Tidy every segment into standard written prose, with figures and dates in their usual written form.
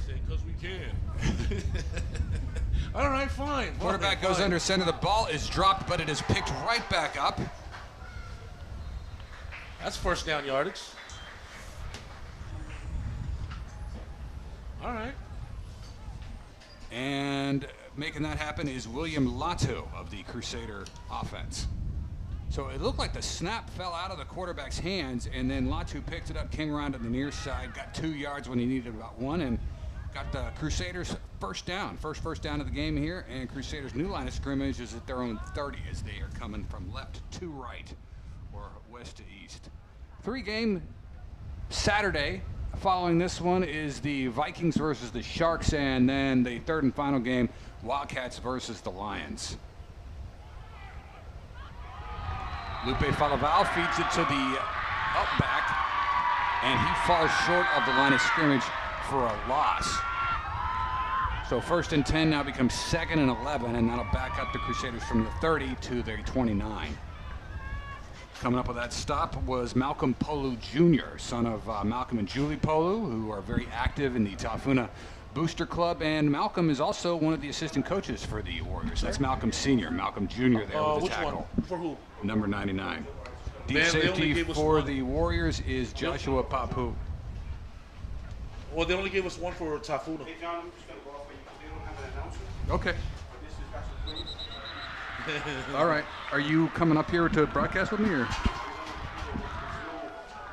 saying, because we can. All right, fine. Quarterback goes under center. The ball is dropped, but it is picked right back up. That's first down yardage. All right. And making that happen is William Latu of the Crusader offense. So it looked like the snap fell out of the quarterback's hands, and then Latu picked it up, came around to the near side, got 2 yards when he needed about 1, and got the Crusaders first down. First down of the game here, and Crusaders' new line of scrimmage is at their own 30 as they are coming from left to right or west to east. 3-game Saturday. Following this one is the Vikings versus the Sharks, and then the third and final game, Wildcats versus the Lions. Lupe Falaval feeds it to the up back, and he falls short of the line of scrimmage for a loss. So 1st and 10 now becomes 2nd and 11, and that'll back up the Crusaders from the 30 to their 29. Coming up with that stop was Malcolm Polu Jr., son of Malcolm and Julie Polu, who are very active in the Tafuna Booster Club, and Malcolm is also one of the assistant coaches for the Warriors. That's Malcolm Sr., Malcolm Jr. there with the tackle. One? For who? Number 99. Deep safety for the Warriors is Joshua Papu. Well, they only gave us one for Tafuna. Okay. All right. Are you coming up here to broadcast with me, or?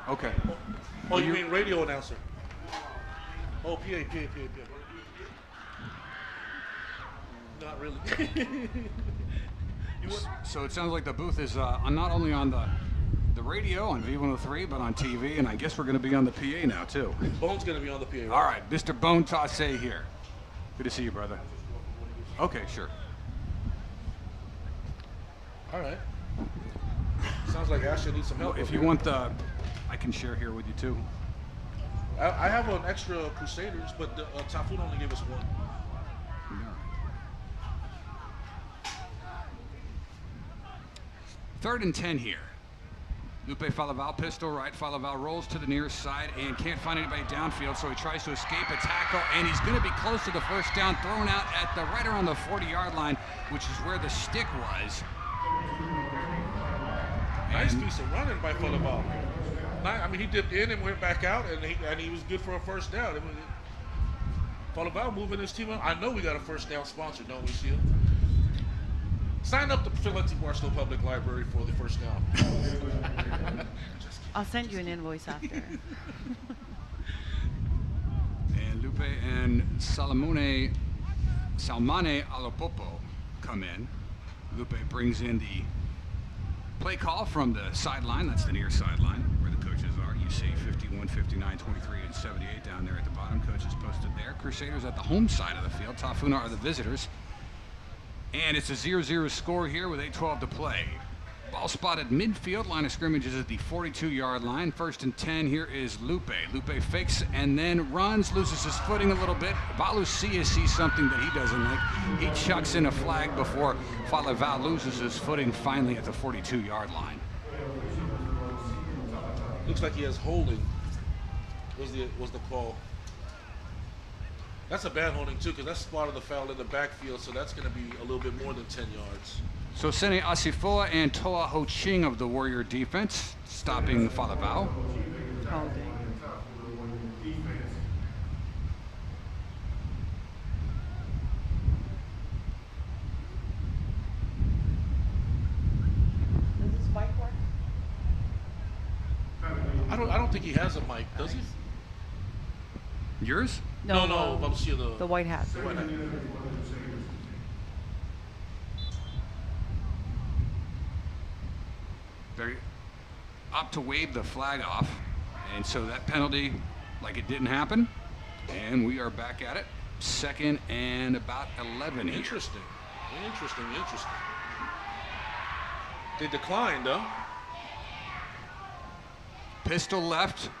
Okay. Oh, you mean radio announcer? Oh, PA. Not really. So it sounds like the booth is not only on the radio on V103, but on TV, and I guess we're going to be on the PA now, too. Bone's going to be on the PA, right? All right. Mr. Bone Tasse here. Good to see you, brother. Okay, sure. All right. Sounds like Ashley needs some help. Well, if you want the, I can share here with you too. I have an extra Crusaders, but the Tafuna only gave us one. Third and 10 here. Lupe Falaval, pistol right. Falaval rolls to the nearest side and can't find anybody downfield, so he tries to escape a tackle, and he's going to be close to the first down, thrown out at the right around the 40-yard line, which is where the stick was. Nice piece of running by Falaval. I mean, he dipped in and went back out, and he was good for a first down. Falaval moving his team up. I know we got a first down sponsor, don't we, Sheila? Sign up to Philadelphia Barstow Public Library for the first down. I'll send you an invoice after. And Lupe and Salmane Alopopo come in. Lupe brings in the play call from the sideline. That's the near sideline where the coaches are. You see 51, 59, 23, and 78 down there at the bottom. Coaches posted there. Crusaders at the home side of the field. Tafuna are the visitors. And it's a 0-0 score here with 8:12 to play. Ball spotted midfield. Line of scrimmage is at the 42-yard line. 1st and 10. Here is Lupe. Lupe fakes and then runs, loses his footing a little bit. Valucia sees something that he doesn't like. He chucks in a flag before Falaval loses his footing finally at the 42-yard line. Looks like he has holding. Was the call. That's a bad holding, too, because that's spotted the foul in the backfield, so that's going to be a little bit more than 10 yards. So Sene Asifoa and Toa Ho Ching of the Warrior defense stopping Falaval. Holding. Does this mic work? I don't think he has a mic, does he? Yours? No. I'm seeing The white hat. the white hat. They opt to wave the flag off, and so that penalty, like it didn't happen, and we are back at it. 2nd and about 11 here. Interesting. They declined, though. Pistol left.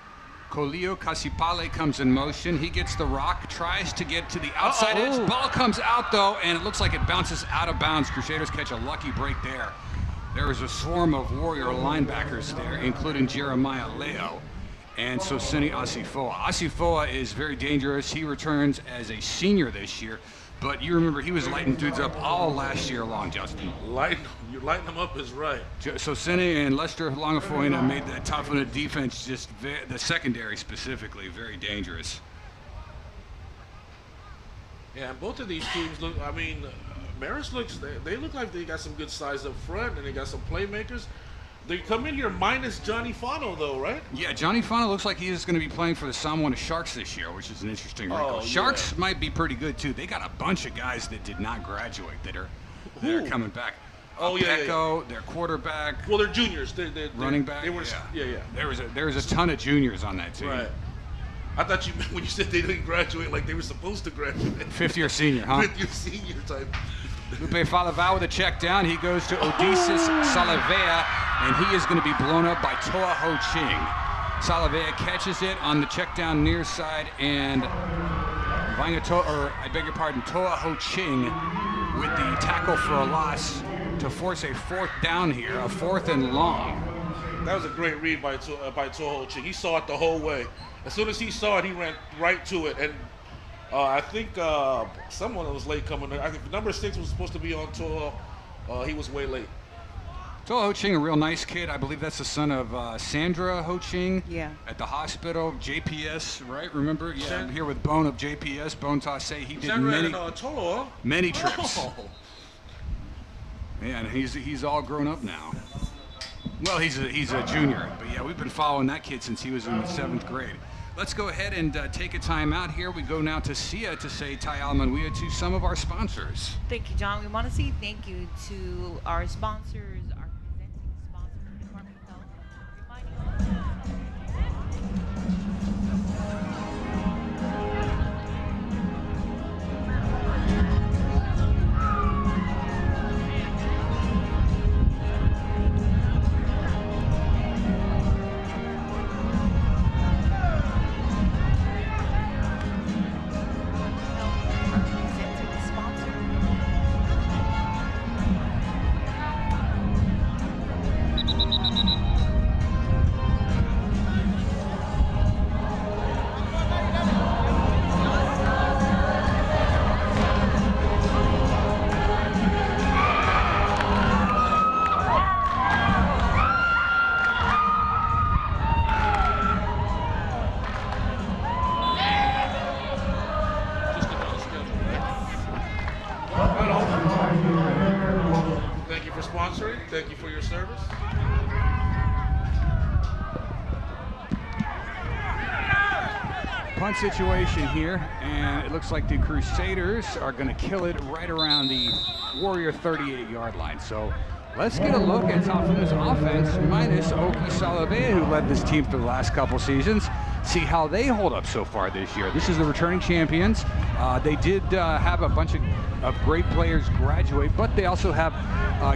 Colio Casipale comes in motion. He gets the rock, tries to get to the outside edge. Ball comes out, though, and it looks like it bounces out of bounds. Crusaders catch a lucky break there. There is a swarm of Warrior linebackers there, including Jeremiah Leo. and Sosini Asifoa. Asifoa is very dangerous. He returns as a senior this year, but you remember he was lighting dudes up all last year long, Justin. You're lighting them up is right. Sosini and Lester Longafoina made that Tafuna defense, just the secondary specifically, very dangerous. Yeah, and both of these teams look, I mean, Marist looks, they look like they got some good size up front, and they got some playmakers. They come in here minus Johnny Fano, though, right? Yeah, Johnny Fano looks like he is going to be playing for the Samoa Sharks this year, which is an interesting wrinkle. Sharks might be pretty good, too. They got a bunch of guys that did not graduate that are coming back. Pecco, their quarterback. Well, they're juniors. They're running back. Yeah. There was a ton of juniors on that team. Right. I thought you meant when you said they didn't graduate like they were supposed to graduate. Fifth-year senior, huh? Fifth-year senior type. Lupe Falavao with a check down. He goes to Odysseus Salavea, and he is going to be blown up by Toa Ho Ching. Salavea catches it on the check down near side, and Toa Ho Ching with the tackle for a loss to force a fourth down here, a fourth and long. That was a great read by Toa Ho Ching. He saw it the whole way. As soon as he saw it, he ran right to it, and I think someone was late coming there. I think number 6 was supposed to be on Toa. He was way late. Toa Ho Ching, a real nice kid. I believe that's the son of Sandra Ho Ching. Yeah. At the hospital, JPS, right? Remember? Yeah, I'm here with Bone of JPS. Bone Tase. He did Sandra many trips. Oh. Yeah, and he's all grown up now. Well, he's a junior, but yeah, we've been following that kid since he was in the 7th grade. Let's go ahead and take a time out here. We go now to Sia to say Tai Almanwia to some of our sponsors. Thank you, John. We want to say thank you to our sponsors, our presenting sponsor, Department of Health. Reminding all Thank you for your service. Punt situation here, and it looks like the Crusaders are going to kill it right around the Warrior 38-yard line. So let's get a look at Tafuna's offense minus Oki Salavea, who led this team for the last couple seasons. See how they hold up so far this year. This is the returning champions. They did have a bunch of great players graduate, but they also have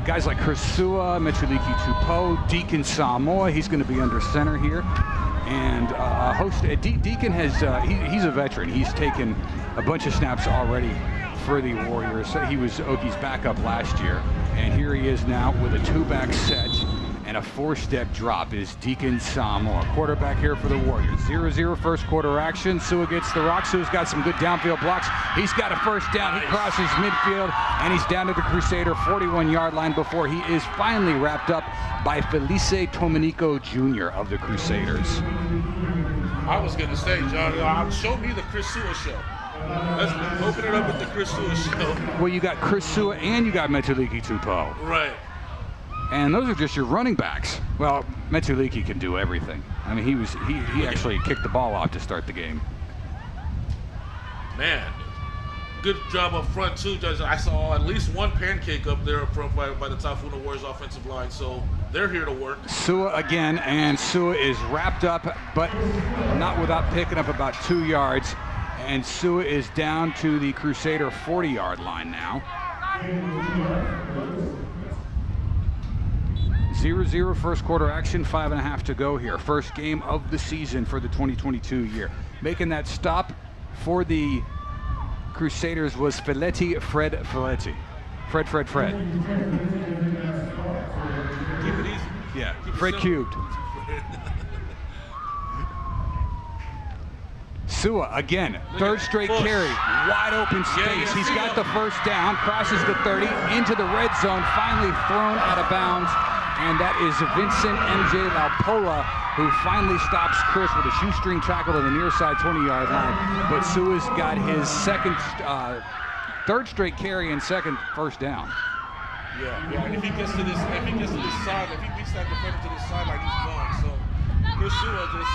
guys like Kursua, Metuliki Tupo, Deacon Samoa. He's going to be under center here. And Deacon has, he's a veteran. He's taken a bunch of snaps already for the Warriors. He was Oki's backup last year. And here he is now with a 2-back set and a 4-step drop is Deacon Samoa. Quarterback here for the Warriors. 0-0 first quarter action. Sua gets the rock. Sua's got some good downfield blocks. He's got a first down. He crosses midfield, and he's down to the Crusader 41-yard line before he is finally wrapped up by Felice Tomanico Jr. of the Crusaders. I was going to say, John, show me the Chris Sua show. Let's open it up with the Chris Sua show. Well, you got Chris Sua and you got Metuliki Tupo. Right. And those are just your running backs. Well, Metuliki can do everything. I mean, he actually kicked the ball off to start the game. Man, good job up front too, Judge. I saw at least one pancake up there up front by the Tafuna Warriors offensive line, so they're here to work. Sua again, and Sua is wrapped up, but not without picking up about 2 yards. And Sua is down to the Crusader 40-yard line now. 0-0 first quarter action, 5.5 to go here. First game of the season for the 2022 year. Making that stop for the Crusaders was Fred Filetti. Fred. Keep it easy. Yeah, Keep it Fred simple. cubed. Sua again, third straight carry, wide open space. He's got the first down, crosses the 30, into the red zone, finally thrown out of bounds. And that is Vincent MJ Laupola, who finally stops Chris with a shoestring tackle to the near side 20-yard line. But Sua's got his third straight carry and second first down. Yeah. And if he gets to this side, if he beats that defender to this sideline, he's gone. So Chris Sua just,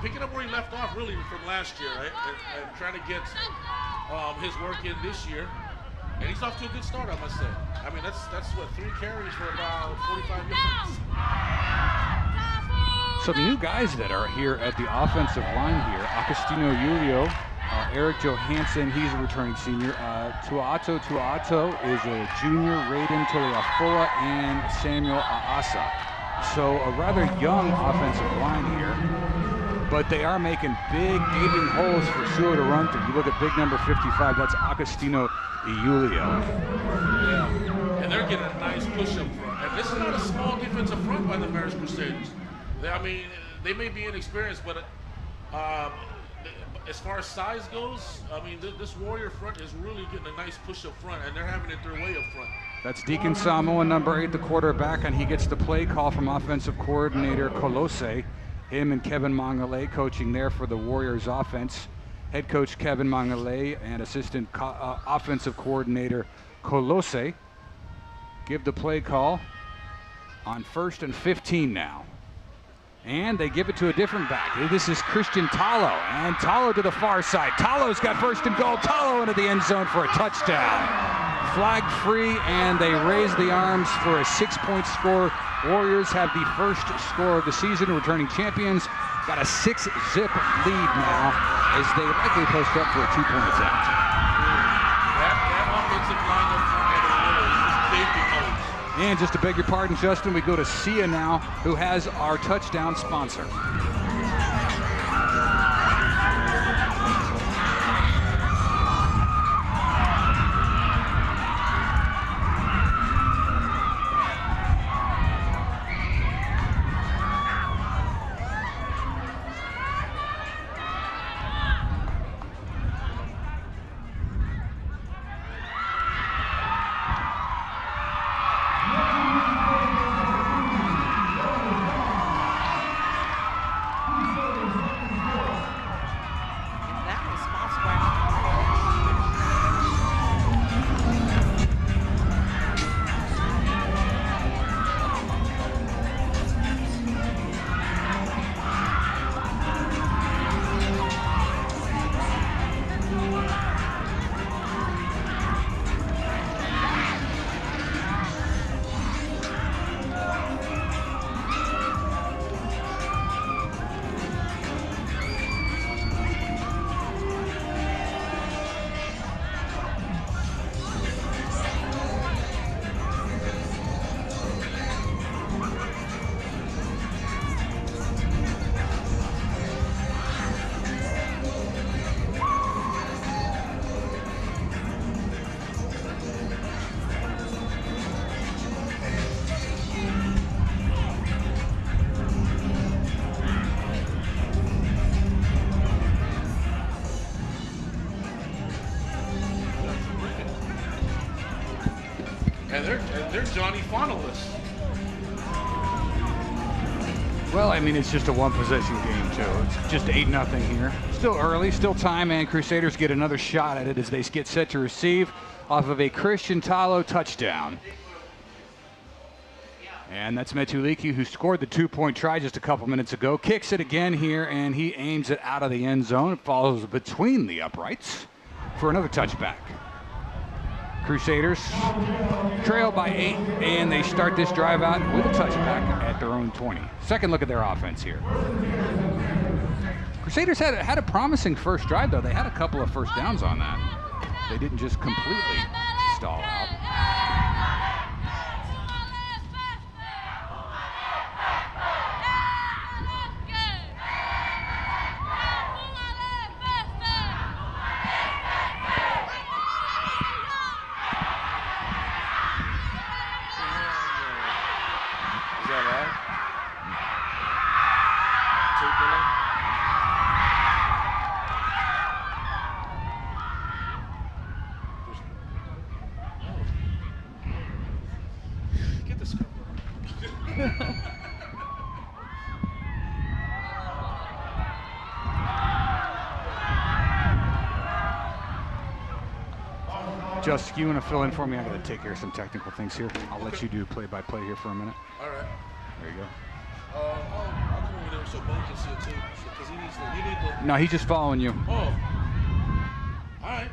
picking up where he left off really from last year, right? And trying to get his work in this year. And he's off to a good start, I must say. That's what, 3 carries for about 45 yards. Some new guys that are here at the offensive line here. Agostino Julio, Eric Johansson, he's a returning senior. Tuato is a junior. Raiden Toliafoa and Samuel Aasa. So a rather young offensive line here. But they are making big gaping holes for Sua to run through. You look at big number 55, that's Agostino Julio. Yeah, and they're getting a nice push up front. And this is not a small defensive front by the Marist Crusaders. They may be inexperienced, but as far as size goes, this Warrior front is really getting a nice push up front, and they're having it their way up front. That's Deacon Samoa, number 8, the quarterback, and he gets the play call from offensive coordinator Colose. Him and Kevin Mangale coaching there for the Warriors offense. Head coach Kevin Mangale and assistant offensive coordinator Colose give the play call on 1st and 15 now. And they give it to a different back. This is Christian Talo, and Talo to the far side. Talo's got 1st and goal. Talo into the end zone for a touchdown. Flag free, and they raise the arms for a 6-point score. Warriors have the first score of the season, returning champions. Got a 6-zip lead now as they likely post up for a 2-point attempt. That offensive line up front of the Warriors is big becomes. And just to beg your pardon, Justin, we go to Sia now, who has our touchdown sponsor. And they're Johnny finalists. Well, it's just a one-possession game, Joe. It's just 8-0 here. Still early, still time, and Crusaders get another shot at it as they get set to receive off of a Christian Talo touchdown. And that's Metuliki, who scored the 2-point try just a couple minutes ago. Kicks it again here, and he aims it out of the end zone. It falls between the uprights for another touchback. Crusaders trail by 8, and they start this drive out with a touchback at their own 20. Second look at their offense here. Crusaders had a promising first drive, though. They had a couple of first downs on that. They didn't just completely stall out. Just, you want to fill in for me? I got to take care of some technical things here. I'll let you do play-by-play here for a minute. All right. There you go. I'll come over there so Bo can see it too, because he needs to. No, he's just following you. Oh. All right.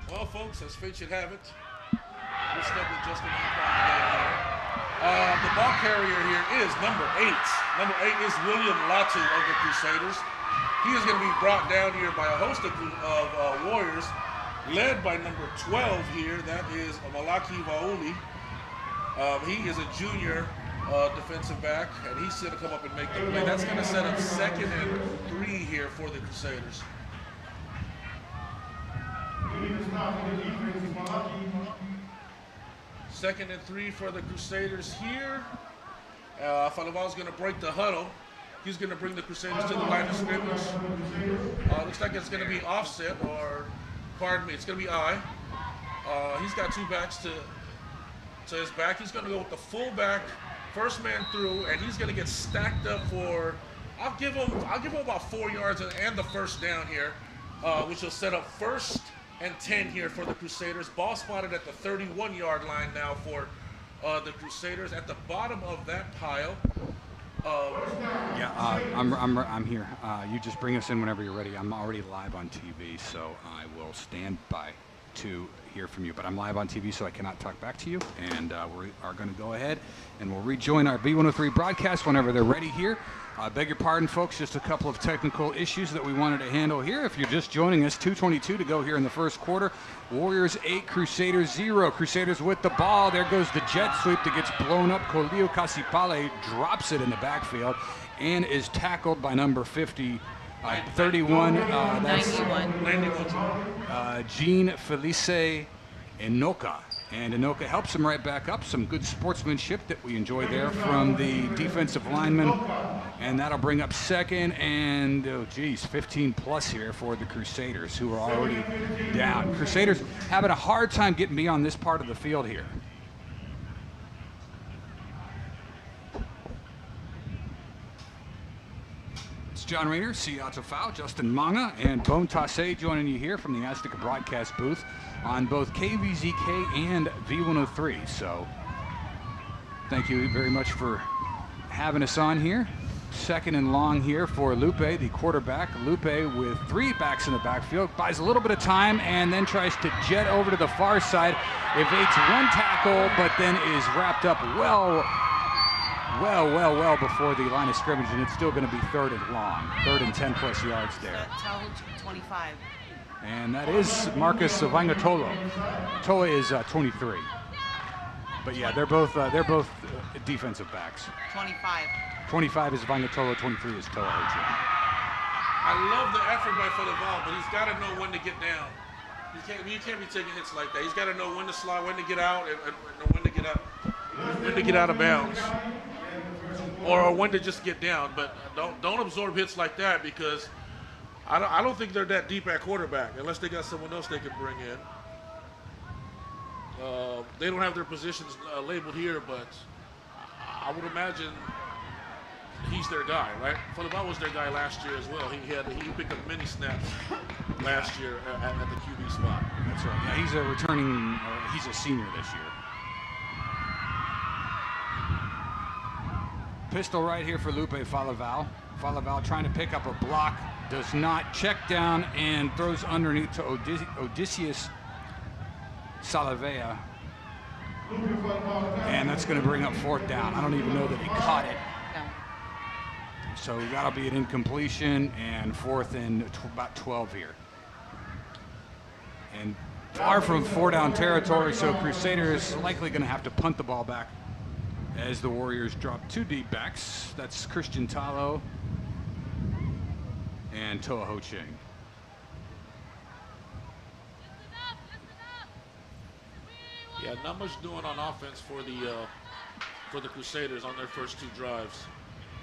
Well, folks, as fate should have it, we're stuck with Justin here. The ball carrier here is number 8. Number 8 is William Latu of the Crusaders. He is going to be brought down here by a host of Warriors, led by number 12 here. That is Malaki Vauli. He is a junior defensive back, and he's going to come up and make the play. That's going to set up 2nd and 3 here for the Crusaders. Second and 3 for the Crusaders here. Falaval's going to break the huddle. He's going to bring the Crusaders to the line of scrimmage. Looks like it's going to be offset, or pardon me, it's going to be I. He's got 2 backs to his back. He's going to go with the fullback, first man through, and he's going to get stacked up for. I'll give him about 4 yards and the first down here, which will set up 1st and 10 here for the Crusaders. Ball spotted at the 31-yard line now for the Crusaders. At the bottom of that pile. I'm here. You just bring us in whenever you're ready. I'm already live on TV, so I will stand by to hear from you. But I'm live on TV, so I cannot talk back to you. And we are going to go ahead and we'll rejoin our V103 broadcast whenever they're ready here. I beg your pardon, folks, just a couple of technical issues that we wanted to handle here. If you're just joining us, 2:22 to go here in the first quarter. Warriors 8, Crusaders 0. Crusaders with the ball. There goes the jet sweep that gets blown up. Colio Casipale drops it in the backfield and is tackled by number 50, 31. That's 91. Jean Felice Enoka. And Enoka helps him right back up. Some good sportsmanship that we enjoy there from the defensive lineman. And that'll bring up 2nd and, 15 plus here for the Crusaders, who are already down. Crusaders having a hard time getting beyond this part of the field here. It's John Rayner, Seattle Foul, Justin Manga, and Bone Tasse joining you here from the Azteca broadcast booth on both KVZK and V103. So thank you very much for having us on here. 2nd and long here for Lupe, the quarterback. Lupe with 3 backs in the backfield, buys a little bit of time and then tries to jet over to the far side. Evades 1 tackle, but then is wrapped up well before the line of scrimmage, and it's still going to be 3rd and long. 3rd and 10 plus yards there. 25. And that is Marcus Vangatolo. Toa is 23. But yeah, they're both defensive backs. 25. 25 is Vangatolo, 23 is Toa. I love the effort by Falaval, but he's got to know when to get down. You can't be taking hits like that. He's got to know when to slide, when to get out, and when to get out of bounds, or when to just get down. But don't absorb hits like that, because I don't think they're that deep at quarterback unless they got someone else they can bring in. They don't have their positions labeled here, but I would imagine he's their guy, right? Falaval was their guy last year as well. He picked up many snaps last year at the QB spot. That's right. Yeah, he's a senior this year. Pistol right here for Lupe Falaval. Falaval trying to pick up a block, does not, check down and throws underneath to Odysseus Salavea. And that's going to bring up 4th down. I don't even know that he caught it. No. So that'll be an incompletion, and 4th and about 12 here. And far from 4-down territory, so Crusaders likely going to have to punt the ball back as the Warriors drop 2 deep backs. That's Christian Talo and Toa Ho Ching. Yeah, not much doing on offense for the Crusaders on their first 2 drives.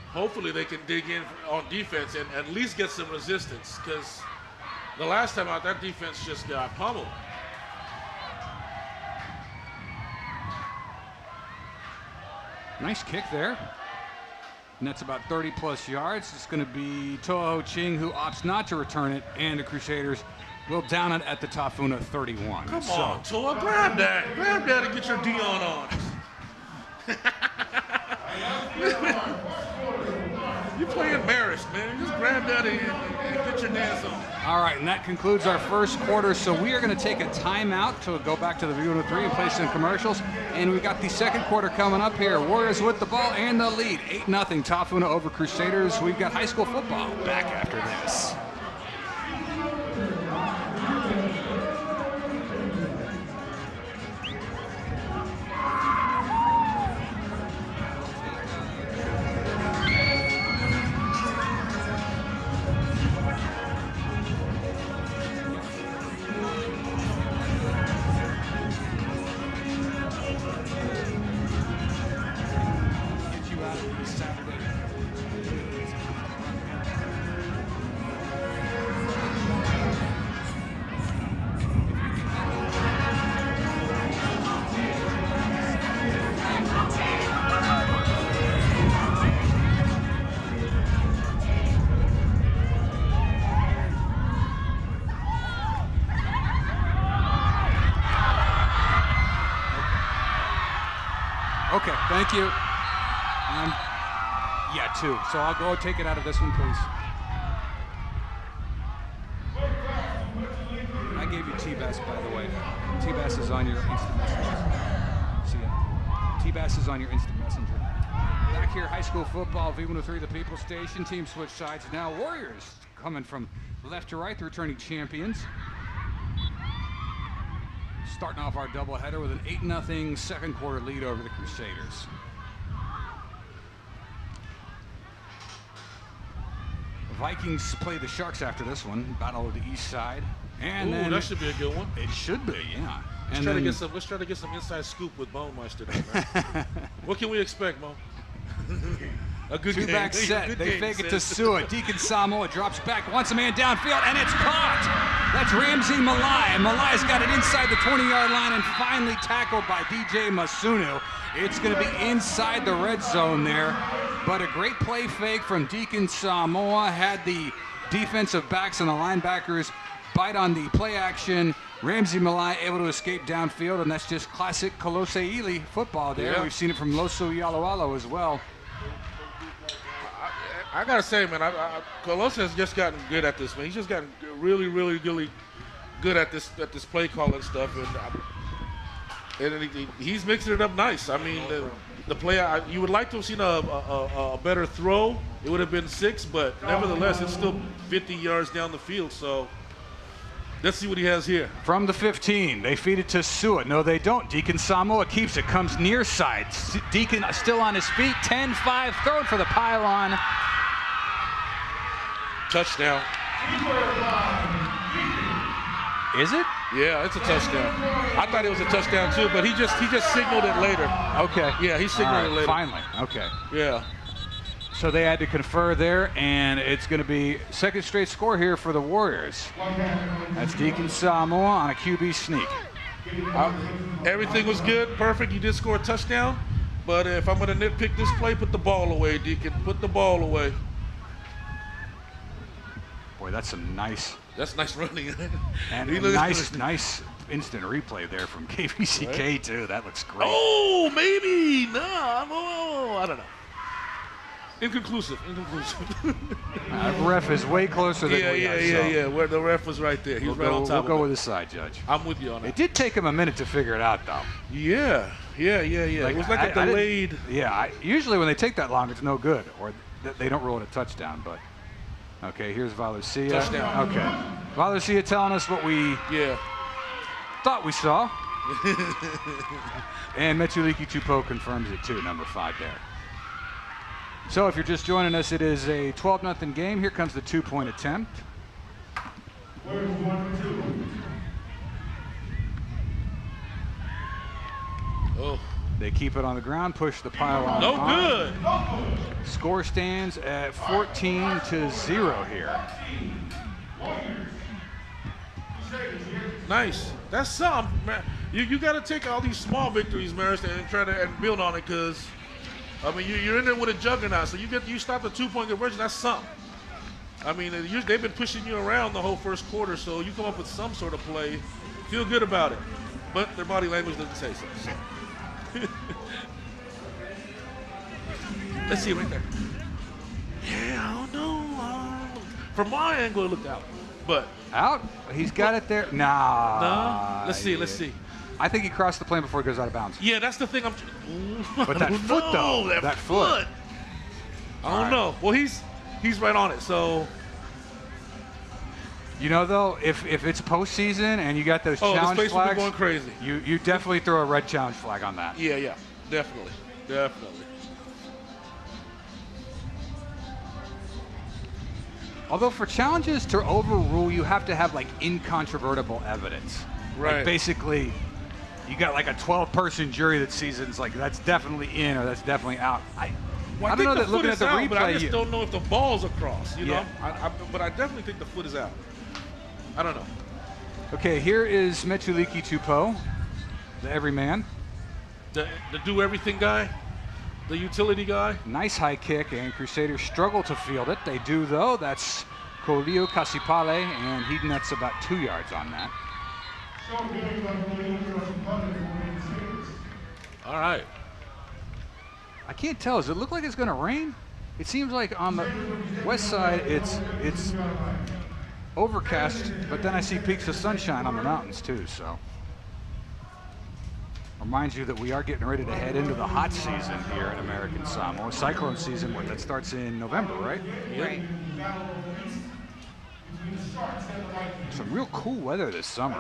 Hopefully they can dig in on defense and at least get some resistance, because the last time out, that defense just got pummeled. Nice kick there. And that's about 30-plus yards. It's going to be Toho Ching who opts not to return it, and the Crusaders will down it at the Tafuna 31. Come on, Toa, grab that. Grab that and get your Dion on. You playing Marist, man. Just grab that and get your dance on. All right, and that concludes our first quarter. So we are going to take a timeout to go back to the V103 and play some commercials. And we've got the second quarter coming up here. Warriors with the ball and the lead. 8-0 Tafuna over Crusaders. We've got high school football back after this. Okay, thank you. Yeah, 2. So I'll go take it out of this one, please. I gave you T-Bass, by the way. T-Bass is on your instant messenger. See ya. T-Bass is on your instant messenger. Back here, high school football, V103, the People Station. Team switch sides now. Warriors coming from left to right, the returning champions. Starting off our doubleheader with an 8-0 second quarter lead over the Crusaders. The Vikings play the Sharks after this one. Battle of the East Side. And then that should be a good one. It should be, yeah. Let's try to get some inside scoop with Bone Meister today, man. What can we expect, Mo? A good two-back set. Good they game, fake it to Sua. Deacon Samoa drops back, wants a man downfield, and it's caught. That's Ramsey Malai. And Malai's got it inside the 20-yard line and finally tackled by DJ Masunu. It's going to be inside the red zone there. But a great play fake from Deacon Samoa. Had the defensive backs and the linebackers bite on the play action. Ramsey Malai able to escape downfield, and that's just classic Koloseili football there. Yeah. We've seen it from Loso Yaloalo as well. I gotta say, man, Colossus has just gotten good at this, man. He's just gotten really, really, really good at this play calling stuff, and he's mixing it up nice. I mean, the play you would like to have seen a better throw. It would have been 6, but nevertheless, it's still 50 yards down the field. So let's see what he has here. From the 15, they feed it to Sua. No, they don't. Deacon Samoa keeps it, comes near side. Deacon still on his feet. 10-5, throwing for the pylon. Touchdown. Is it? Yeah, it's a touchdown. I thought it was a touchdown too, but he just signaled it later. Okay. Yeah, he signaled it later. Finally. Okay. Yeah. So they had to confer there, and it's going to be second straight score here for the Warriors. That's Deacon Samoa on a QB sneak. Everything was good, perfect. You did score a touchdown, but if I'm going to nitpick this play, put the ball away, Deacon. Put the ball away. Boy, that's some nice. That's nice running. And nice instant replay there from KVCK right? Too. That looks great. Oh, maybe. No, I don't know. Inconclusive. Ref is way closer than we are. Yeah. Where the ref was right there. He was right on top. We'll go with the side, Judge. I'm with you on that. It did take him a minute to figure it out, though. Yeah. Like, it was like a delayed. Usually when they take that long, it's no good, or they don't roll it a touchdown. But okay, here's Valucia. Touchdown. Okay, Valucia telling us what we thought we saw, and Metuliki Tupo confirms it too. Number 5 there. So if you're just joining us, it is a 12-0 game. Here comes the 2-point attempt. Oh. They keep it on the ground, push the pylon. No on. Good. Score stands at 14-0 here. Nice. That's something, man. You got to take all these small victories, Maris, and try to build on it, because I mean, you're in there with a juggernaut, so you stop the 2-point conversion. That's something. I mean, they've been pushing you around the whole first quarter, so you come up with some sort of play, feel good about it. But their body language doesn't say so. Let's see right there. Yeah, I don't know. From my angle, it looked out. But out? He's got it there. Nah. no. Let's see. Let's see. I think he crossed the plane before he goes out of bounds. Yeah, that's the thing. But that foot, though. That foot. I don't know. Well, he's right on it. So. You know, though, if it's postseason and you got those challenge this place will be flags, going crazy. You definitely throw a red challenge flag on that. Yeah, definitely. Although for challenges to overrule, you have to have like incontrovertible evidence. Right. Like basically, you got like a 12-person jury that sees it. It's like that's definitely in or that's definitely out. I don't know that looking at the replay, but I just don't know if the ball's across. You Yeah. know, but I definitely think the foot is out. I don't know. Okay, here is Metuliki Tupou, the everyman. The do everything guy, the utility guy. Nice high kick, and Crusaders struggle to field it. They do, though. That's Kolio Kasipale, and he nets about 2 yards on that. All right. I can't tell. Does it look like it's going to rain? It seems like on the west side it's overcast, but then I see peaks of sunshine on the mountains too, so. Reminds you that we are getting ready to head into the hot season here in American Samoa. Cyclone season, that starts in November, right? Right. Some real cool weather this summer.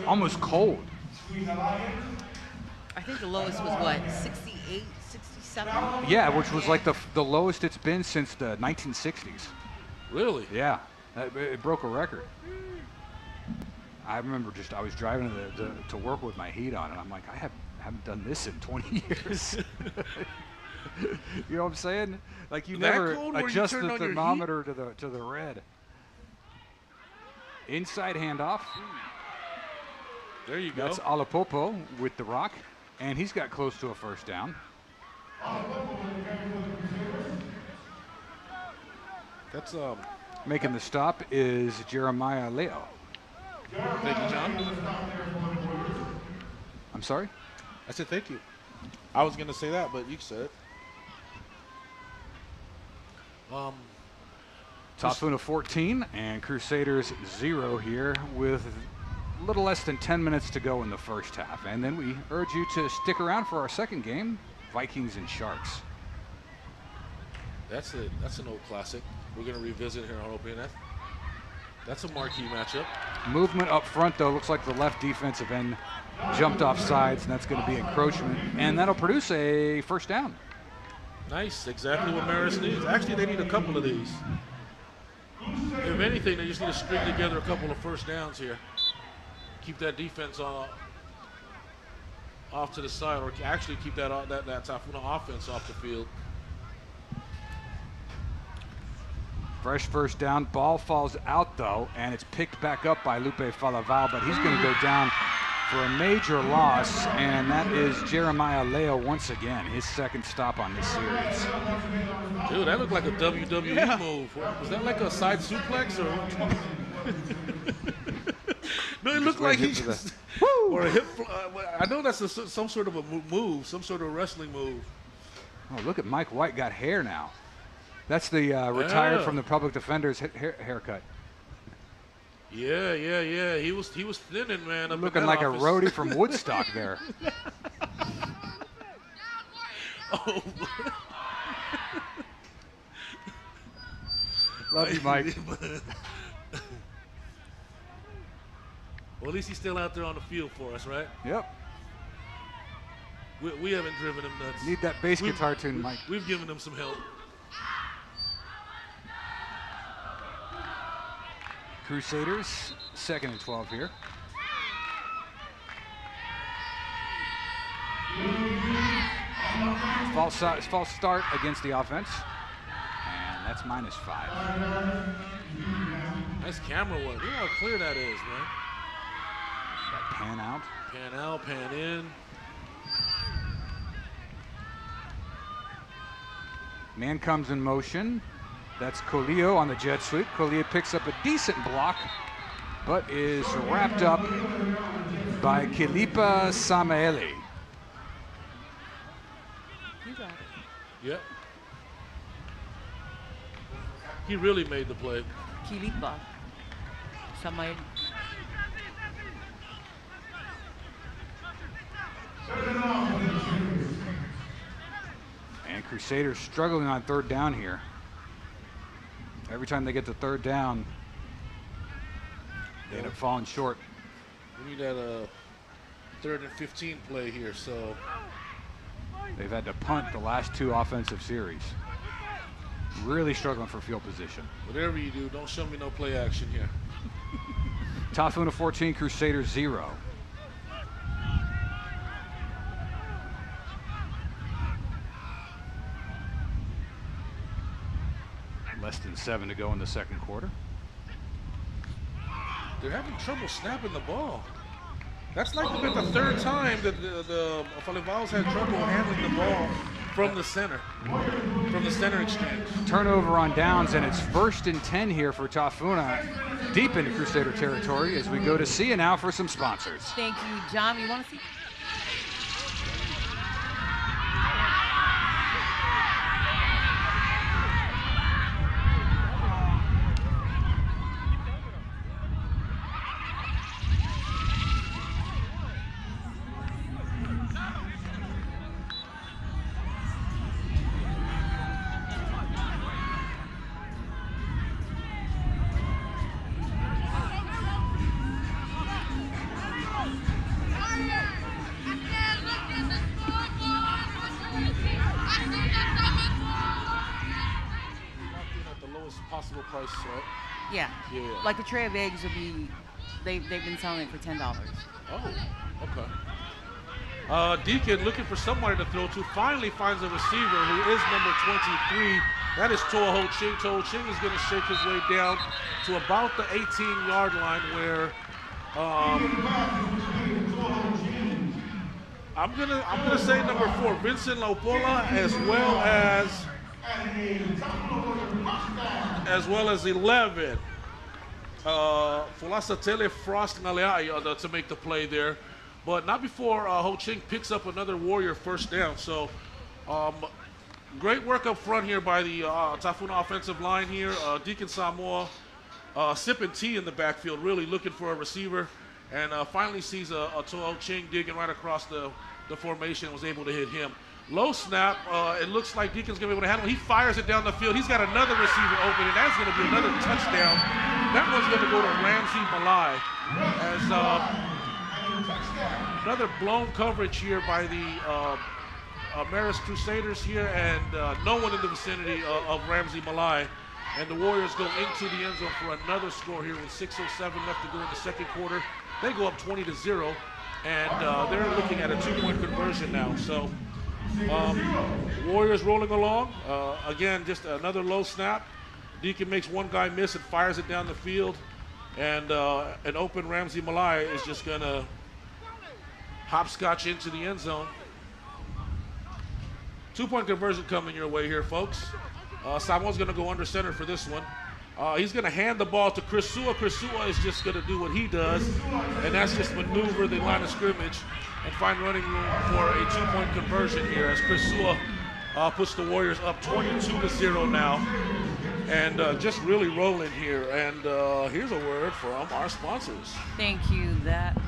Almost cold. I think the lowest was what, 68, 67? Yeah, which was like the lowest it's been since the 1960s. Really? Yeah, it broke a record. I remember I was driving to work with my heat on, and I'm like, I haven't done this in 20 years. You know what I'm saying? Like you That never cold where you adjust turn the on your thermometer to the red. Inside handoff. There you go. That's Alapopo with the rock, and he's got close to a first down. That's Making the stop is Jeremiah Leo. Thank you, John. I'm sorry? I said thank you. I was gonna say that, but you said it. Tafuna 14 and Crusaders 0 here with a little less than 10 minutes to go in the first half. And then we urge you to stick around for our second game, Vikings and Sharks. That's an old classic. We're gonna revisit here on opening. That's a marquee matchup. Movement up front, though. Looks like the left defensive end jumped off sides, and that's going to be encroachment. And that'll produce a first down. Nice, exactly what Marist needs. Actually, they need a couple of these. If anything, they just need to string together a couple of first downs here. Keep that defense off to the side, or actually keep that Tafuna offense off the field. Fresh first down. Ball falls out, though, and it's picked back up by Lupe Falaval, but he's going to go down for a major loss, and that is Jeremiah Leo once again, his second stop on this series. Dude, that looked like a WWE move. Was that like a side suplex? Or no, it looked like he just... or a hip... I know that's some sort of a move, some sort of wrestling move. Oh, look at Mike White got hair now. That's the retired from the public defender's haircut. Yeah. He was thinning, man. Up Looking like a roadie from Woodstock there. Oh. Love you, Mike. Well, at least he's still out there on the field for us, right? Yep. We haven't driven him nuts. Need that bass guitar tune, Mike. We've given him some help. Crusaders, 2nd and 12 here. False start against the offense. And that's -5. Nice camera work. Look how clear that is, man. That pan out. Pan out, pan in. Man comes in motion. That's Colillo on the jet sweep. Colillo picks up a decent block, but is wrapped up by Kilipa Samaeli. You got it. Yep. He really made the play. Kilipa. Samael. And Crusaders struggling on third down here. Every time they get to third down, they end up falling short. We need that 3rd and 15 play here, so. They've had to punt the last 2 offensive series. Really struggling for field position. Whatever you do, don't show me no play action here. Tafuna 14, Crusaders 0. Less than 7 to go in the second quarter. They're having trouble snapping the ball. That's like the 3rd time that the Falevaos had trouble handling the ball from the center exchange. Turnover on downs, and it's 1st and 10 here for Tafuna, deep into Crusader territory as we go to Sia now for some sponsors. Thank you, John. You want to see? Possible price, right? Yeah. Yeah. Like the tray of eggs would be, they've been selling it for $10. Oh, okay. Deacon looking for somebody to throw to, finally finds a receiver who is number 23. That is Toa Ho Ching. Toa Ho Ching is going to shake his way down to about the 18-yard line where I'm gonna say number 4, Vincent Laupola, as well as 11. Fulasatele Frost Ngaleai to make the play there. But not before Ho Ching picks up another Warrior first down. So great work up front here by the Tafuna offensive line here. Deacon Samoa sipping tea in the backfield, really looking for a receiver. And finally sees a Toa Ho Ching digging right across the formation and was able to hit him. Low snap, it looks like Deacon's going to be able to handle it. He fires it down the field. He's got another receiver open, and that's going to be another touchdown. That one's going to go to Ramsey Malai. As another blown coverage here by the Marist Crusaders here, and no one in the vicinity of Ramsey Malai. And the Warriors go into the end zone for another score here with 6:07 left to go in the second quarter. They go up 20-0, and they're looking at a 2-point conversion now. So Warriors rolling along. Again, just another low snap. Deacon makes one guy miss and fires it down the field. And an open Ramsey Malai is just going to hopscotch into the end zone. 2-point conversion coming your way here, folks. Samoa's going to go under center for this one. He's going to hand the ball to Chris Sua. Chris Sua is just going to do what he does, and that's just maneuver the line of scrimmage and find running room for a 2-point conversion here as Chris Sua puts the Warriors up 22-0 now, and just really rolling here. And here's a word from our sponsors. Thank you. That was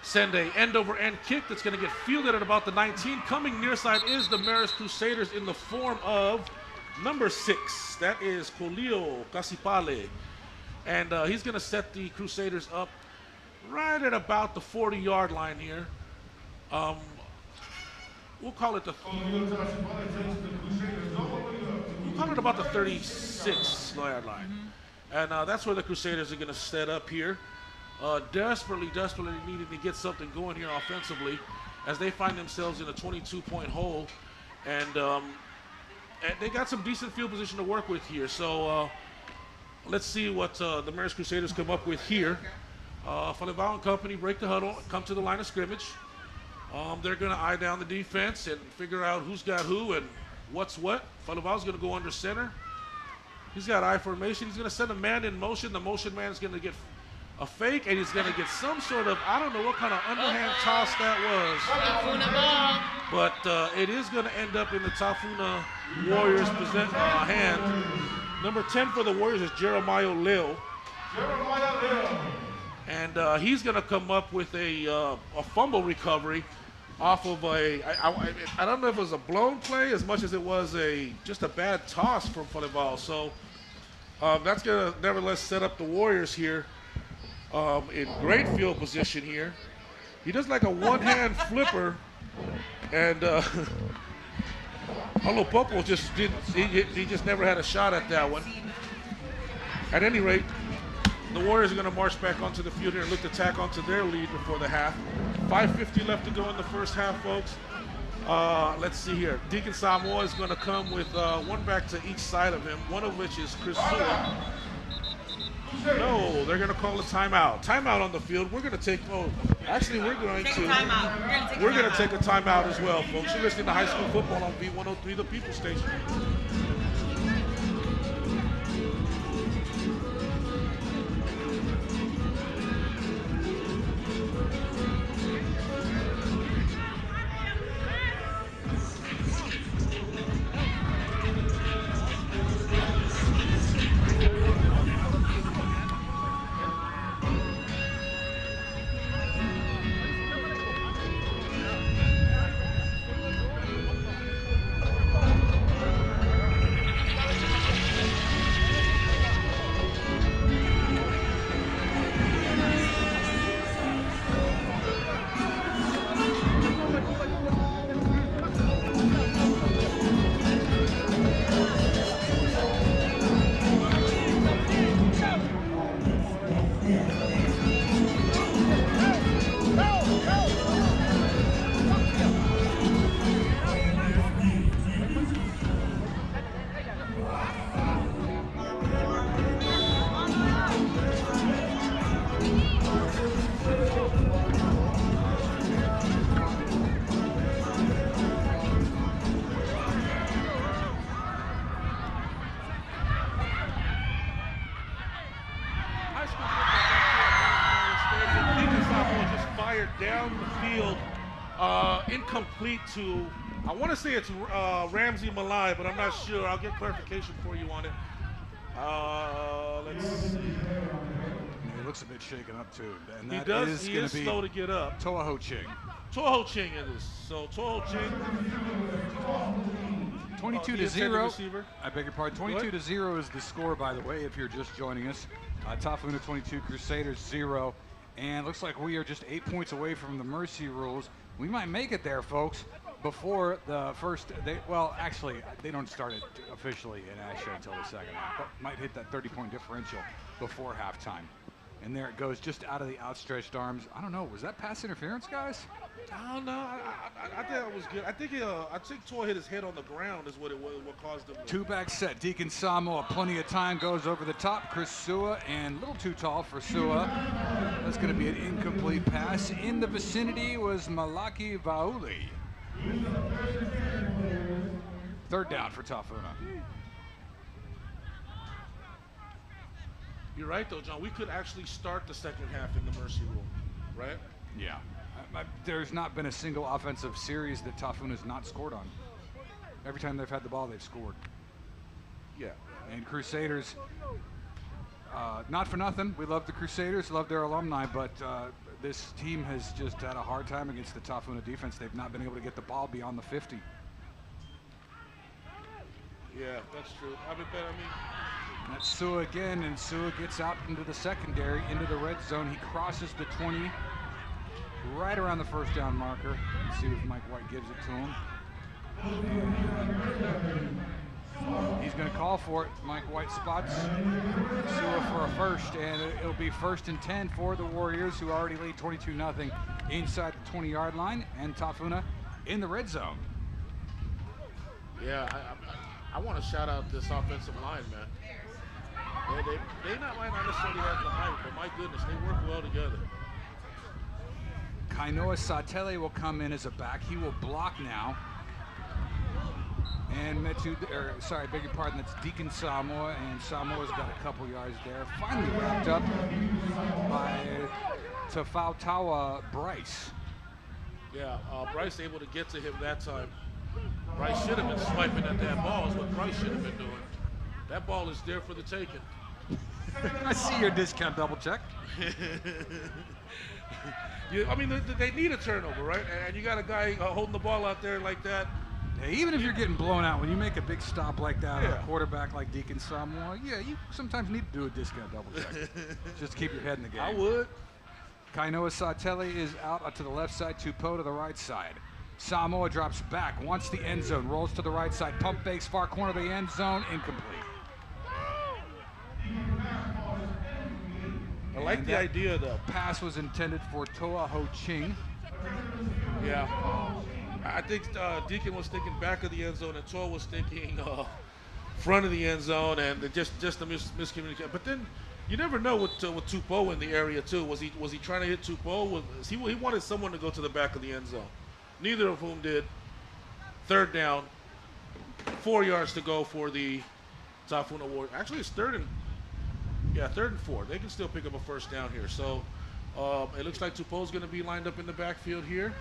send a end-over-end kick that's going to get fielded at about the 19. Coming near side is the Marist Crusaders in the form of number 6. That is Colio Casipale. And he's going to set the Crusaders up right at about the 40-yard line here. We'll call it about the 36-yard line. And that's where the Crusaders are going to set up here. Desperately needing to get something going here offensively as they find themselves in a 22-point hole. And they got some decent field position to work with here. So let's see what the Marist Crusaders come up with here. Faleval and company break the huddle, come to the line of scrimmage. They're going to eye down the defense and figure out who's got who and what's what. Faleval's going to go under center. He's got I formation. He's going to send a man in motion. The motion man is going to get a fake, and he's going to get some sort of, I don't know what kind of underhand toss that was. But it is going to end up in the Tafuna Warriors' hand. Number 10 for the Warriors is Jeremiah Lil. And he's going to come up with a fumble recovery off of I don't know if it was a blown play as much as it was just a bad toss from Faleval. So that's going to nevertheless set up the Warriors here in great field position here. He does like a one-hand flipper, and Olopopo just he just never had a shot at that one. At any rate, the Warriors are going to march back onto the field here and look to tack onto their lead before the half. 5:50 left to go in the first half, folks. Let's see here. Deacon Samoa is going to come with one back to each side of him, one of which is Chris Sewell. No, they're going to call a timeout. Timeout on the field. We're going to take, actually we're going to take a timeout as well, folks. You're listening to High School Football on B103, the People Station. Down the field, incomplete to, I want to say it's Ramsey Malai, but I'm not sure. I'll get clarification for you on it. Let's see. He looks a bit shaken up too, and He that does. is He going is to be slow to get up. Toa Ho Ching. Toa Ho Ching it is. So Toa Ho Ching. 22 the to 0. receiver. I beg your pardon. 22 to 0 is the score, by the way, if you're just joining us. Tafuna 22, Crusaders 0. And looks like we are just 8 points away from the mercy rules. We might make it there, folks, before the first. Actually, they don't start it officially in Asha until the second half, but might hit that 30-point differential before halftime. And there it goes, just out of the outstretched arms. I don't know, was that pass interference, guys? I don't know. I think it was good. I think Toa hit his head on the ground is what caused him. Two-back set. Deacon Samoa, plenty of time, goes over the top. Chris Sua, and a little too tall for Sua. That's going to be an incomplete pass. In the vicinity was Malaki Vauli. Third down for Tafuna. You're right, though, John. We could actually start the second half in the mercy rule, right? Yeah. There's not been a single offensive series that Tafuna has not scored on. Every time they've had the ball, they've scored. Yeah. And Crusaders, not for nothing, we love the Crusaders, love their alumni, but this team has just had a hard time against the Tafuna defense. They've not been able to get the ball beyond the 50. Yeah, that's true. That's Sua again, and Sua gets out into the secondary, into the red zone. He crosses the 20, right around the first down marker. Let's see if Mike White gives it to him. And he's going to call for it. Mike White spots Sua for a first, and it'll be 1st and 10 for the Warriors, who already lead 22-0 inside the 20-yard line, and Tafuna in the red zone. Yeah, I want to shout out this offensive line, man. They might not necessarily have the height, but my goodness, they work well together. Kainoa Satele will come in as a back. He will block now. And beg your pardon, that's Deacon Samoa, and Samoa's got a couple yards there. Finally wrapped up by Tafautawa Bryce. Yeah, Bryce able to get to him that time. Bryce should have been swiping at that ball is what Bryce should have been doing. That ball is there for the taking. I see your discount double check. They need a turnover, right? And you got a guy holding the ball out there like that. Yeah, even if you're getting blown out, when you make a big stop like that, Yeah. or a quarterback like Deacon Samoa, yeah, you sometimes need to do a discount double check. Just to keep your head in the game. I would. Kainoa Satele is out to the left side, Tupou to the right side. Samoa drops back, wants the end zone, rolls to the right side, pump fakes, far corner of the end zone, incomplete. I like the idea, though. Pass was intended for Toa Ho Ching. Yeah. I think Deacon was thinking back of the end zone, and Toa was thinking front of the end zone, and just a miscommunication. But then you never know with Tupou in the area too. Was he trying to hit Tupou? He wanted someone to go to the back of the end zone. Neither of whom did. 3rd down, 4 yards to go for the Tafuna Warriors. Actually, it's 3rd and 4. They can still pick up a first down here. So it looks like Tupou's going to be lined up in the backfield here.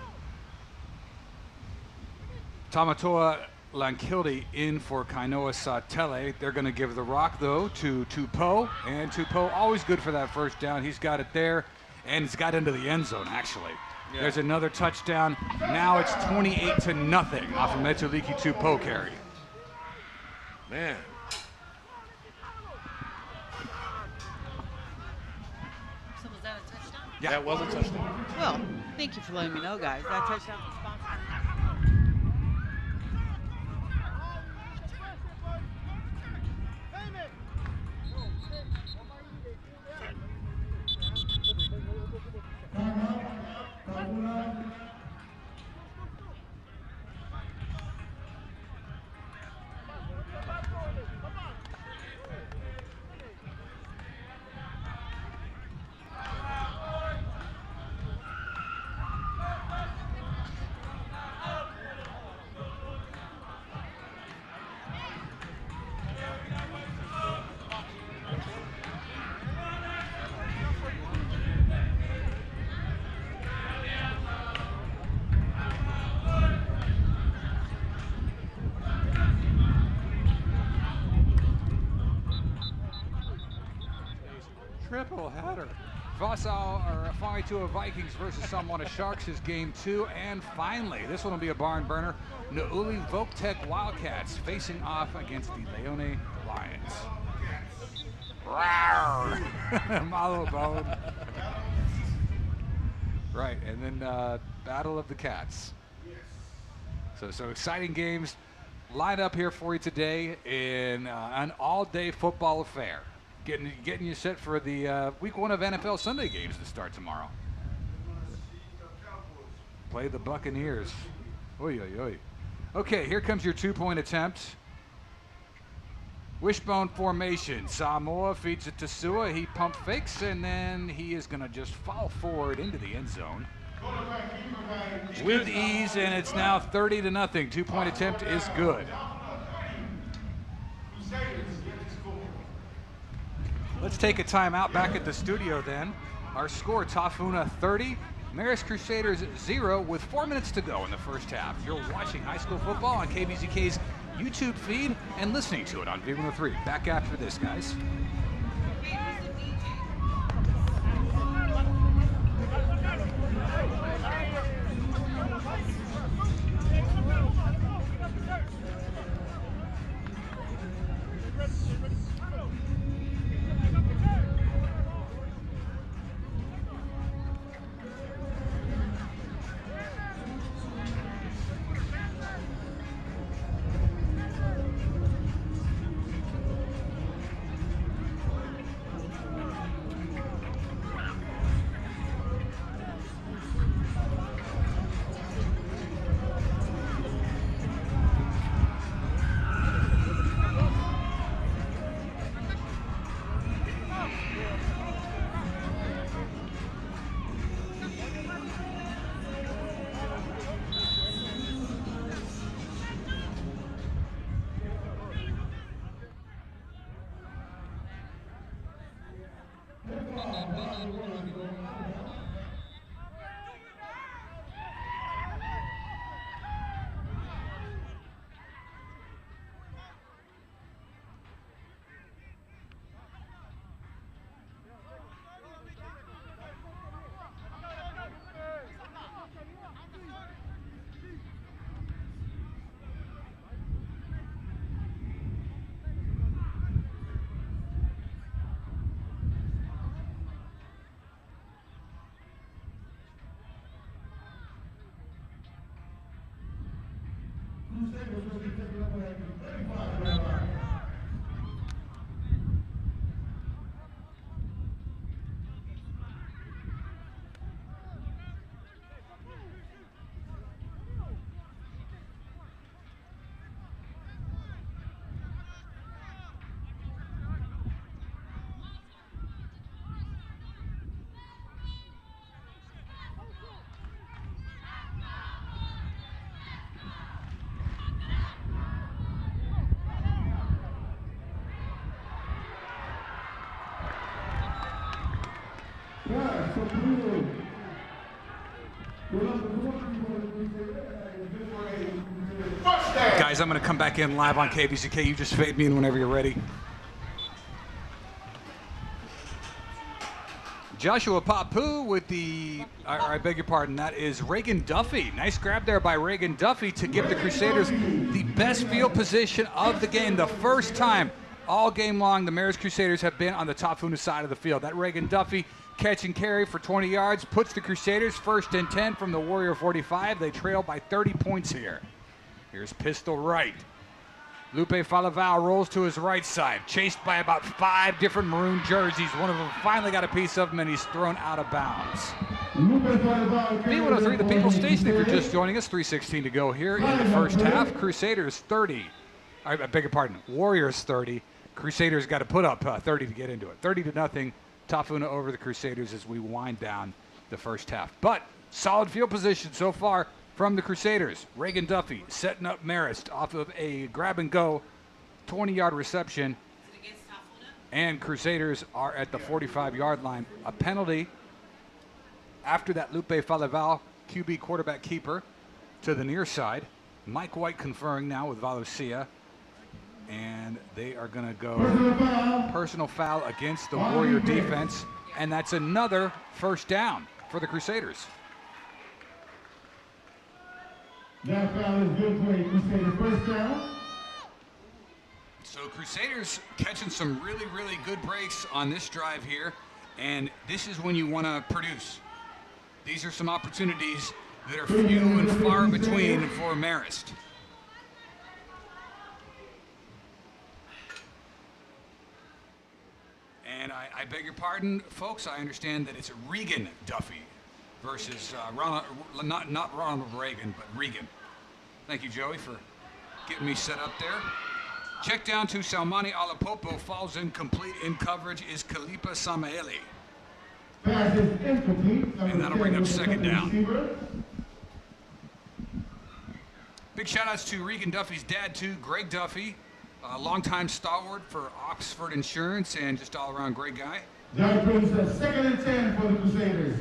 Tamatoa Lankilde in for Kainoa Satele. They're going to give the rock, though, to Tupou. And Tupou, always good for that first down. He's got it there, and he's got into the end zone, actually. Yeah. There's another touchdown. Now it's 28-0 off of Metuliki Tupou carry. Man. So was that a touchdown? Yeah, that was a touchdown. Well, thank you for letting me know, guys. That touchdown was sponsored. Triple header. Faitua Vikings versus Samoana Sharks is game 2. And finally, this one will be a barn burner. Nauli Voktech Wildcats facing off against the Leone Lions. Rawr! Malo Bone. Right, and then Battle of the Cats. So exciting games lined up here for you today in an all-day football affair. Getting you set for the week 1 of NFL Sunday games that start tomorrow. Play the Buccaneers. Oy, oy, oy. Okay, here comes your 2-point attempt. Wishbone formation. Samoa feeds it to Sua. He pump fakes, and then he is going to just fall forward into the end zone with ease, and it's now 30-0. 2-point attempt is good. Let's take a timeout back at the studio then. Our score, Tafuna 30, Marist Crusaders 0 with 4 minutes to go in the first half. You're watching high school football on KVZK's YouTube feed and listening to it on V103. Back after this, guys. Guys, I'm going to come back in live on KVCK. You just fade me in whenever you're ready. Joshua Papu with the, I beg your pardon, that is Reagan Duffy. Nice grab there by Reagan Duffy to give the Crusaders the best field position of the game. The first time all game long the Marist Crusaders have been on the Tafuna side of the field. That Reagan Duffy catch and carry for 20 yards puts the Crusaders first and 10 from the Warrior 45. They trail by 30 points here. Here's pistol right. Lupe Falaval rolls to his right side, chased by about 5 different maroon jerseys. One of them finally got a piece of him, and he's thrown out of bounds. V103, the People Station, if you're just joining us, 3:16 to go here in the first half. Crusaders 30. I beg your pardon, Warriors 30. Crusaders got to put up 30 to get into it. 30-0, Tafuna over the Crusaders as we wind down the first half. But solid field position so far from the Crusaders. Reagan Duffy setting up Marist off of a grab-and-go 20-yard reception. And Crusaders are at the 45-yard line. A penalty after that Lupe Falaval, QB quarterback keeper, to the near side. Mike White conferring now with Valocia. And they are going to go personal foul against the Warrior defense. And that's another first down for the Crusaders. That foul is good for a Crusader first down. So Crusaders catching some really, really good breaks on this drive here. And this is when you want to produce. These are some opportunities that are few and far between for Marist. And I beg your pardon, folks, I understand that it's Regan Duffy versus Ronald, not Ronald Reagan, but Regan. Thank you, Joey, for getting me set up there. Check down to Salmani Alapopo, falls incomplete. In coverage is Kalipa Samaeli. Pass is incomplete. And that'll bring up second down. Big shout outs to Regan Duffy's dad, too, Greg Duffy, a longtime stalwart for Oxford Insurance and just all around great guy. That brings us 2nd and 10 for the Crusaders.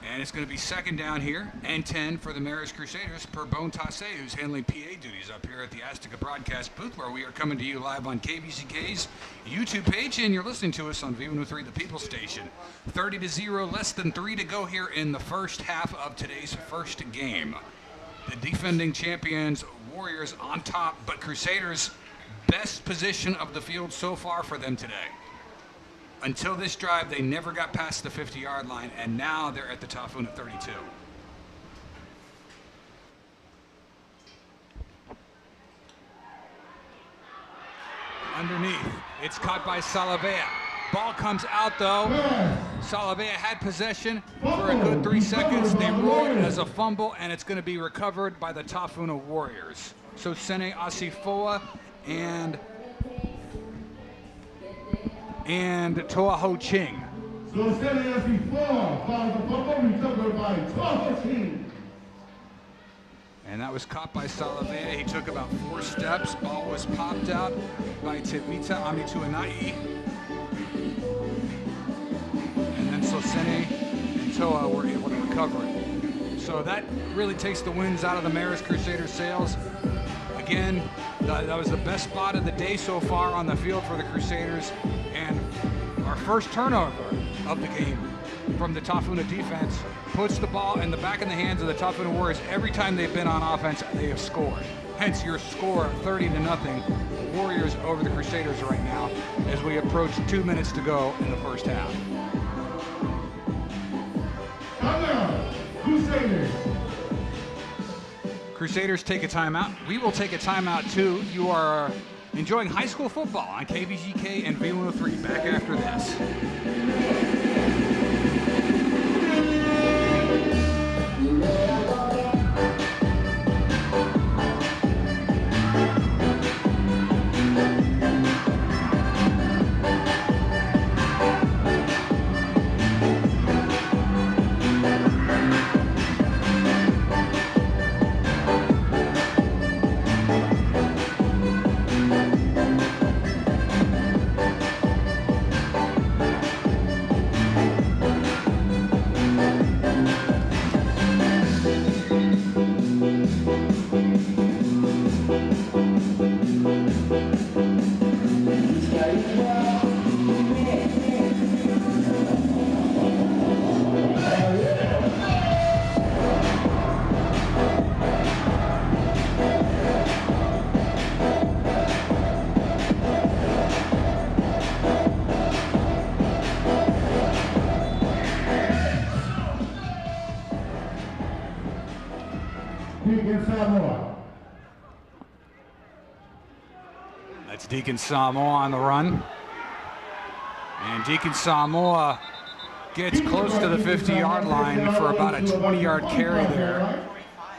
And it's going to be second down here and 10 for the Marist Crusaders per Bone Tasse, who's handling PA duties up here at the Azteca broadcast booth, where we are coming to you live on KVCK's YouTube page, and you're listening to us on V103, the People Station. 30-0, less than 3 to go here in the first half of today's first game. The defending champions, Warriors on top, but Crusaders, best position of the field so far for them today. Until this drive, they never got past the 50-yard line, and now they're at the Tafuna 32. Underneath, it's caught by Salavea. Ball comes out, though. Salavea had possession for a good 3 seconds. They roll it as a fumble, and it's going to be recovered by the Tafuna Warriors. So Sene Asifoa and Toa Ho Ching. So Sene Asifoa fouls the fumble, recovered by Toa Ho Ching. And that was caught by Salavea. He took about 4 steps. Ball was popped out by Tevita Amituanai. And then Sosene and Toa were able to recover it. So that really takes the winds out of the Marist Crusaders' sails. Again, that was the best spot of the day so far on the field for the Crusaders. And our first turnover of the game from the Tafuna defense puts the ball in the back of the hands of the Tafuna Warriors. Every time they've been on offense, they have scored. Hence your score, 30-0. Warriors over the Crusaders right now as we approach 2 minutes to go in the first half. Crusaders. Crusaders take a timeout. We will take a timeout too. You are enjoying high school football on KVGK and V103. Back after this. Deacon Samoa. That's Deacon Samoa on the run. And Deacon Samoa gets close to the 50-yard line for about a 20-yard carry there.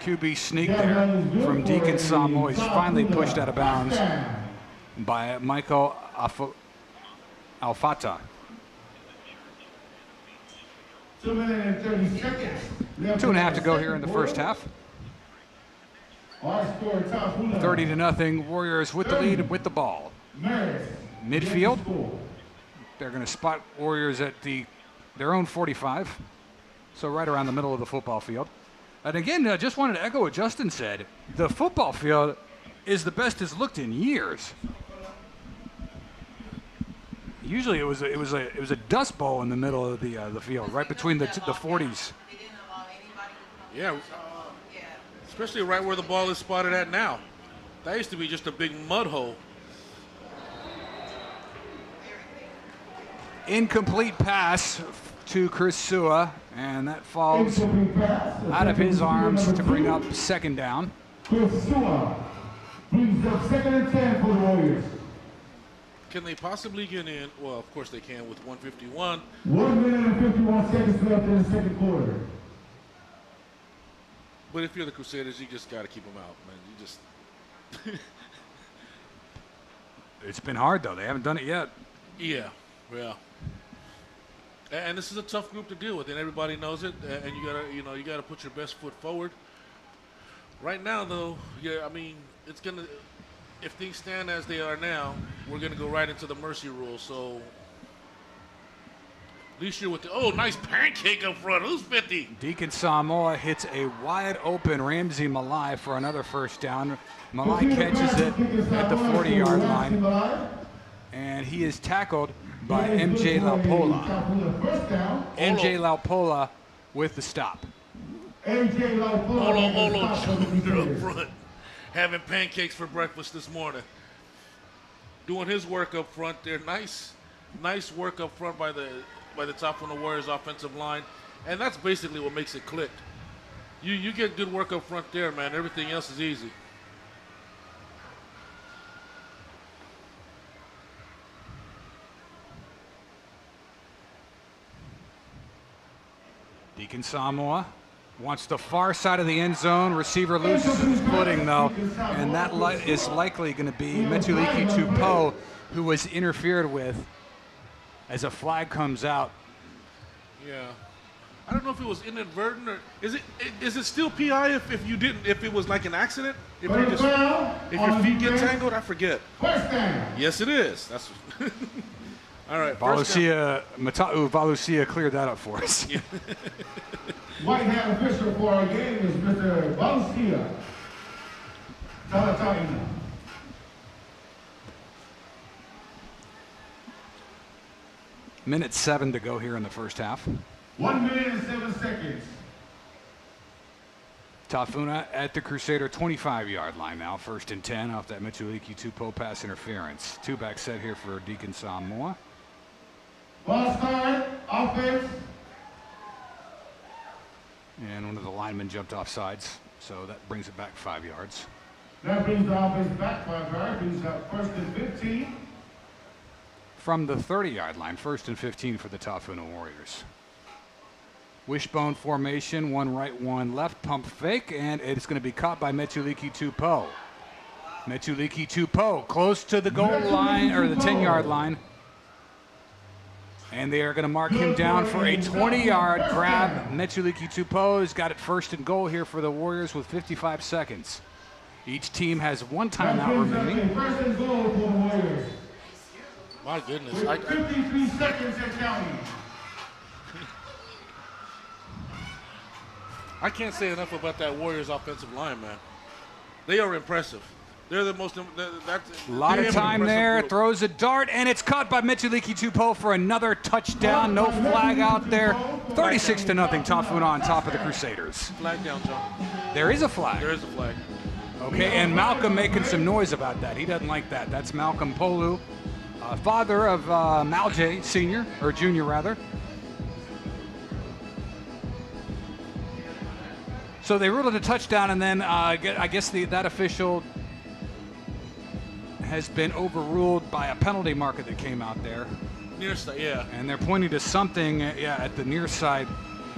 QB sneak there from Deacon Samoa. He's finally pushed out of bounds by Michael Alfata. 2 minutes and 30 seconds. 2.5 to go here in the first half. Our score, Tafuna. 30-0. Warriors with the lead with the ball. Midfield. They're going to spot Warriors at their own 45. So right around the middle of the football field. And again, I just wanted to echo what Justin said. The football field is the best it's looked in years. Usually it was a dust bowl in the middle of the field, right between the 40s. Yeah, especially right where the ball is spotted at now. That used to be just a big mud hole. Incomplete pass to Chris Sua, and that falls out of his arms to bring up second down. Chris Sua brings up 2nd and 10 for the Warriors. Can they possibly get in? Well, of course they can with 151. 1 minute and 51 seconds left in the second quarter. But if you're the Crusaders, you just got to keep them out, man. You just. It's been hard though. They haven't done it yet. Yeah. And this is a tough group to deal with, and everybody knows it. And you gotta put your best foot forward. Right now, though, yeah, I mean, it's gonna. If things stand as they are now, we're gonna go right into the mercy rule. So, at least you're with the nice pancake up front. Who's 50? Deacon Samoa hits a wide open Ramsey Malai for another first down. Malai catches it at the 40-yard line, and he is tackled by MJ Laupola. MJ Laupola with the stop. MJ Laupola. Hold on, Junior up front. Having pancakes for breakfast this morning. Doing his work up front there. Nice work up front by the top from the Warriors offensive line. And that's basically what makes it click. You get good work up front there, man. Everything else is easy. Deacon Samoa wants the far side of the end zone. Receiver loses his footing, though, and that is likely going to be Metuliki Tupo, who was interfered with as a flag comes out. Yeah. I don't know if it was inadvertent or is it still PI if it was like an accident? If your feet get tangled, I forget. Yes, it is. That's all right. Valusia, Mata'u Valusia cleared that up for us. Yeah. White hat official for our game is Mr. Valusia. Talata'ina. Minute 7 to go here in the first half. 1 minute and 7 seconds. Tafuna at the Crusader 25-yard line now. 1st and 10 off that Mitchuliki Tupo pass interference. Two-back set here for Deacon Samoa. Ball start, offense. And one of the linemen jumped off sides, so that brings it back 5 yards. That brings the offense back 5 yards. Brings up 1st and 15. From the 30-yard line, 1st and 15 for the Tafuna Warriors. Wishbone formation, one right, one left, pump fake, and it's going to be caught by Metuliki Tupo. Metuliki Tupo close to the goal line, or the 10-yard line. And they are going to mark him down for a 20-yard grab. Metuliki Tupo has got it 1st and goal here for the Warriors with 55 seconds. Each team has one timeout remaining. 1st and goal for the Warriors. My goodness. With 53 seconds and counting. I can't say enough about that Warriors offensive line, man. They are impressive. They're the most. A lot of time there. Group. Throws a dart, and it's caught by Mitchuliki Tupo for another touchdown. No flag out there. 36-0. Tafuna on top of the Crusaders. Flag down, John. There is a flag. There is a flag. Okay, and Malcolm making some noise about that. He doesn't like that. That's Malcolm Polu, father of Malje Senior, or Junior rather. So they ruled it a touchdown, and then I guess that official has been overruled by a penalty marker that came out there. Near side, yeah. And they're pointing to something, at the near side,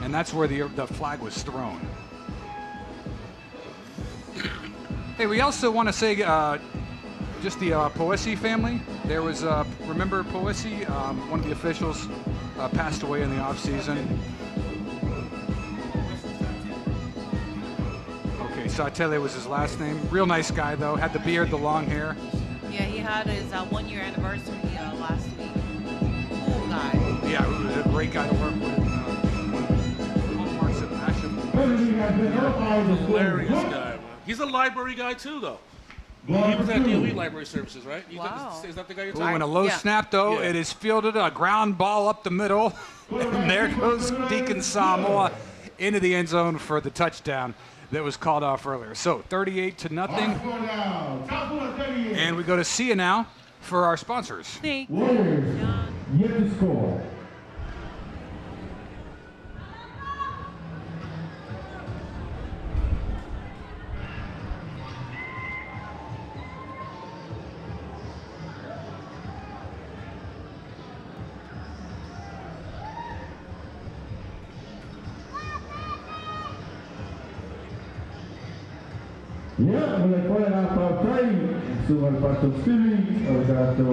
and that's where the flag was thrown. Hey, we also want to say just the Poesi family. There was, remember Poesi? One of the officials passed away in the off-season. Okay, Satele was his last name. Real nice guy, though. Had the beard, the long hair. Yeah, he had his 1-year anniversary last week. Cool guy. Yeah, he was a great guy to work with. Hallmarks of Basham. Hilarious guy, man. He's a library guy, too, though. He was at DOE Library Services, right? Wow. Is that the guy you're Ooh, talking and a about? low Yeah. snap, though. Yeah. It is fielded, a ground ball up the middle. And there goes Deacon Samoa into the end zone for the touchdown that was called off earlier. So 38-0. And we go to Sia now for our sponsors. Thank you, Warriors John. yet to score. Ya, mulai na papai, sumal patok stili, dato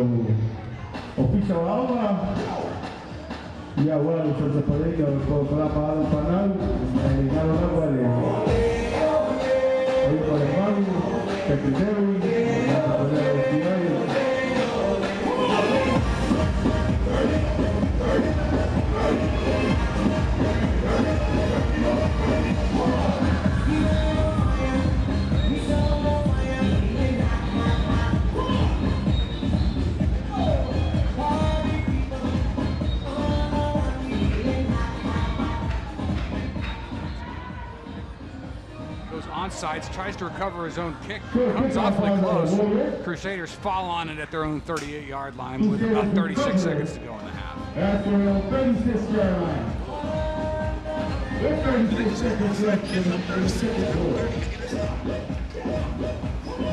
official aula. Ya, wala sa palega ko para para panal, ay ngalo na wala. Ay para malu, secretary, na para Onside, tries to recover his own kick, comes awfully close. Crusaders fall on it at their own 38-yard line with about 36 seconds to go in the half. That's for your 36-yard line. With 36 seconds left in the 36th quarter.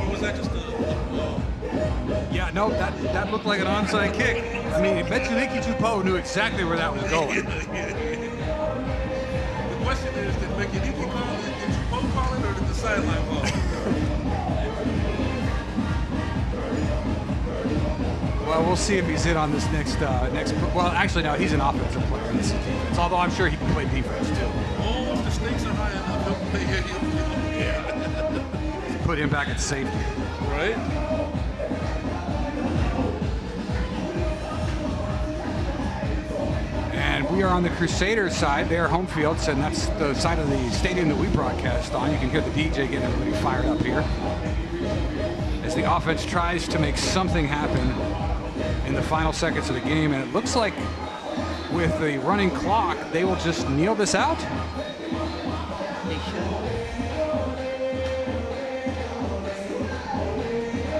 Or was that just a Yeah, no, that looked like an onside kick. I mean, I bet you Nicky Tupo knew exactly where that was going. The question is, did Mekaniki call it? Did Tupo call it, or did the sideline call it? Well, we'll see if he's in on this next. Well, actually, no, he's an offensive player. This is defense. Although I'm sure he can play defense too. Oh, if the stakes are high enough, he'll play here. Yeah. Put him back at safety. Right? And we are on the Crusaders side. They're home field, and that's the side of the stadium that we broadcast on. You can hear the DJ getting everybody fired up here as the offense tries to make something happen in the final seconds of the game. And it looks like with the running clock, they will just kneel this out. They should.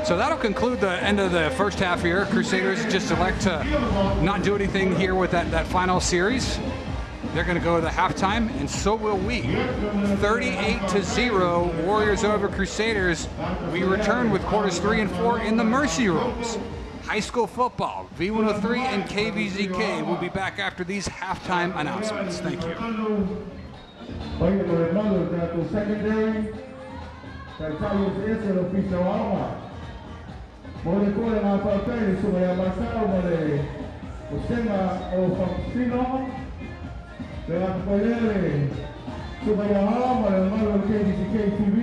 So that'll conclude the end of the first half here. Crusaders just elect to not do anything here with that final series. They're going to go to the halftime, and so will we. 38-0, Warriors over Crusaders. We return with quarters 3 and 4 in the Mercy Rooms. High school football, V103 and KVZK will be back after these halftime announcements. Thank you. Oye, por hermano, tu secondary, es el oficial alma. Mole kore na papai, suma ya basao mole, usema o Faustino, de la Coyere, suma ya alma, el hermano KVZK-TV,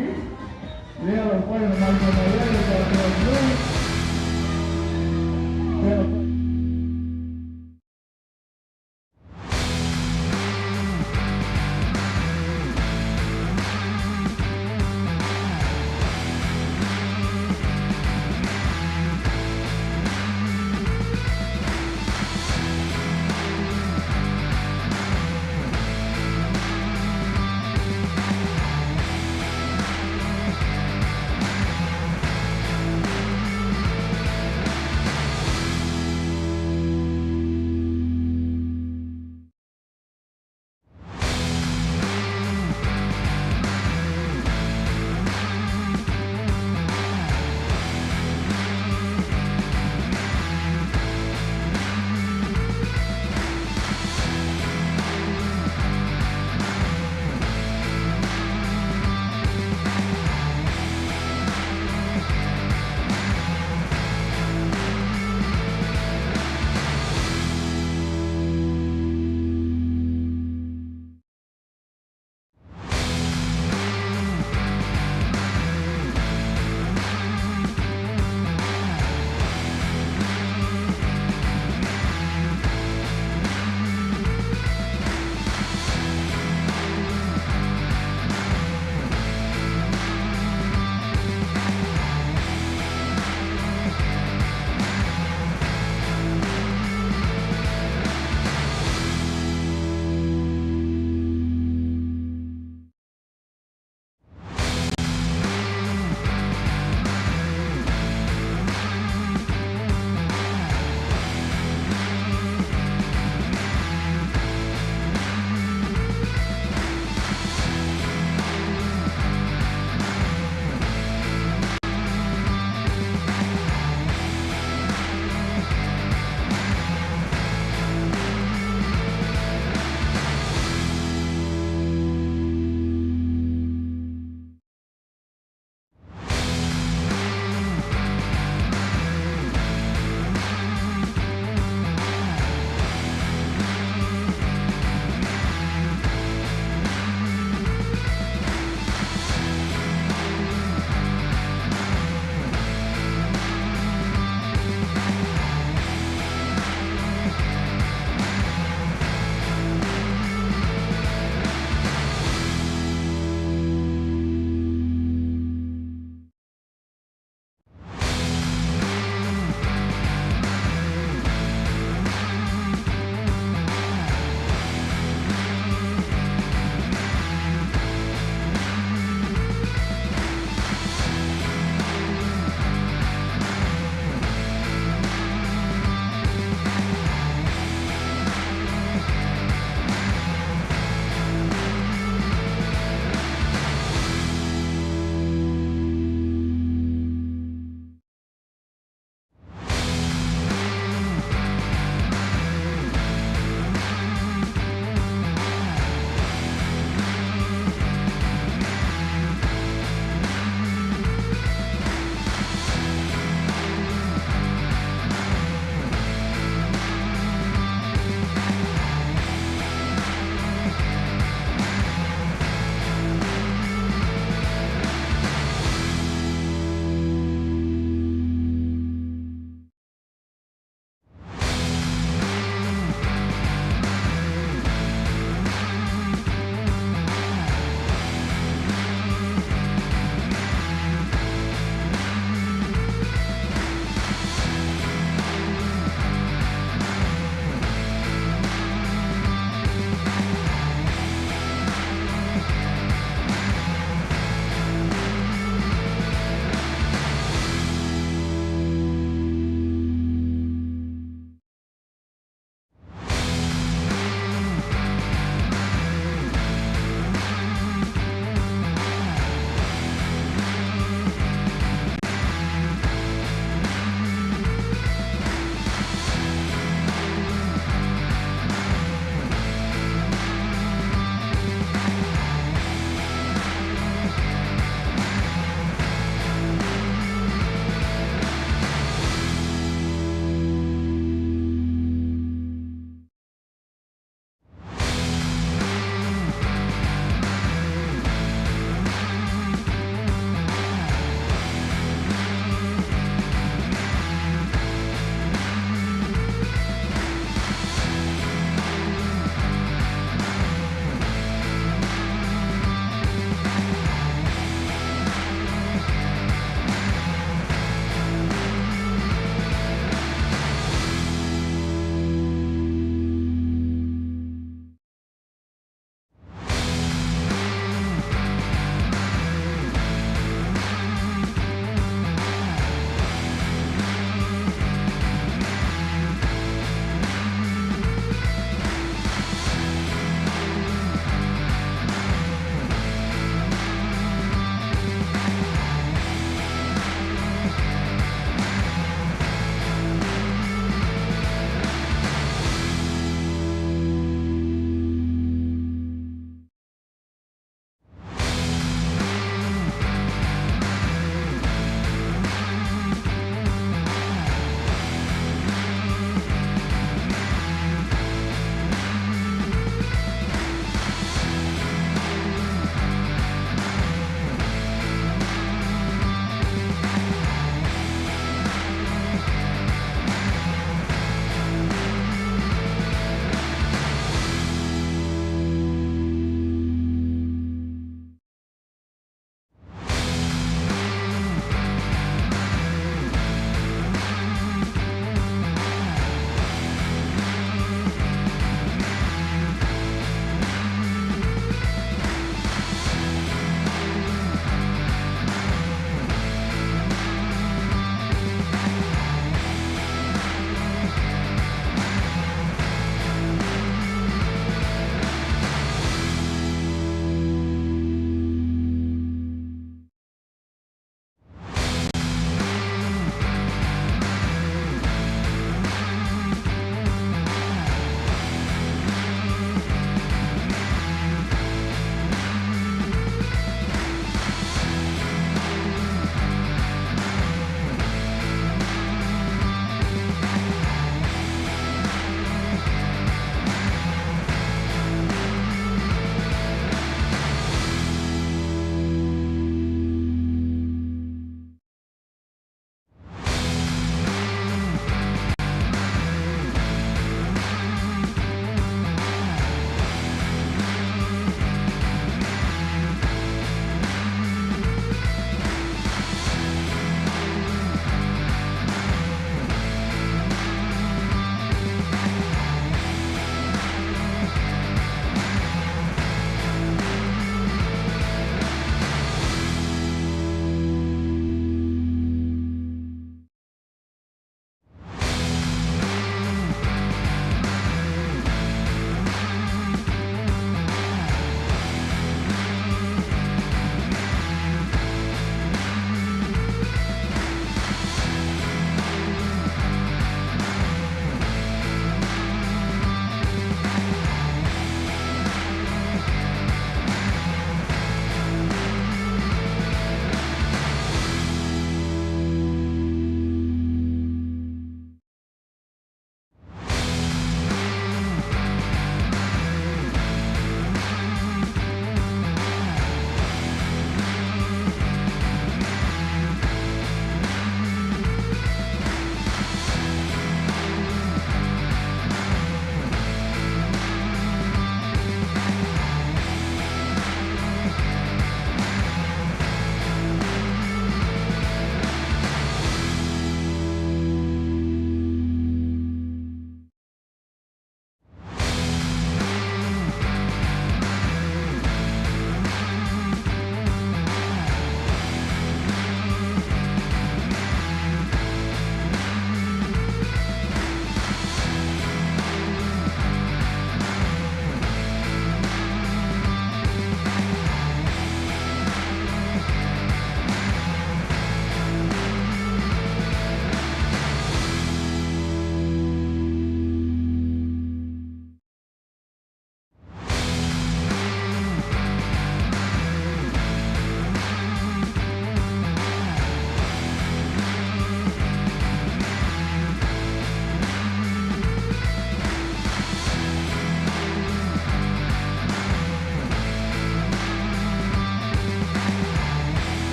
lea los padres más de Mayales, para que los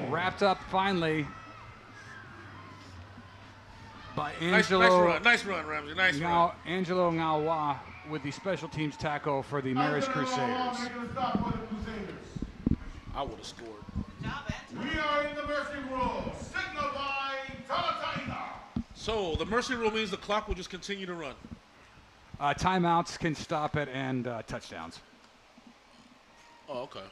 Wrapped up finally by Nice Angelo. run, Ramsey. Nice run. Angelo Ngawa with the special teams tackle for the Marist Crusaders. I would have scored. We are in the mercy rule. Signal by Talataina. So the mercy rule means the clock will just continue to run. Timeouts can stop it and touchdowns. Oh, okay.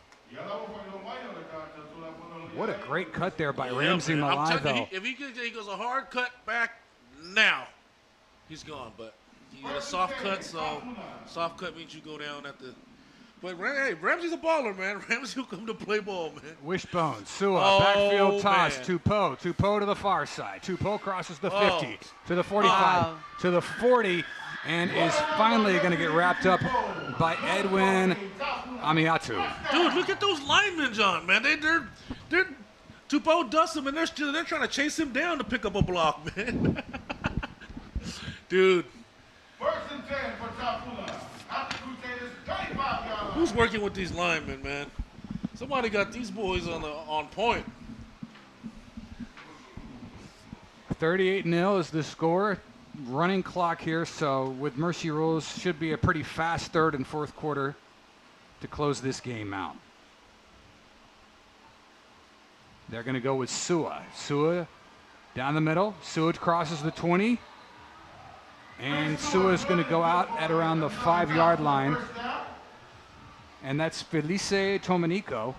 What a great cut there by Yeah, Ramsey man. I'm Malai, telling you, though. if he goes a hard cut back now, he's gone. But he had a soft cut, so soft cut means you go down at the. But hey, Ramsey's a baller, man. Ramsey will come to play ball, man. Wishbone, Sua, Oh, backfield toss, man. Tupou to the far side. Tupou crosses the 50, Oh. to the 45, to the 40, and is finally going to get wrapped up by Edwin Amiatu. Dude, look at those linemen, John, man. They're Tupou dusts him, and they're trying to chase him down to pick up a block, man. Dude. First and 10 for Tafuna. After Crusaders, 35 yards. Who's working with these linemen, man? Somebody got these boys on point. 38-0 is the score. Running clock here, so with mercy rules, should be a pretty fast third and fourth quarter to close this game out. They're going to go with Sua. Sua down the middle. Sua crosses the 20. And Sua is going to go out at around the 5-yard line. And that's Felice Tomanico,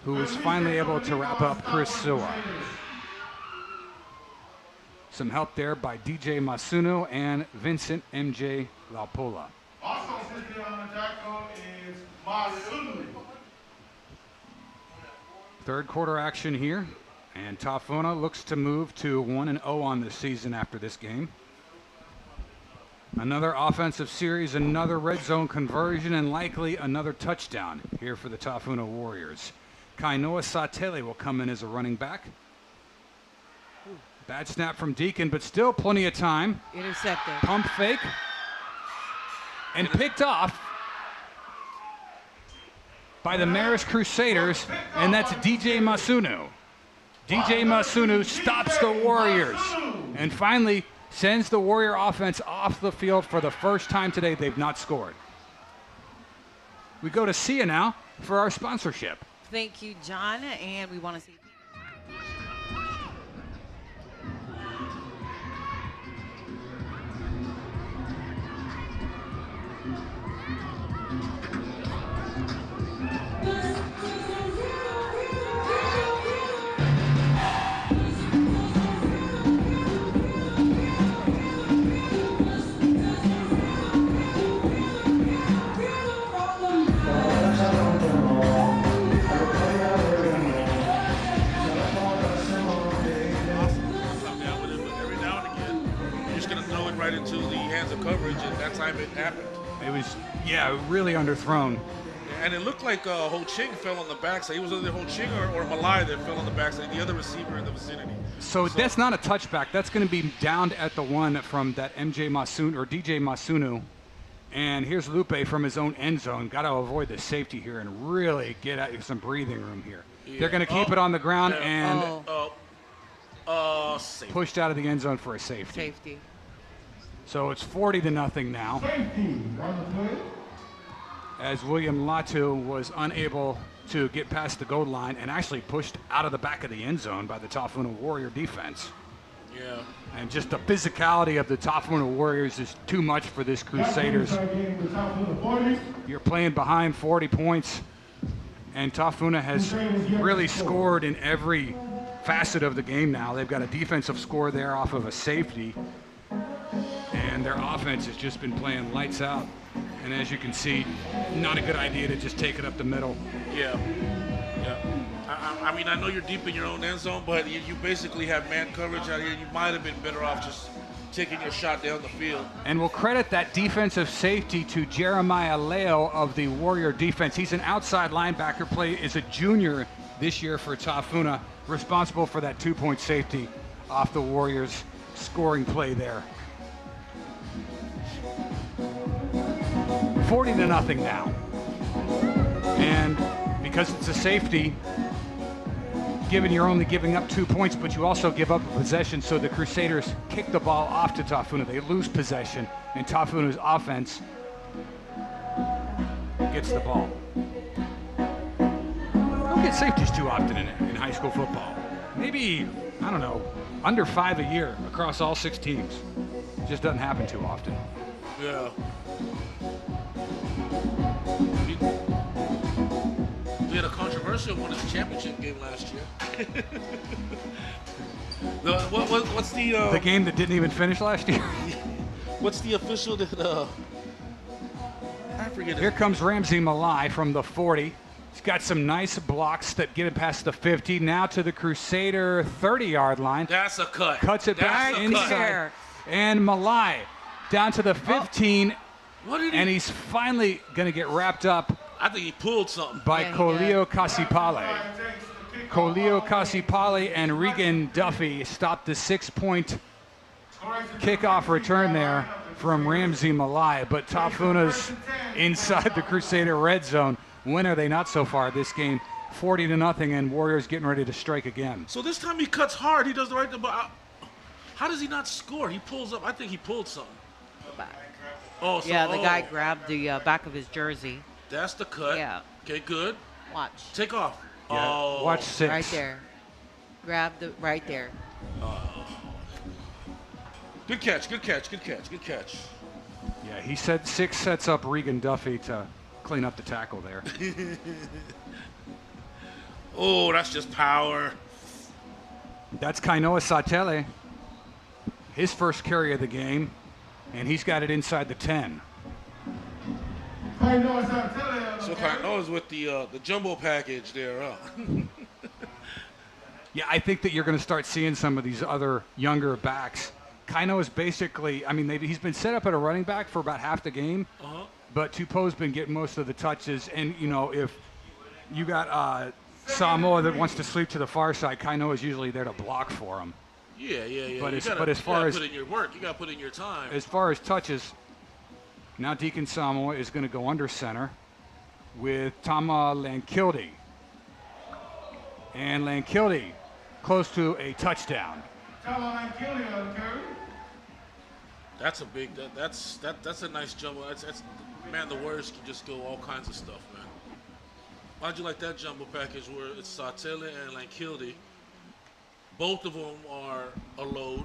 who was finally able to wrap up Chris Sua. Some help there by DJ Masuno and Vincent MJ Laupola. Also sitting on the tackle is Masulu. Third quarter action here, and Tafuna looks to move to 1-0 on the season after this game. Another offensive series, another red zone conversion, and likely another touchdown here for the Tafuna Warriors. Kainoa Satele will come in as a running back. Bad snap from Deacon, but still plenty of time. Intercepted. Pump fake. And picked off by the Marist Crusaders, and that's DJ Masuno. DJ Masuno stops the Warriors and finally sends the Warrior offense off the field for the first time today. They've not scored. We go to Sia now for our sponsorship. Thank you, John, and we want to see. Right into the hands of coverage, and that time it happened. It was, yeah, really underthrown. And it looked like Ho Ching fell on the backside. He was either Ho Ching or Malai that fell on the backside, the other receiver in the vicinity. So that's not a touchback. That's going to be downed at the one from that MJ Masuno or DJ Masuno. And here's Lupe from his own end zone. Got to avoid the safety here and really get at some breathing room here. Yeah. They're going to keep it on the ground and pushed out of the end zone for a safety. So it's 40-0 now, as William Latu was unable to get past the goal line and actually pushed out of the back of the end zone by the Tafuna Warrior defense. Yeah. And just the physicality of the Tafuna Warriors is too much for this Crusaders. You're playing behind 40 points, and Tafuna has really scored in every facet of the game now. They've got a defensive score there off of a safety. And their offense has just been playing lights out. And as you can see, not a good idea to just take it up the middle. Yeah. I mean, I know you're deep in your own end zone, but you basically have man coverage out here. You might have been better off just taking a shot down the field. And we'll credit that defensive safety to Jeremiah Leo of the Warrior defense. He's an outside linebacker, is a junior this year for Tafuna, responsible for that 2-point safety off the Warriors scoring play there. 40-0 now. And because it's a safety, given you're only giving up 2 points, but you also give up a possession, so the Crusaders kick the ball off to Tafuna. They lose possession, and Tafuna's offense gets the ball. Don't get safeties too often in high school football. Maybe, I don't know, under 5 a year across all 6 teams. It just doesn't happen too often. Yeah. We had a controversial one in the championship game last year. What's the game that didn't even finish last year? What's the official that I forget. Here comes Ramsey Malai from the 40. He's got some nice blocks that get it past the 50. Now to the Crusader 30-yard line. That's a cut. Cuts it back inside. And Malai down to the 15. And he's finally going to get wrapped up. I think he pulled something. By Kolio Kasipale. Kolio Kasipale and Regan Duffy stopped the 6-point kickoff return there from Ramsey Malai. But Tafuna's inside the Crusader red zone. When are they not so far this game? 40-0, and Warriors getting ready to strike again. So this time he cuts hard. He does the right thing. But how does he not score? He pulls up. I think he pulled something. Oh, so, yeah, the guy grabbed the back of his jersey. That's the cut. Yeah. Okay, good. Watch. Take off. Yeah. Oh. Watch 6. Right there. Grab the right there. Good catch, good catch, good catch, good catch. Yeah, he said 6 sets up Regan Duffy to clean up the tackle there. Oh, that's just power. That's Kainoa Satele. His first carry of the game, and he's got it inside the 10. So Kainoa's with the jumbo package there, huh? Yeah, I think that you're going to start seeing some of these other younger backs. Kainoa's basically, I mean, he's been set up at a running back for about half the game, but Tupou's been getting most of the touches. And, you know, if you got Samoa that wants to sleep to the far side, Kainoa's usually there to block for him. Yeah. But as far as put in your work, you got to put in your time. As far as touches, now Deacon Samoa is going to go under center with Tama Lankilde. And Lankilde close to a touchdown. That's a big. That's a nice jumbo. That's man. The Warriors can just go all kinds of stuff, man. Why'd you like that jumbo package where it's Satele and Lankilde? Both of them are a load.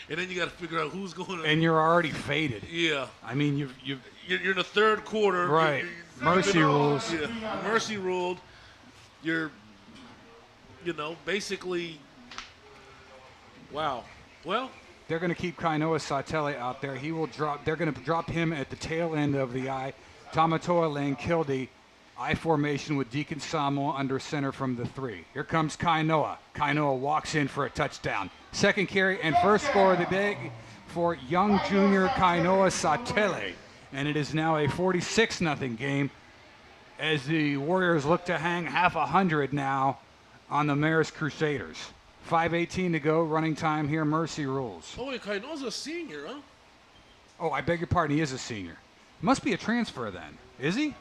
And then you got to figure out who's going to. And you're already faded. Yeah. I mean, you're in the third quarter. Right. Mercy rules. Yeah. Mercy ruled. You're, basically. Wow. Well. They're going to keep Kainoa Satele out there. He will drop. They're going to drop him at the tail end of the I. Tamatoa Lankilde. I formation with Deacon Samoa under center from the 3. Here comes Kainoa. Kainoa walks in for a touchdown. Second carry and first score of the day for young junior Kainoa Satele. And it is now a 46-0 game as the Warriors look to hang half 100 now on the Marist Crusaders. 5:18 to go, running time here, mercy rules. Oh, wait, Kainoa's a senior, huh? Oh, I beg your pardon, he is a senior. Must be a transfer then, is he?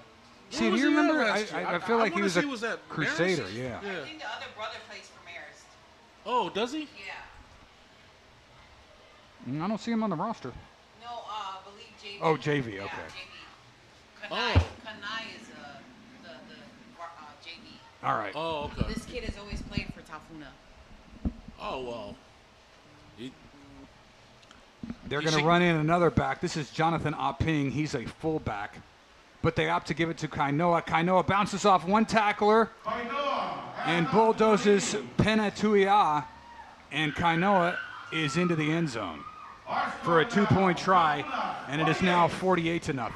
See, do you remember? I feel like he was a Crusader, yeah. I think the other brother plays for Marist. Oh, does he? Yeah. I don't see him on the roster. No, I believe JV. Oh, JV, okay. Yeah, JV. Kanai is the JV. All right. Oh, okay. This kid has always played for Tafuna. Oh, well. They're going to run in another back. This is Jonathan Aping. He's a fullback. But they opt to give it to Kainoa. Kainoa bounces off one tackler and bulldozes Penatuia. And Kainoa is into the end zone for a 2-point try. And it is now 48-0.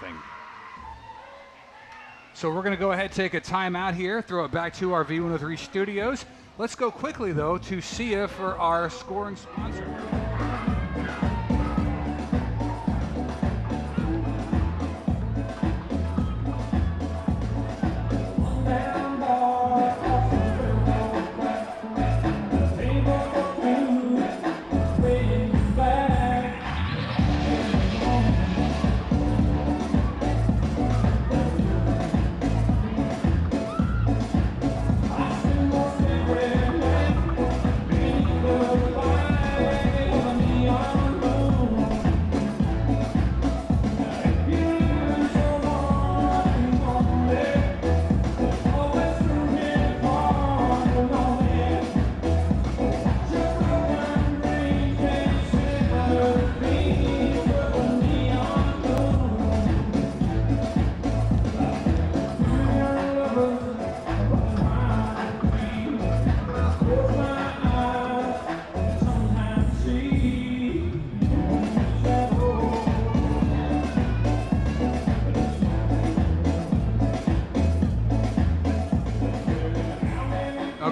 So we're going to go ahead, take a timeout here, throw it back to our V103 studios. Let's go quickly, though, to Sia for our scoring sponsor.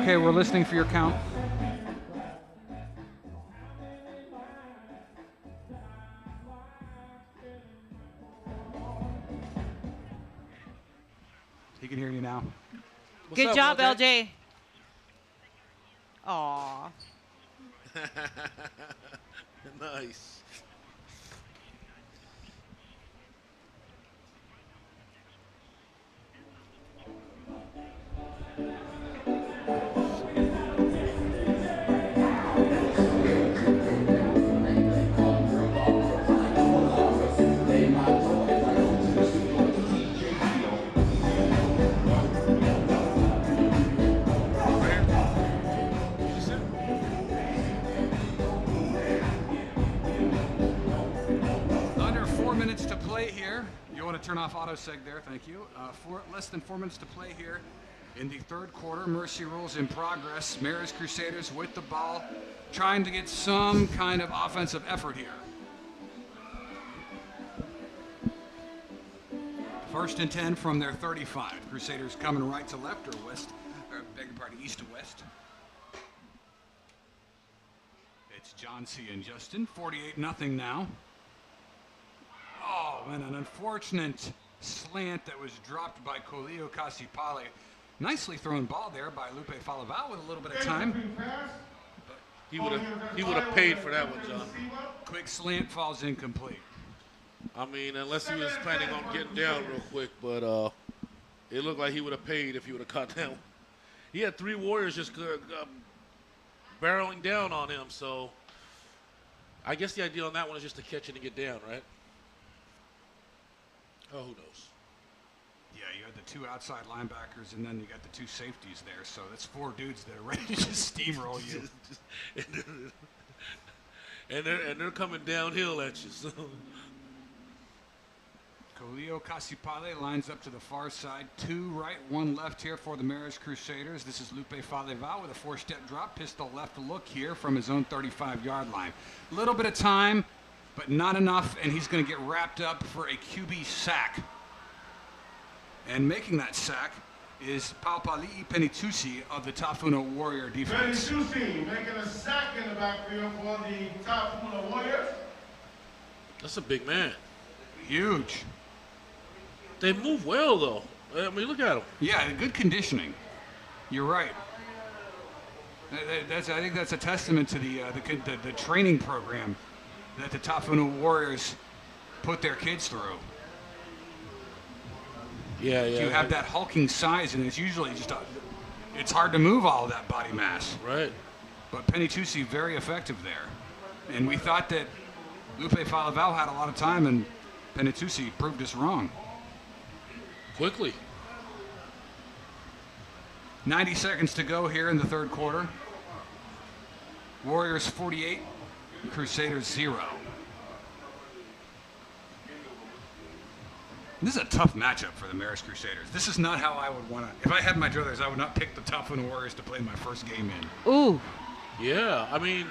Okay, we're listening for your count. He can hear you now. What's Good up, job, LJ? LJ. Aw. Nice. Under 4 minutes to play here. You want to turn off autoseg there, thank you. Less than 4 minutes to play here in the third quarter. Mercy rules in progress. Maris Crusaders with the ball, trying to get some kind of offensive effort here. First and 10 from their 35. Crusaders coming right to left or west, or beg your pardon, east to west. It's John C. and Justin, 48-0 now. Oh, and an unfortunate slant that was dropped by Colio Casipale. Nicely thrown ball there by Lupe Falaval with a little bit of time. He would have paid for that one, John. Quick slant falls incomplete. I mean, unless he was planning on getting down real quick, but it looked like he would have paid if he would have caught that one. He had 3 Warriors just barreling down on him, so I guess the idea on that one is just to catch it and get down, right? Oh, who knows? Yeah, you had the 2 outside linebackers, and then you got the 2 safeties there, so that's 4 dudes that are ready to just steamroll you. and they're coming downhill at you. So. Colio Casipale lines up to the far side. 2 right, 1 left here for the Maris Crusaders. This is Lupe Faleval with a 4-step drop. Pistol left look here from his own 35-yard line. A little bit of time, but not enough, and he's going to get wrapped up for a QB sack. And making that sack is Paupali'i Penitusi of the Tafuna Warrior defense. Penitusi making a sack in the backfield for the Tafuna Warriors. That's a big man. Huge. They move well, though. I mean, look at them. Yeah, good conditioning. You're right. I think that's a testament to the training program that the Tafuna Warriors put their kids through. Yeah. You have that hulking size, and it's usually just it's hard to move all of that body mass. Right. But Penitusi very effective there, and we thought that Lupe Falaval had a lot of time, and Penitusi proved us wrong. Quickly. 90 seconds to go here in the third quarter. Warriors 48, Crusaders 0. This is a tough matchup for the Maris Crusaders. This is not how I would want to. If I had my druthers, I would not pick the Tafuna Warriors to play my first game in. Ooh. Yeah, I mean,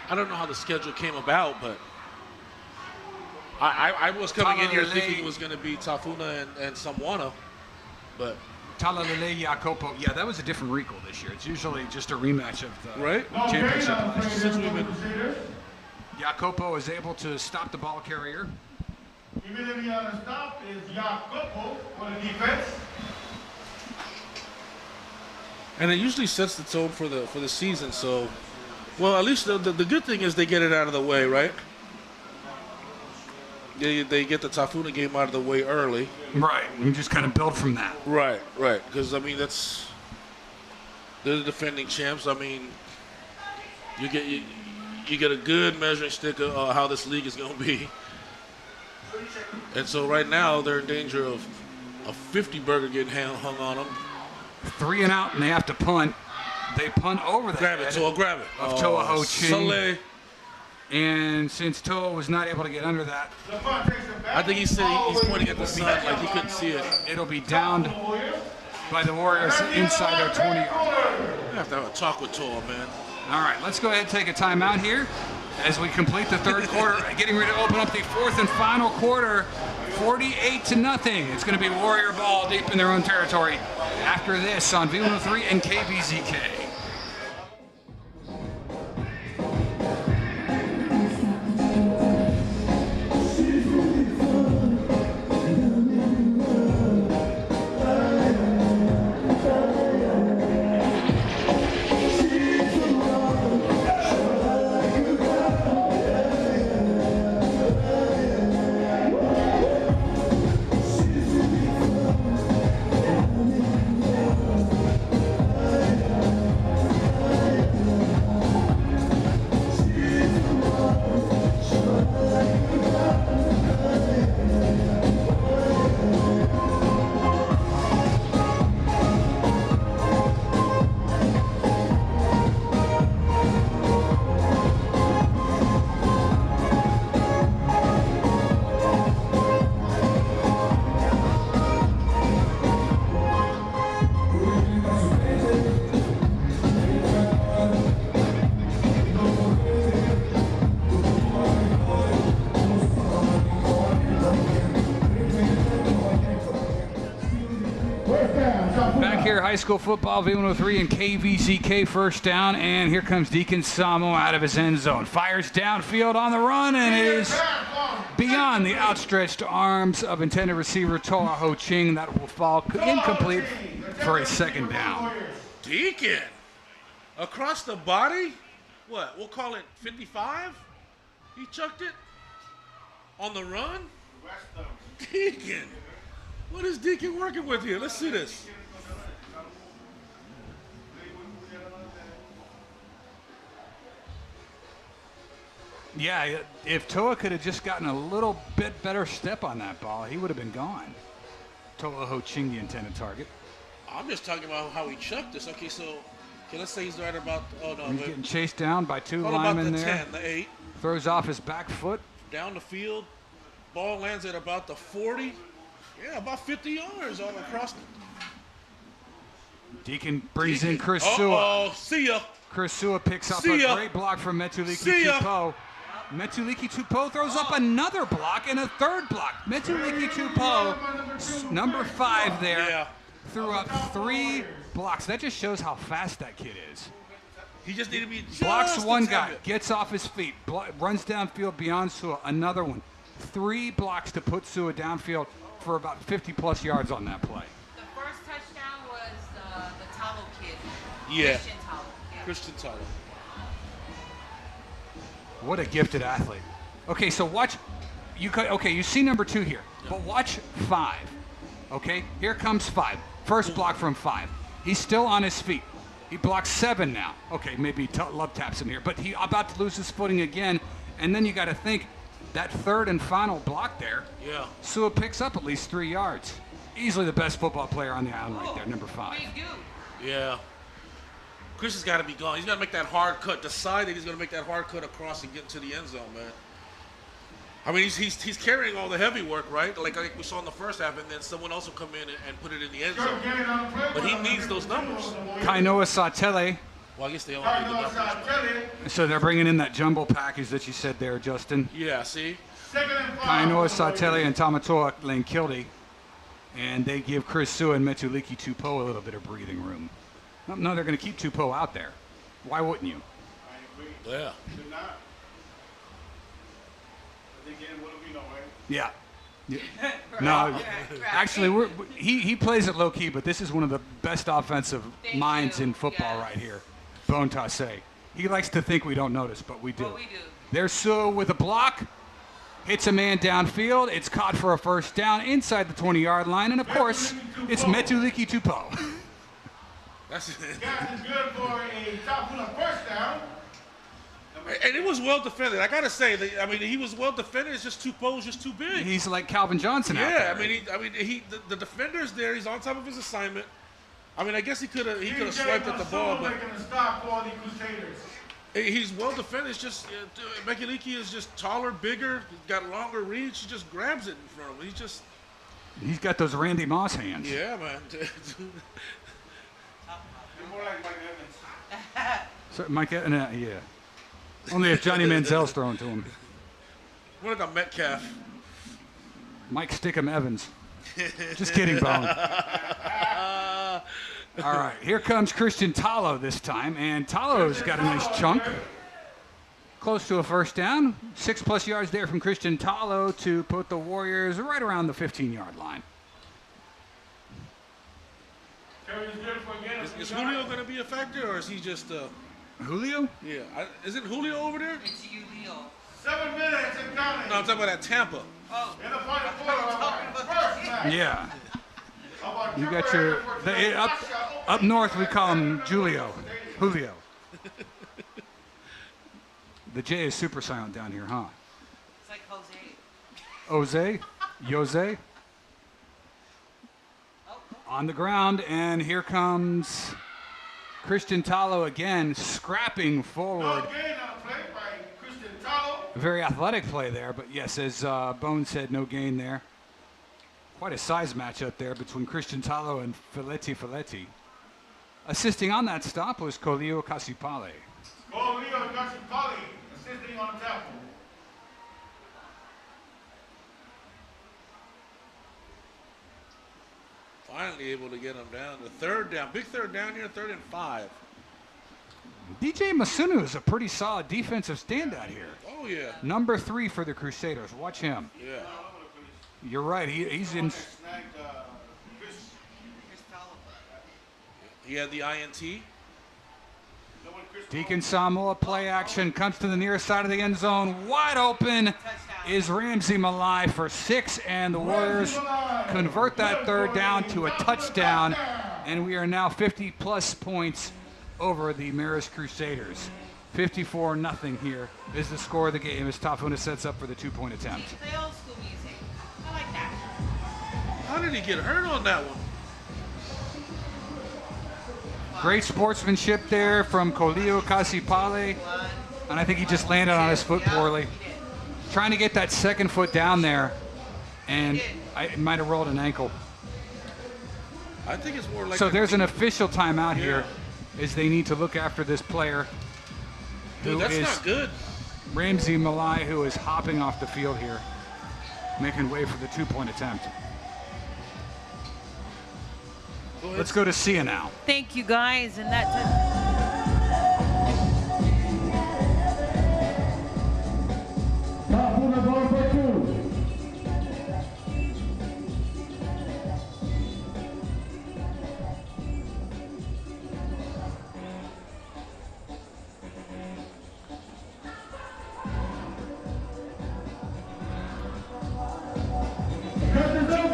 I don't know how the schedule came about, but I was coming in here thinking it was going to be Tafuna and Samwana, but Talalele Jacopo. Yeah, that was a different recall this year. It's usually just a rematch of the right? championship last year. Since we've been Jacopo is able to stop the ball carrier. Immediately on the stop is Jacopo for the defense. and it usually sets the tone for the season. So, well, at least the good thing is they get it out of the way, right? They get the Tafuna game out of the way early. Right, and just kind of build from that. Right. Because, I mean, they're the defending champs. I mean, you get a good measuring stick of how this league is going to be. And so right now they're in danger of a 50-burger getting hung on them. 3 and out, and they have to punt. They punt over the Grab it, head Toa, grab it. of Toa Ho Ching. Saleh. And since Toa was not able to get under that, I think he said he's pointing at the sun like he couldn't see it. it'll be downed by the Warriors inside their 20. I have to have a talk with Toa, man. All right, let's go ahead and take a timeout here as we complete the third quarter, getting ready to open up the fourth and final quarter 48-0. It's going to be Warrior ball deep in their own territory after this on V103 and KVZK. Back here, high school football, V103 and KVZK first down, and here comes Deacon Samo out of his end zone. Fires downfield on the run, and it is beyond the outstretched arms of intended receiver Toa Ho Ching. That will fall incomplete for a second down. Deacon, across the body? What, we'll call it 55? He chucked it on the run? Deacon, what is Deacon working with here? Let's see this. Yeah, if Toa could have just gotten a little bit better step on that ball, he would have been gone. Toa Ho Ching, the intended target. I'm just talking about how he chucked this. Okay, so let's say he's right about. Oh no, He's getting chased down by two about linemen the there. 10, the 8. Throws off his back foot. Down the field, ball lands at about the 40. Yeah, about 50 yards all across. Deacon brings in Chris Sua. Oh, see ya. Chris Sua picks up See a ya. great block from Metuliki See ya. Tupo. Metuliki Tupo throws up another block and a third block. Metuliki Tupo, number 5 there, Yeah. threw up 3 blocks. That just shows how fast that kid is. He just needed to be just Blocks one a tad guy, bit. gets off his feet, runs downfield beyond Sua, another one. 3 blocks to put Sua downfield for about 50-plus yards on that play. The first touchdown was the Talo kid. Yeah. Christian Talo. Yeah. Christian Tyler. What a gifted athlete. Okay, so watch. You see number 2 here, but watch 5. Okay, here comes 5. First block from 5. He's still on his feet. He blocks 7 now. Okay, maybe Love taps him here, but he about to lose his footing again. And then you got to think that third and final block there. Yeah. Sua picks up at least 3 yards. Easily the best football player on the island right there, number 5. Big dude. Yeah. Chris has got to be gone. He's got to make that hard cut. Decided he's going to make that hard cut across and get into the end zone, man. I mean, he's carrying all the heavy work, right? Like we saw in the first half, and then someone else will come in and put it in the end zone. But he needs those numbers. Kainoa Satele. Well, I guess they all need the numbers. So they're bringing in that jumbo package that you said there, Justin. Yeah, see? Kainoa Satele and Tamatoa Lankilde. And they give Chris Sua and Metuliki Tupo a little bit of breathing room. No, they're going to keep Tupo out there. Why wouldn't you? Yeah. Yeah. No, actually, he plays it low key, but this is one of the best offensive minds in football right here. Bone Tasse. He likes to think we don't notice, but we do. But we do. There's Sua with a block, hits a man downfield. It's caught for a first down inside the 20-yard line, and of course, it's Metuliki Tupo. That's Guys is good for a top first down. And it was well defended. I gotta say, he was well defended. It's just Tupo's just too big. He's like Calvin Johnson out there. Yeah, the defender's there. He's on top of his assignment. I mean, I guess he could have swiped at the ball, but making a stop for the Crusaders. he's well defended. It's just Mekuliki is just taller, bigger, got longer reach. He just grabs it in front of him. He's got those Randy Moss hands. Yeah, man. More like Mike Evans. So Mike, yeah. Only if Johnny Manziel's throwing to him. More like a Metcalf. Mike Stickum Evans. Just kidding, Bone. All right, here comes Christian Talo this time, and Talo's got a nice chunk. Close to a first down. 6+ yards there from Christian Talo to put the Warriors right around the 15-yard line. Is Julio going to be a factor, or is he just... Julio? Yeah. Isn't Julio over there? It's Julio. 7 minutes and counting. No, I'm talking about at Tampa. Oh. In the final quarter. Yeah. You got your... Up north, we call him Julio. Julio. The J is super silent down here, huh? It's like Jose? Jose. Jose? On the ground, and here comes Christian Talo again, scrapping forward. No gain on a play by Christian Talo. A very athletic play there, but yes, as Bone said, no gain there. Quite a size matchup there between Christian Talo and Filetti. Assisting on that stop was Kolio Kasipale. Kolio Kasipale assisting on tackle. Finally able to get him down. The third down. Big third down here, 3rd and 5. DJ Masunu is a pretty solid defensive standout here. Oh, yeah. Number 3 for the Crusaders. Watch him. Yeah. You're right. He's in. He had the INT. Deacon Samoa play action comes to the near side of the end zone. Wide open is Ramsey Malai for 6, and the Warriors convert that 3rd down to a touchdown, and we are now 50+ points over the Marist Crusaders. 54-0 here is the score of the game as Tafuna sets up for the 2-point attempt. Play old school music. I like that. How did he get hurt on that one? Great sportsmanship there from Kolio Kasipale, and I think he just landed on his foot poorly. Trying to get that 2nd foot down there, and it might have rolled an ankle. I think it's more like... So there's an official timeout here, as they need to look after this player. Dude, that's not good. Ramsey Malai, who is hopping off the field here, making way for the 2-point attempt. Let's go to Sia now. Thank you, guys. And that's Tafuna going for 2.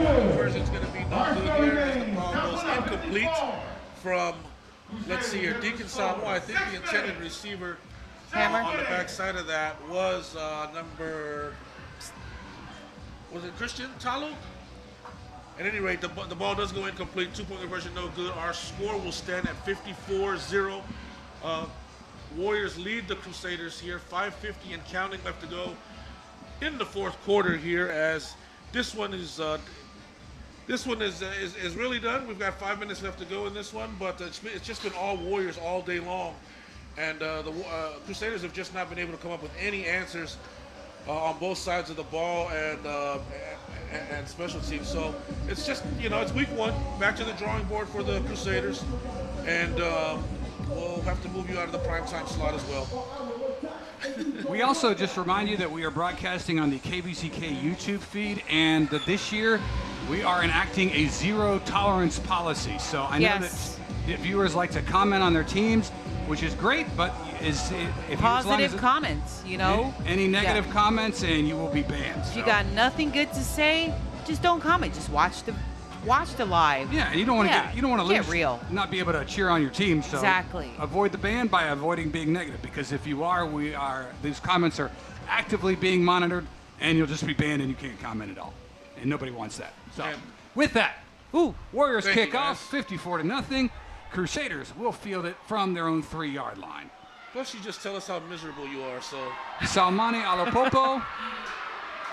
Conversion's going to be no good here as the ball goes incomplete from, let's see here, Deacon Samoa. I think the intended receiver on the back side of that was was it Christian Talo? At any rate, the ball does go incomplete. 2-point conversion, no good. Our score will stand at 54-0. Warriors lead the Crusaders here. 5:50 and counting left to go in the 4th quarter here, as this one is really done. We've got 5 minutes left to go in this one, but it's just been all Warriors all day long, and the Crusaders have just not been able to come up with any answers on both sides of the ball and special teams. So it's just, it's week 1, back to the drawing board for the Crusaders, and we'll have to move you out of the primetime slot as well. We also just remind you that we are broadcasting on the KVCK YouTube feed, and that this year we are enacting a zero tolerance policy. So I know that viewers like to comment on their teams, which is great, but if positive comments, any negative comments, and you will be banned. If you got nothing good to say, just don't comment. Just watch the live. Yeah, and you don't want to lose, get real, not be able to cheer on your team. So exactly. Avoid the ban by avoiding being negative, because if you are, these comments are actively being monitored, and you'll just be banned and you can't comment at all, and nobody wants that. So with that, Warriors kick off 54-0. Crusaders will field it from their own 3-yard line. Plus, you just tell us how miserable you are. So Salmani Alopopo.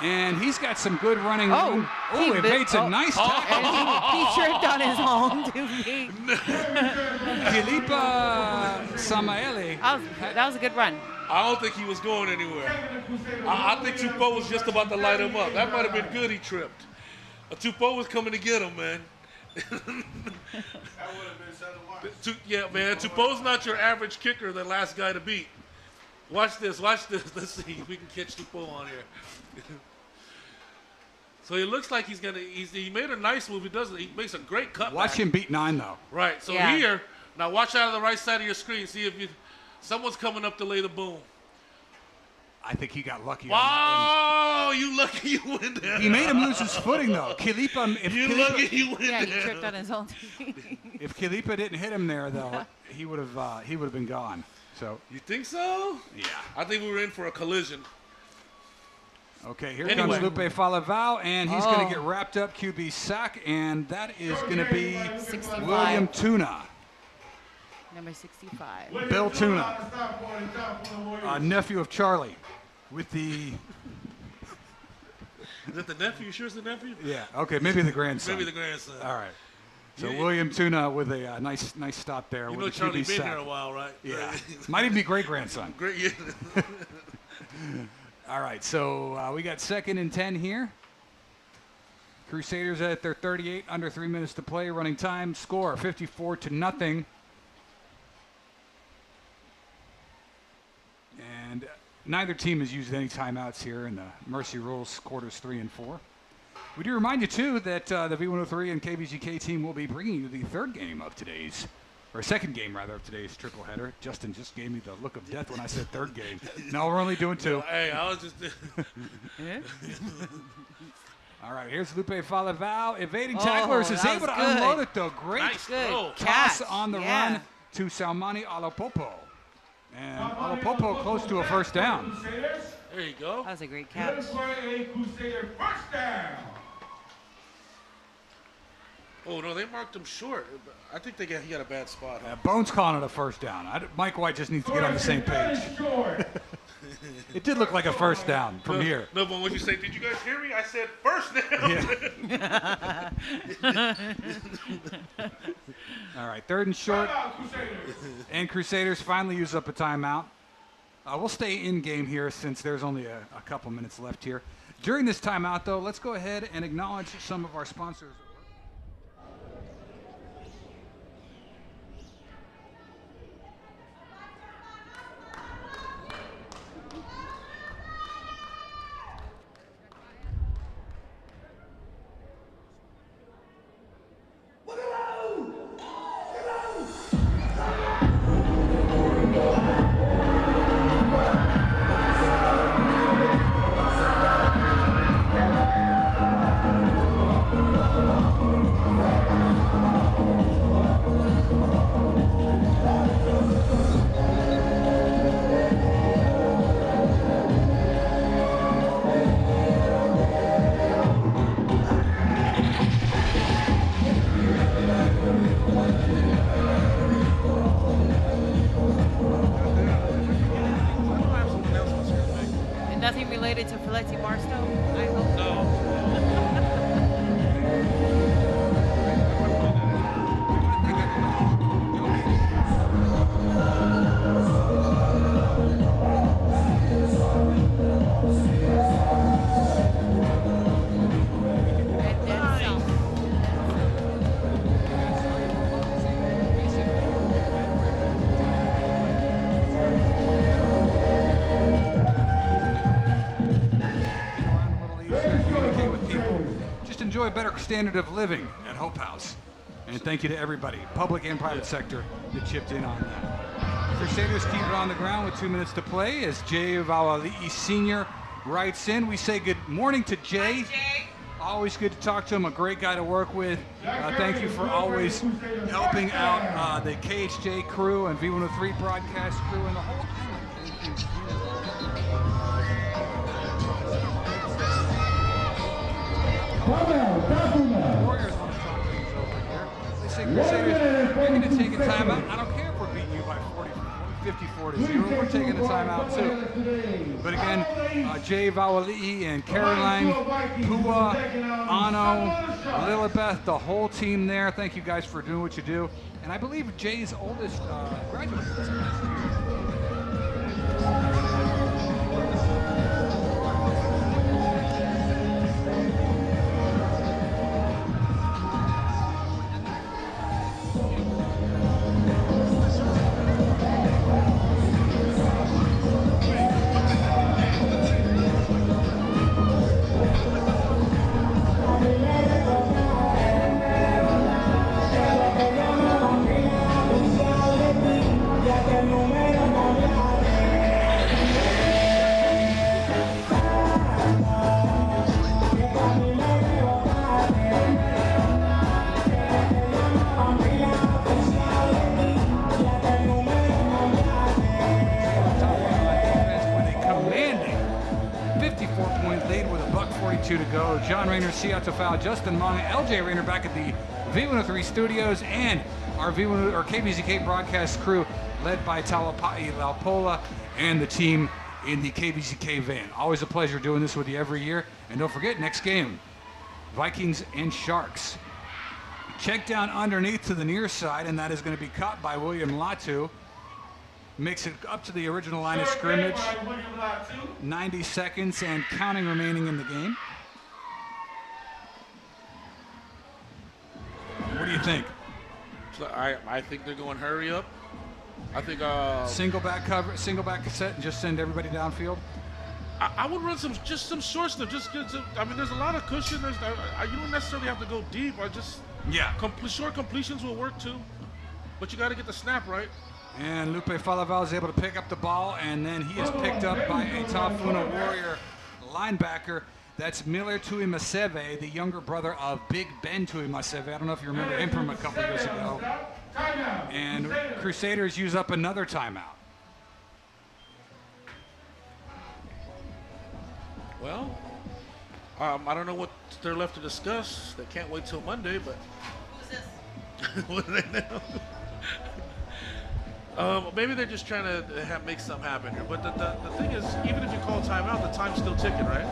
And he's got some good running room. He made some nice tackles. He tripped on his own to me. Filipa Samaele. That was a good run. I don't think he was going anywhere. I think Tupo was just about to light him up. That might have been good. He tripped. A Tupou was coming to get him, man. That would have been something to watch. Yeah, man. Tupou's not your average kicker, the last guy to beat. Watch this. Watch this. Let's see if we can catch Tupou on here. So he looks like he made a nice move. He makes a great cutback. Watch him beat 9 though. Right. So here, now watch out of the right side of your screen. See if someone's coming up to lay the boom. I think he got lucky on that one. Oh, you lucky you went down. He made him lose his footing though. Lucky you went down. he tripped on his own team. If Kilipa didn't hit him there though, he would have been gone. So you think so? Yeah. I think we were in for a collision. Okay, here comes Lupe Falavao, and he's going to get wrapped up QB sack, and that is going to be 65. William Tuna. Number 65. Bill Tuna, nephew of Charlie, with the... Is that the nephew? You sure it's the nephew? Yeah, okay, maybe the grandson. Maybe the grandson. All right. So William Tuna with a nice stop there. You with know the Charlie QB been sack. here a while, right? Yeah. Might even be great-grandson. Great, yeah. All right, so we got 2nd and 10 here. Crusaders at their 38, under 3 minutes to play. Running time, score 54-0. And neither team has used any timeouts here in the Mercy Rules quarters 3 and 4. We do remind you, too, that the V103 and KVGK team will be bringing you the 3rd game of today's, or 2nd game, rather, of today's triple header. Justin just gave me the look of death when I said 3rd game. No, we're only doing 2. Hey, I was just... All right, here's Lupe Falavao. Evading tacklers is able to unload it, though. Great toss on the run to Salmani Alapopo. And Alapopo close to a first down. There you go. That was a great catch. Crusader first down. Oh, no, they marked him short. I think he got a bad spot. Huh? Bones calling it a first down. Mike White just needs to get on the same page. It did look like a first down from here. No, but what you say, did you guys hear me? I said first down. Yeah. All right, 3rd and short. And Crusaders finally use up a timeout. We'll stay in game here since there's only a couple minutes left here. During this timeout, though, let's go ahead and acknowledge some of our sponsors. Nothing related to Filetti Barstow, I hope. Enjoy a better standard of living at Hope House. And thank you to everybody, public and private sector, that chipped in on that. Crusaders keep it on the ground with 2 minutes to play as Jay Vawali'i Sr. writes in. We say good morning to Jay. Hi, Jay. Always good to talk to him, a great guy to work with. Thank you for always helping out the KHJ crew and V103 broadcast crew and the whole island. Thank you. Warriors want to talk things over here. They say, Crusaders, we're going to take a timeout. I don't care if we're beating you by 54-0. We're taking a timeout too. But again, Jay Vawali'i and Caroline, Pua, Ano, Lilibeth, the whole team there. Thank you guys for doing what you do. And I believe Jay's oldest graduated this last year. John Rayner, Sia Tafal, Justin Mong, LJ Rayner back at the V103 studios, and our V1 or KVZK broadcast crew led by Talapai Laupola and the team in the KVZK van. Always a pleasure doing this with you every year. And don't forget, next game, Vikings and Sharks. Check down underneath to the near side, and that is going to be caught by William Latu. Makes it up to the original line of scrimmage. 90 seconds and counting remaining in the game. What do you think? So I think they're going hurry up. I think single back cover, single back set, and just send everybody downfield. I would run some short stuff. Just get some, I mean, there's a lot of cushion. You don't necessarily have to go deep. Short completions will work too, but you got to get the snap right. And Lupe Falaval is able to pick up the ball, and then he is picked up by a Tafuna Warrior linebacker. That's Miller Tuimaseve, the younger brother of Big Ben Tuimaseve. I don't know if you remember him from a couple years ago. And Crusaders use up another timeout. Well, I don't know what they're left to discuss. They can't wait till Monday, but Who's this? what are they now? Maybe they're just trying to make something happen here. But the thing is, even if you call timeout, the time's still ticking, right?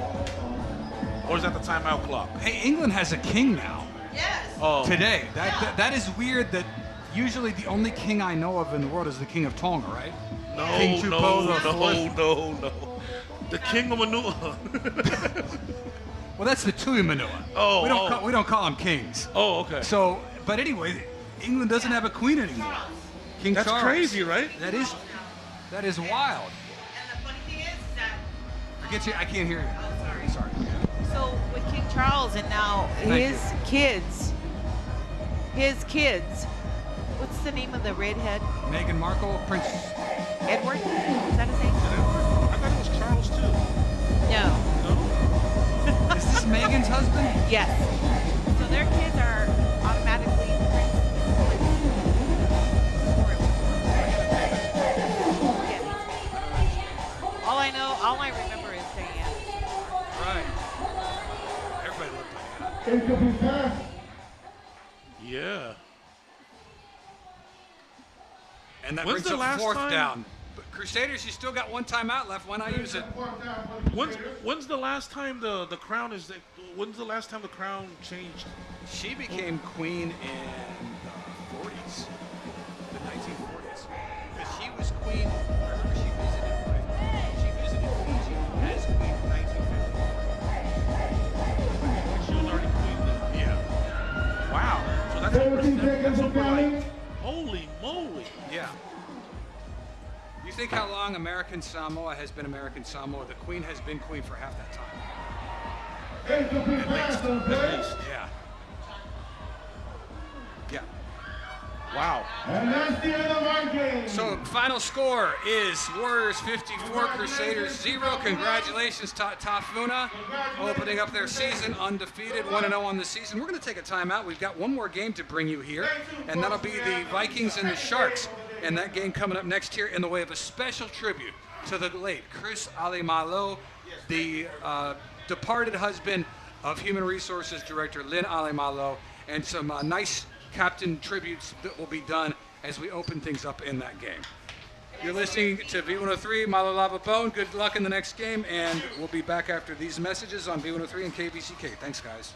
Or is that the timeout clock? Hey, England has a king now. Yes. Oh, Today. That is weird that usually the only king I know of in the world is the king of Tonga, right? King Tupou the Fourth. no. The king of Manua. Well, that's the Tui Manua. We don't call them kings. Oh, okay. So, but anyway, England doesn't have a queen anymore. King That's Charles. crazy, right? That is wild. And the funny thing is that I can't hear you. oh, sorry. Sorry. So with King Charles and now Thank his kids, what's the name of the redhead? Meghan Markle, Prince. Edward? Is that his name? I thought it was Charles too. No. No? Is this Meghan's husband? Yes. So their kids are automatically all I remember is Diana. Right. Everybody looked like that. Incomplete pass. Yeah. And that When's brings the up last fourth time- down. But Crusaders, you still got one timeout left. Why not use it? When's the last time the crown is? When's the last time the crown changed? She became queen in the 40s, the 1940s. Because she was queen. I remember she visited Fiji as queen in 1950. She was already queen then. Yeah. Wow. So that's 17 over, seconds that's of over counting. like, holy moly. Yeah. You think how long American Samoa has been American Samoa? The queen has been queen for half that time. Incomplete pass on play. At least. Yeah. Yeah. Wow. And that's the end of our game. So final score is Warriors 54, Crusaders 0. Congratulations to Tafuna, opening up their season undefeated, 1-0 on the season. We're going to take a timeout. We've got one more game to bring you here, and that'll be the Vikings and the Sharks. And that game coming up next here in the way of a special tribute to the late Chris Alimalo, the departed husband of Human Resources Director Lynn Alimalo, and some nice captain tributes that will be done as we open things up in that game. You're listening to V103, Malo Lava Bone. Good luck in the next game, and we'll be back after these messages on V103 and KVCK. Thanks, guys.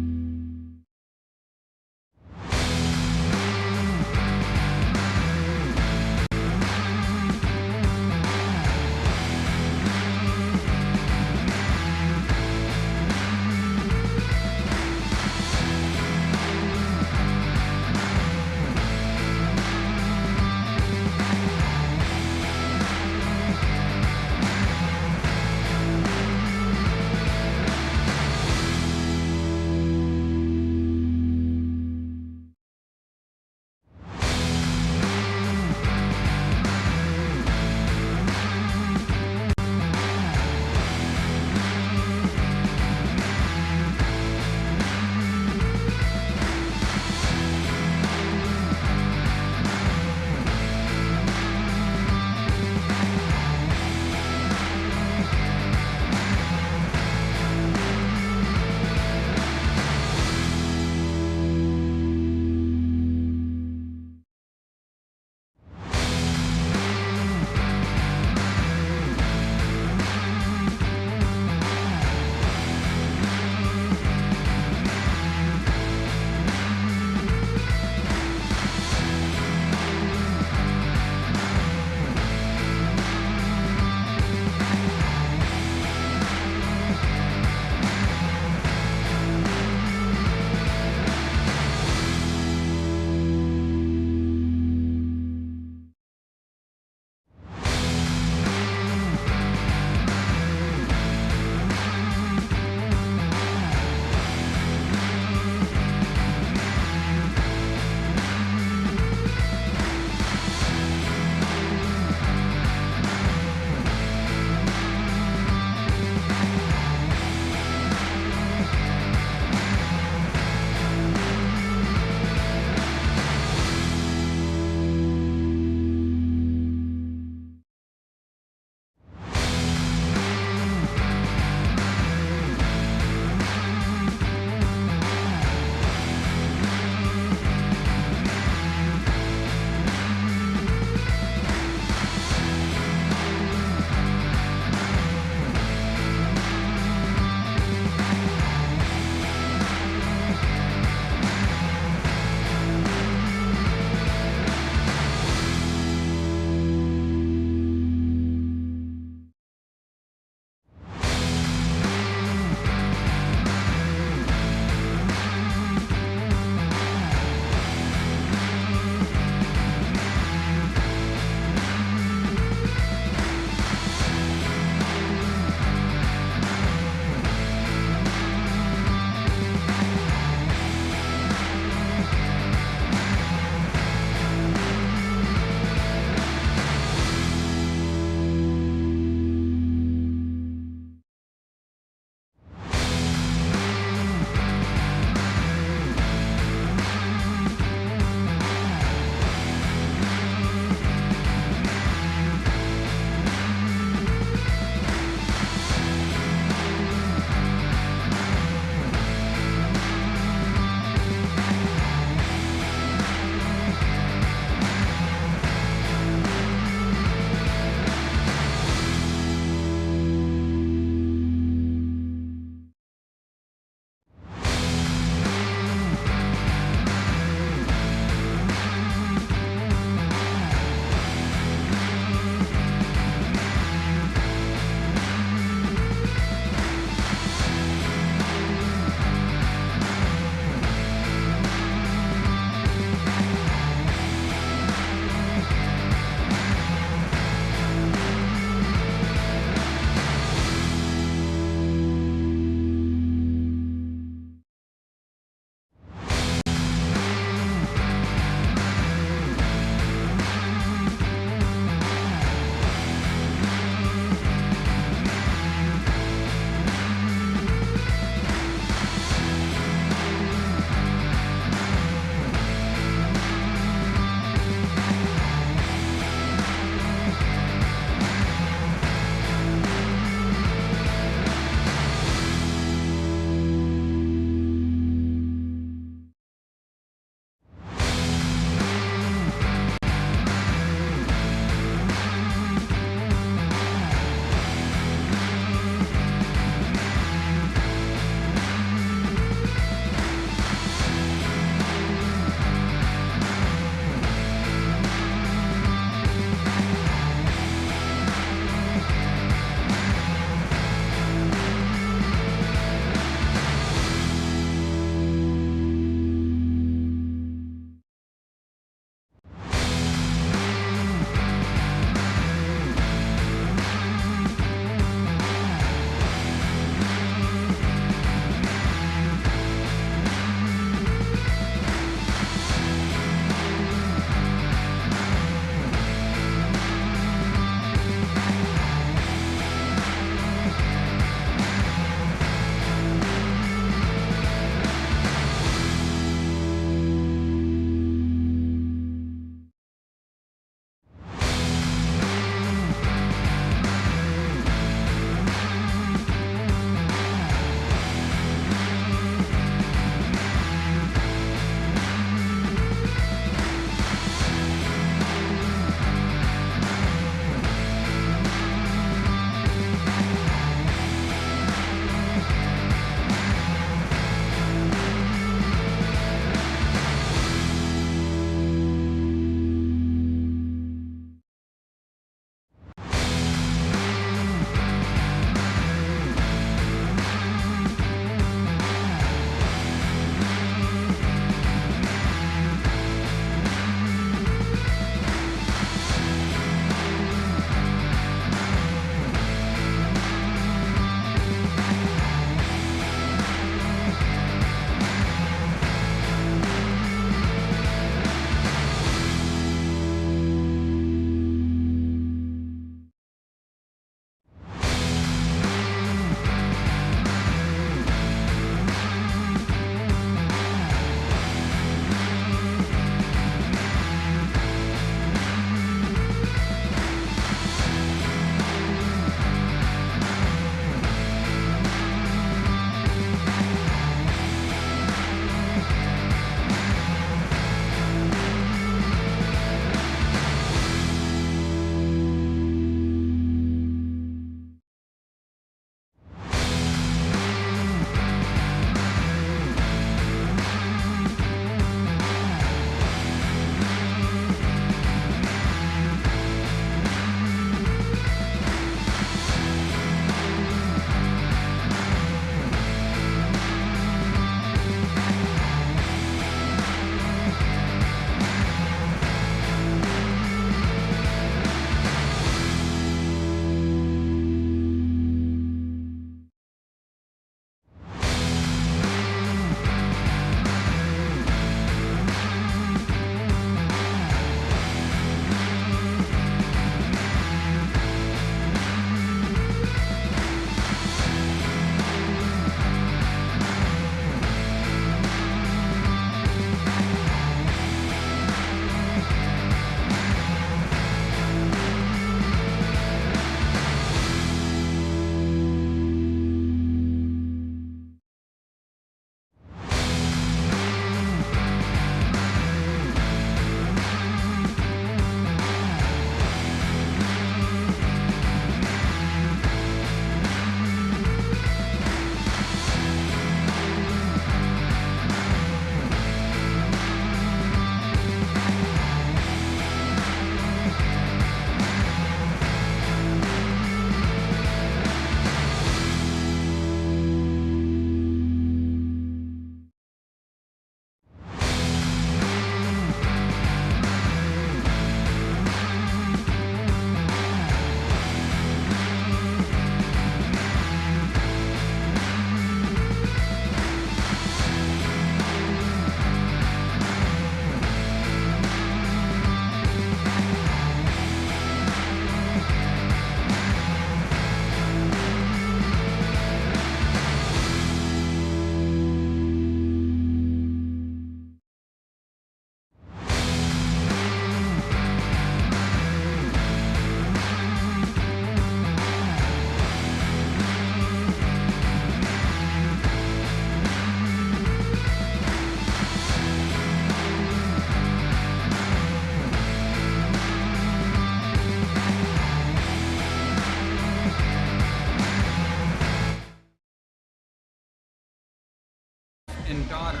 and daughter.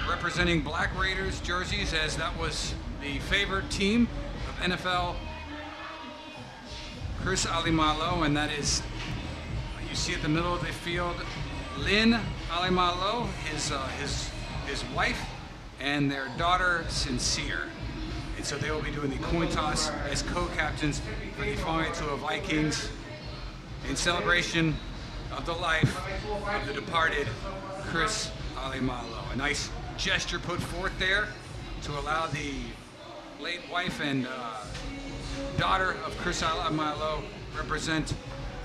Representing Black Raiders jerseys, as that was the favorite team of NFL Chris Alimalo, and that is, you see at the middle of the field, Lynn Alimalo, his wife, and their daughter, Sincere. And so they will be doing the coin toss as co-captains for the Kvzktv Vikings in celebration of the life of the departed Chris Alimalo. A nice gesture put forth there to allow the late wife and daughter of Chris Alimalo represent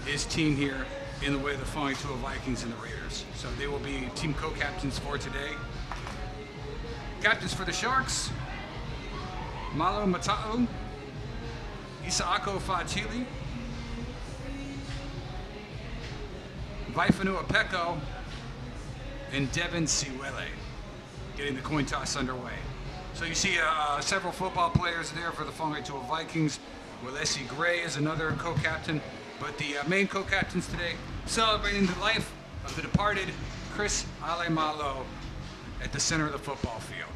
his team here in the way of the Kvzktv Vikings and the Raiders. So they will be team co-captains for today. Captains for the Sharks, Malo Mata'u, Isaako Fatili, Vaifanu Apeko, and Devin Siwele, getting the coin toss underway. So you see several football players there for the Kvzktv Vikings. Willessie Gray is another co-captain, but the main co-captains today celebrating the life of the departed Chris Alimalo at the center of the football field.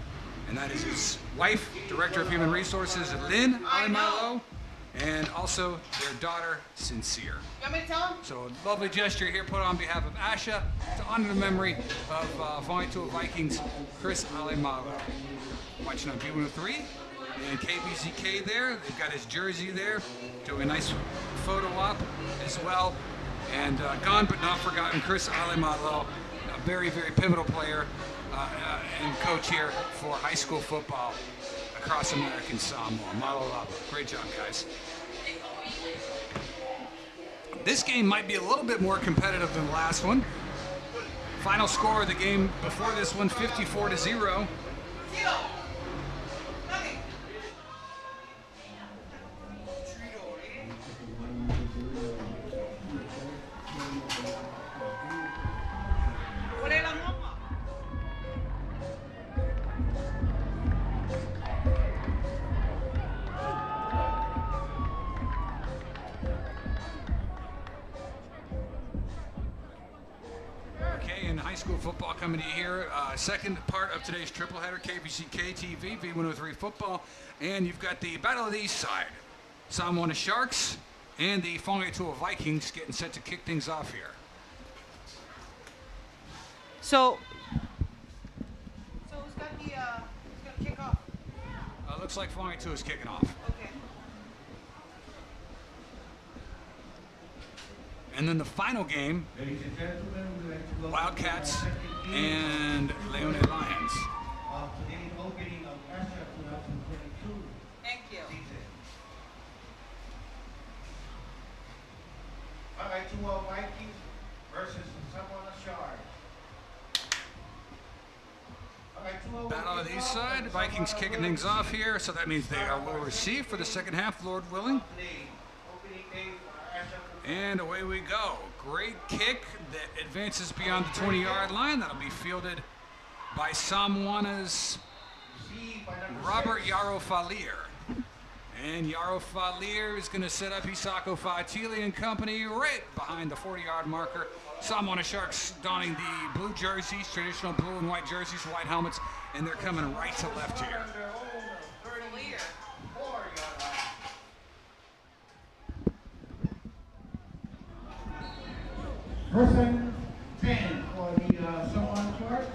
And that is his wife, Director of Human Resources, Lynn Alimalo, and also their daughter, Sincere. You want me to tell him? So a lovely gesture here put on behalf of Asha to honor the memory of Kvzktv Vikings Chris Alimalo. Watching on B103 and KBZK there. They've got his jersey there. Doing a nice photo op as well. And gone but not forgotten, Chris Alimalo, a very, very pivotal player and coach here for high school football across American Samoa. Malolaba. Great job, guys. This game might be a little bit more competitive than the last one. Final score of the game before this one, 54-0. Football coming to you here. Second part of today's triple header, KBCK TV, V103 football, and you've got the Battle of the East Side. Samoa Sharks and the Kvzktv Vikings getting set to kick things off here. So who's got the who's gonna kick off? Looks like Kvzktv is kicking off. Okay. And then the final game, Wildcats and Leone Lions. Thank you. Kvzktv Vikings versus Samoa Sharks. Battle of the East Side, Vikings kicking things off here, so that means they will receive for the second half, Lord willing. And away we go. Great kick that advances beyond the 20-yard line. That'll be fielded by Samoa's Robert Yarofalir. And Yarofalir is going to set up Isaako Fatili and company right behind the 40-yard marker. Samoa Sharks donning the blue jerseys, traditional blue and white jerseys, white helmets, and they're coming right to left here. Person 10 for the Samoa Sharks.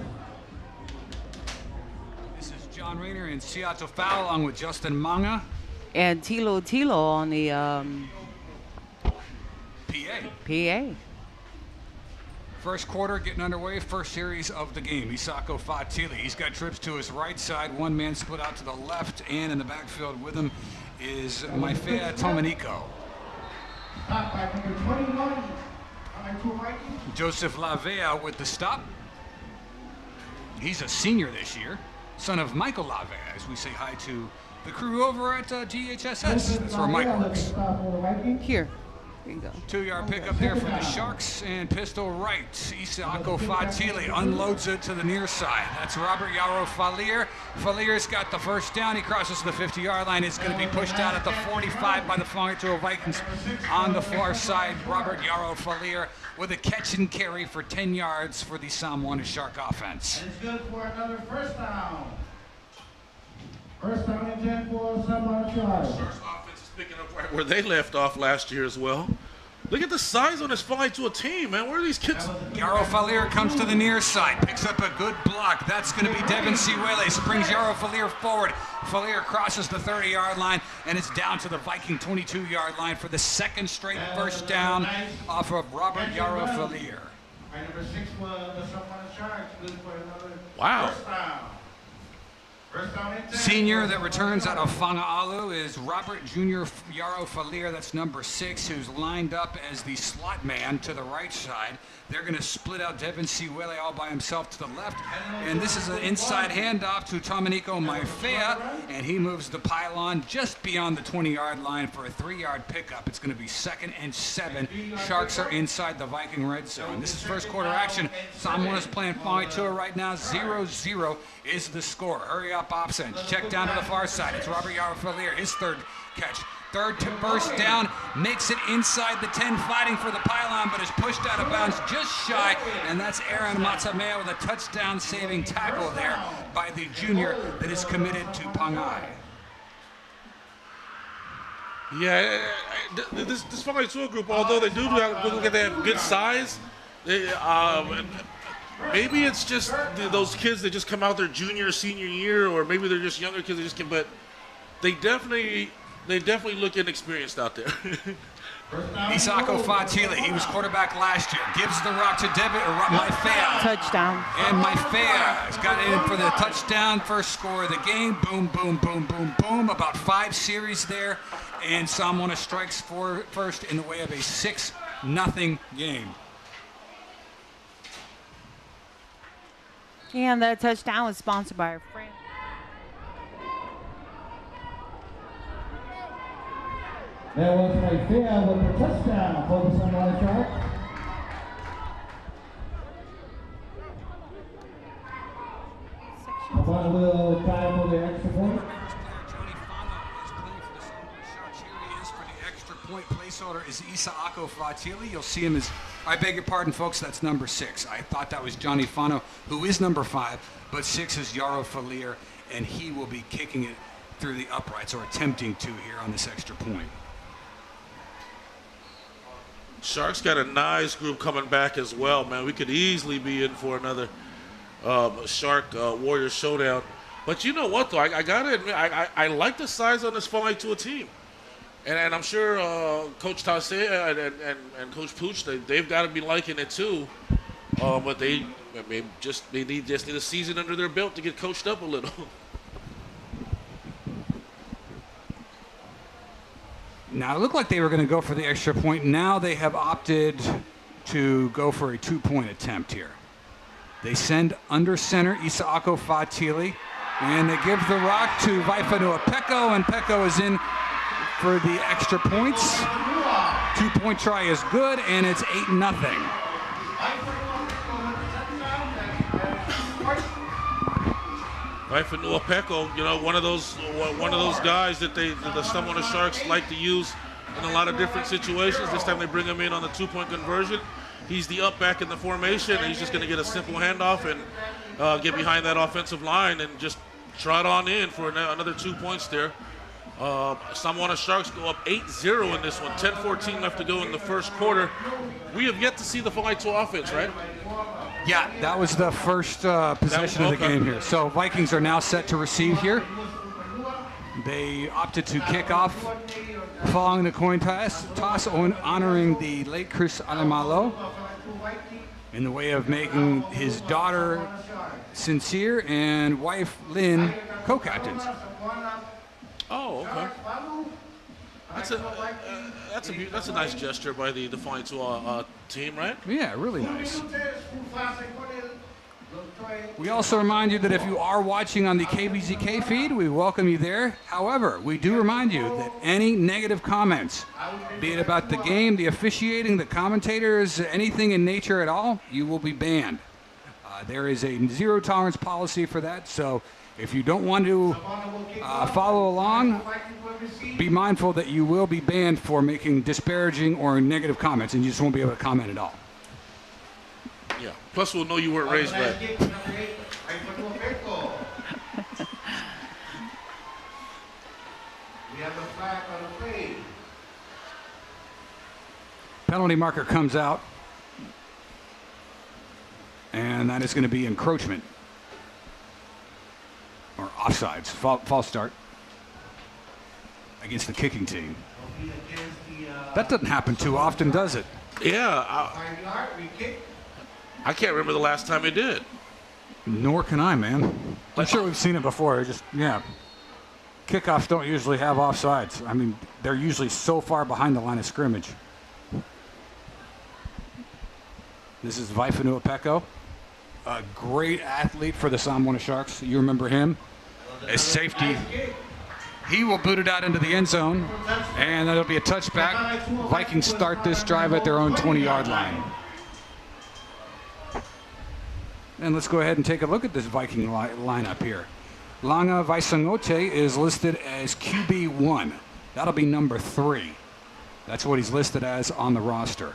This is John Rayner and Seattle Fowl along with Justin Manga. And Tilo on the PA. First quarter getting underway, first series of the game. Isaako Fatili, he's got trips to his right side, one man split out to the left, and in the backfield with him is Maifea Tomaniko. Stop by number 21. Joseph Lavea with the stop. He's a senior this year, son of Michael Lavea, as we say hi to the crew over at GHSS. That's where Mike works. Here. Here you go. 2-yard pickup there for the Sharks, and pistol right. Isako Fatili unloads it to the near side. That's Robert Yaro Falier. Falier's got the first down. He crosses the 50-yard line. It's going to be pushed out at the 45 by the Whangatua Vikings. On the far side, Robert Yaro Falier with a catch and carry for 10 yards for the Samoana Shark offense. It's good for another first down. First down and 10 for Samoana Sharks. Sharks offense is picking up right where they left off last year as well. Look at the size on this Whangatua team, man. Where are these kids? Yaro Falier comes to the near side, picks up a good block. That's going to be Devin Siwele. Springs Yaro Falier forward. Falier crosses the 30-yard line, and it's down to the Viking 22-yard line for the second straight first down off of Robert Yaro Falier. Number 6 was the Samoana Sharks. Good for another Wow. first down. First down and 10. Senior that returns out of Whangaʻalu is Robert Jr. Yaro Falier. That's number 6, who's lined up as the slot man to the right side. They're going to split out Devin Siwele all by himself to the left. And this is an inside handoff to Domenico Maifea, and he moves the pylon just beyond the 20-yard line for a 3-yard pickup. It's going to be 2nd and 7. Sharks are inside the Viking red zone. This is first quarter action. Samoa's playing Whangatua right now. 0-0 is the score. Hurry up, offense. Check down to the far side. It's Robert Yaro Falier, his third catch. Third to first down, makes it inside the 10, fighting for the pylon, but is pushed out of bounds just shy, and that's Aaron Matsamea with a touchdown-saving tackle there by the junior that is committed to Pangai. Yeah, this Whangatua group, although they do look at they have good size, they, maybe it's just those kids that just come out their junior, senior year, or maybe they're just younger kids that just can, but they definitely look inexperienced out there. Isako Fatili, he was quarterback last year, gives the rock to Maifea. Touchdown. And Maifea has got it in for the touchdown, first score of the game. Boom, boom, boom, boom, boom. About 5 series there, and Samoana strikes first in the way of a 6-0 game. And that touchdown was sponsored by our friend. That was Maifea with the touchdown for the Samoana Sharks. Samoana will try for the extra point. Johnny Fano is playing for the Samoana Sharks. Here he is for the extra point. Placeholder is Isako Fatili. You'll see him as, I beg your pardon, folks, that's number 6. I thought that was Johnny Fano, who is number 5, but 6 is Yaro Falier, and he will be kicking it through the uprights, or attempting to here on this extra point. Sharks got a nice group coming back as well, man. We could easily be in for another Shark Warrior showdown. But you know what, though? I got to admit, I like the size on this Whangatua team. And I'm sure Coach Tasea and Coach Pooch, they've got to be liking it too. But they just need a season under their belt to get coached up a little. Now, it looked like they were going to go for the extra point. Now they have opted to go for a 2-point attempt here. They send under center Isako Fatili, and they give the rock to Vaifanua Peko, and Peko is in for the extra points. 2-point try is good, and it's 8-0. Vaifanua Peko, you know, one of those guys that the Samoana Sharks like to use in a lot of different situations. This time they bring him in on the 2-point conversion. He's the up back in the formation, and he's just going to get a simple handoff and get behind that offensive line and just trot on in for another 2 points there. Samoana Sharks go up 8-0 in this one. 10-14 left to go in the first quarter. We have yet to see the Whangatua offense, right? Yeah, that was the first possession of the game here. So Vikings are now set to receive here. They opted to kick off following the coin toss honoring the late Chris Alamalo in the way of making his daughter Sincere and wife Lynn co-captains. Oh, okay. That's a nice gesture by the Whangatua team, right? Yeah, really nice. We also remind you that if you are watching on the KVZK feed, we welcome you there. However, we do remind you that any negative comments, be it about the game, the officiating, the commentators, anything in nature at all, you will be banned. There is a zero tolerance policy for that, so if you don't want to follow along, be mindful that you will be banned for making disparaging or negative comments, and you just won't be able to comment at all. Yeah. Plus, we'll know you weren't raised right. We have a flag on the plate. Penalty marker comes out, and that is going to be encroachment or offsides. False start against the kicking team. That doesn't happen too often, does it? Yeah. I can't remember the last time it did. Nor can I, man. I'm sure we've seen it before. Kickoffs don't usually have offsides. I mean, they're usually so far behind the line of scrimmage. This is Vaifanua-Peko, a great athlete for the Samoana Sharks. You remember him as safety. He will boot it out into the end zone, and that'll be a touchback. Vikings start this drive at their own 20-yard line. And let's go ahead and take a look at this Viking lineup here. Langa Vaisangote is listed as QB1. That'll be number 3. That's what he's listed as on the roster.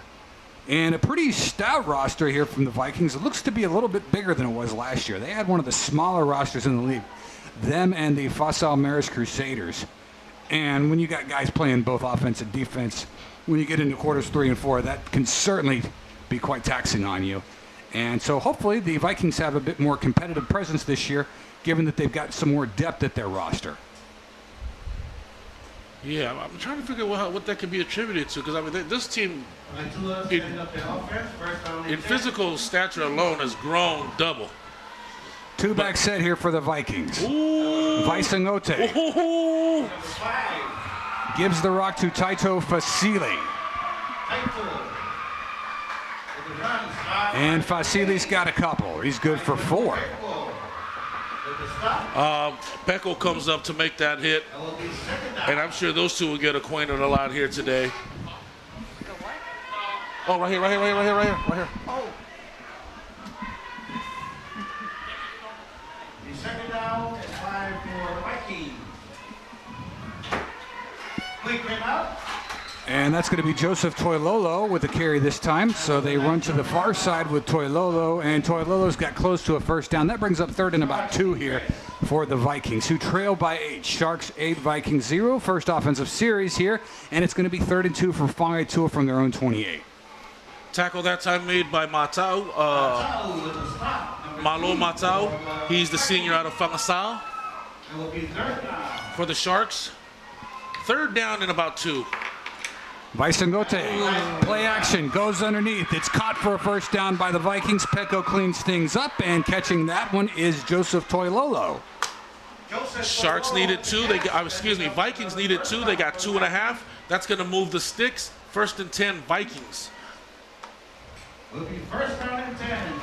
And a pretty stout roster here from the Vikings. It looks to be a little bit bigger than it was last year. They had one of the smaller rosters in the league. Them and the Fossil Maris Crusaders. And when you got guys playing both offense and defense, when you get into quarters 3 and 4, that can certainly be quite taxing on you. And so hopefully the Vikings have a bit more competitive presence this year, given that they've got some more depth at their roster. Yeah, I'm trying to figure out what that could be attributed to, because I mean, this team, in physical stature alone, has grown double. Two-back set here for the Vikings. Vaisangote gives the rock to Taito Fasili. And Fasili's got a couple. He's good for 4. Peko comes up to make that hit, and I'm sure those two will get acquainted a lot here today. Oh, right here. Oh. Second down and 5 for the Vikings. Quick ran out. And that's going to be Joseph Toilolo with the carry this time. So they run to the far side with Toilolo, and Toilolo's got close to a first down. That brings up 3rd and about 2 here for the Vikings, who trail by 8. Sharks 8, Vikings 0. First offensive series here, and it's going to be 3rd and 2 for Whangaitua from their own 28. Tackle that time made by Matau, Malo Matau. He's the senior out of Whangasau for the Sharks. 3rd down and about 2. Vaisangote, play action, goes underneath. It's caught for a first down by the Vikings. Peko cleans things up, and catching that one is Joseph Toilolo. Sharks needed 2. Vikings needed 2. They got 2.5. That's going to move the sticks. 1st and 10, Vikings.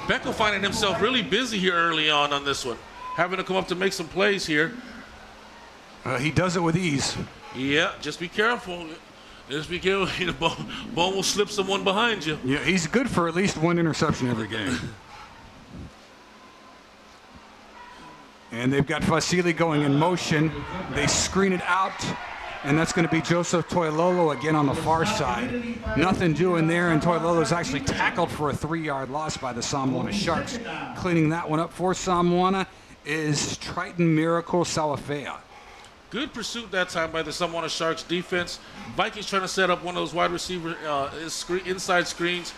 Peko finding himself really busy here early on this one, having to come up to make some plays here. He does it with ease. Yeah, just be careful. Just be careful. Bone will slip someone behind you. Yeah, he's good for at least 1 interception every game. And they've got Fasili going in motion. They screen it out, and that's going to be Joseph Toilolo again on the far side. Nothing doing there, and Toilolo's actually tackled for a 3-yard loss by the Samoana Sharks. Cleaning that one up for Samoana is Triton Miracle Salafea. Good pursuit that time by the Samoana Sharks defense. Vikings trying to set up one of those wide receiver inside screens.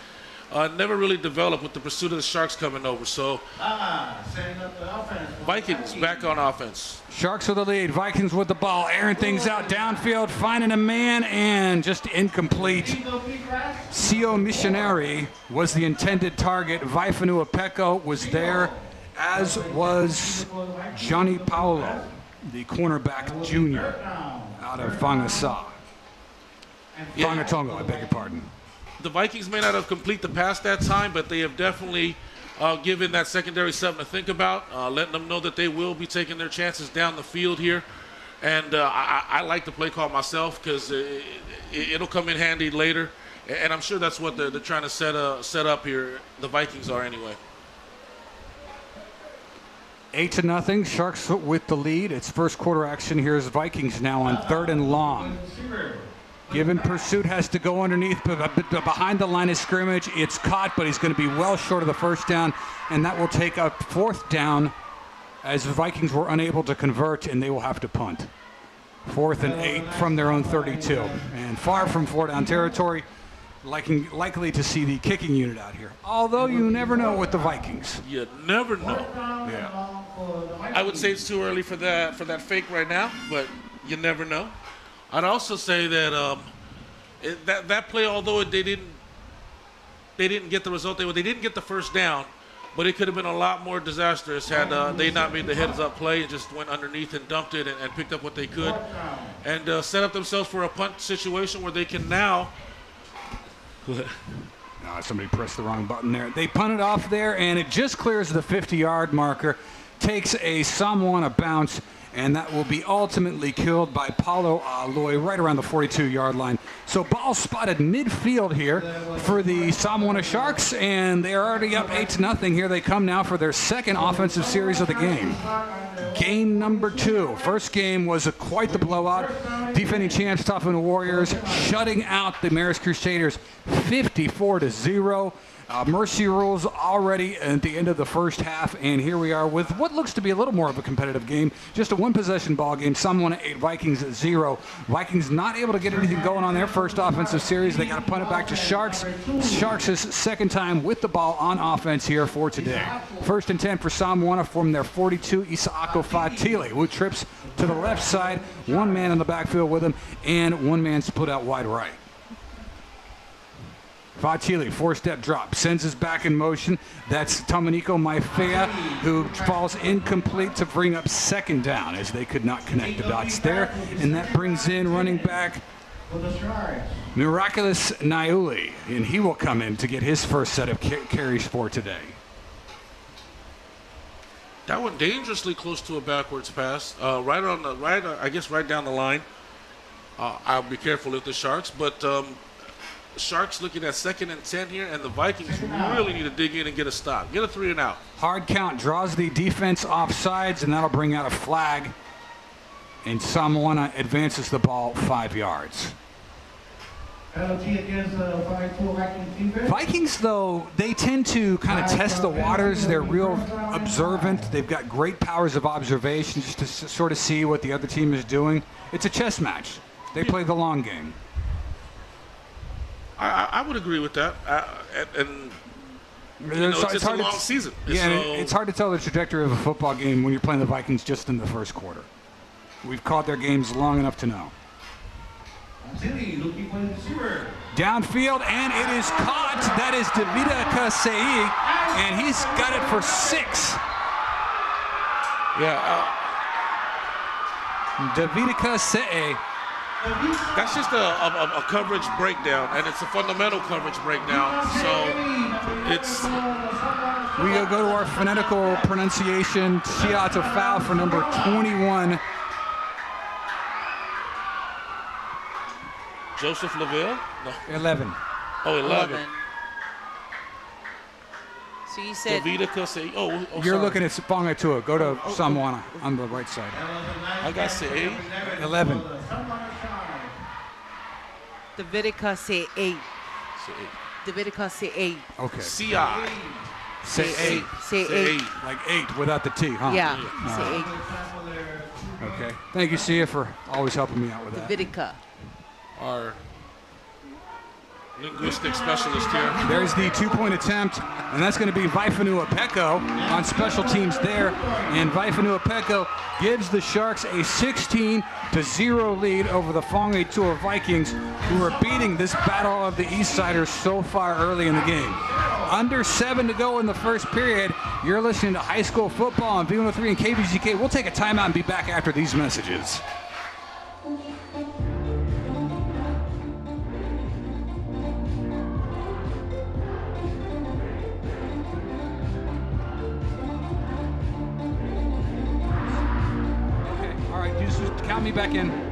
Never really developed with the pursuit of the Sharks coming over. So Setting up the offense. Vikings back on offense. Sharks with the lead. Vikings with the ball. Airing things out downfield. Finding a man and just incomplete. Sio Missionary was the intended target. Vaifanua-Peko was there, as was Johnny Paolo, the cornerback junior out of Whangasau. Whangatongo, I beg your pardon. The Vikings may not have completed the pass that time, but they have definitely giving that secondary something to think about, letting them know that they will be taking their chances down the field here. And I like the play call myself because it'll come in handy later. And I'm sure that's what they're trying to set up here. The Vikings are anyway. 8-0, Sharks with the lead. It's first quarter action. Here's Vikings now on 3rd and long. Given pursuit has to go underneath, but behind the line of scrimmage. It's caught, but he's going to be well short of the first down, and that will take a 4th down as the Vikings were unable to convert, and they will have to punt. 4th and 8 from their own 32. And far from 4-down territory, likely to see the kicking unit out here. Although you never know with the Vikings. You never know. Yeah. I would say it's too early for that fake right now, but you never know. I'd also say that that play, although they didn't get the result they didn't get the first down, but it could have been a lot more disastrous had they not made the heads-up play and just went underneath and dumped it and picked up what they could and set up themselves for a punt situation where they can now. Somebody pressed the wrong button there. They punt it off there, and it just clears the 50-yard marker, takes a somewhat bounce, and that will be ultimately killed by Paulo Aloy right around the 42-yard line. So ball spotted midfield here for the Samoana Sharks, and they are already up 8-0. Here they come now for their second offensive series of the game. Game number 2. First game was quite the blowout. Defending champs Taufana Warriors shutting out the Marist Crusaders 54-0. Mercy rules already at the end of the first half, and here we are with what looks to be a little more of a competitive game. Just a one-possession ball game. Samoana 8, Vikings 0. Vikings not able to get anything going on their first offensive series. They got to punt it back to Sharks. Sharks' second time with the ball on offense here for today. 1st and 10 for Samoana from their 42, Isaako Fatile, who trips to the left side. One man in the backfield with him, and one man split out wide right. Fatile, 4-step drop, sends us back in motion. That's Tomaniko Maifea, who falls incomplete to bring up 2nd down as they could not connect the dots there. And that brings in running back Miraculous Naiuli, and he will come in to get his first set of carries for today. That went dangerously close to a backwards pass, right down the line. I'll be careful with the Sharks, but Sharks looking at 2nd and 10 here, and the Vikings really need to dig in and get a stop. Get a 3 and out. Hard count draws the defense off sides, and that'll bring out a flag. And Samoana advances the ball 5 yards. Vikings, though, they tend to kind of test the waters. They're real observant. They've got great powers of observation just to sort of see what the other team is doing. It's a chess match. They play the long game. I would agree with that. And it's a long season. Yeah, so it's hard to tell the trajectory of a football game when you're playing the Vikings just in the first quarter. We've caught their games long enough to know. Downfield, and it is caught. That is Davida Kasei, and he's got it for 6. Yeah. Davida Kasei. That's just a coverage breakdown, and it's a fundamental coverage breakdown. So it's. We go to our phonetical pronunciation. Shiata foul for number 21. Joseph Laville? No. 11. Oh, 11. So you said. Davida Kasei. You're sorry. looking at Pongatua. Go to Samoana on the right side. I got say 11. Davidica say 8. Davidica say 8. Okay. CI. Say 8. Say 8. Like 8 without the T, huh? Yeah. Say 8. Okay. Thank you, Sia, for always helping me out with that. Davidica. Our linguistic specialist here. There's the 2-point attempt, and that's going to be Vaifanu Apeko on special teams there. And Vaifanu Apeko gives the Sharks a 16-0 lead over the Whangaetua Vikings, who are beating this battle of the Eastsiders so far early in the game. Under 7 to go in the first period. You're listening to high school football on V103 and KVGK. We'll take a timeout and be back after these messages. Count me back in.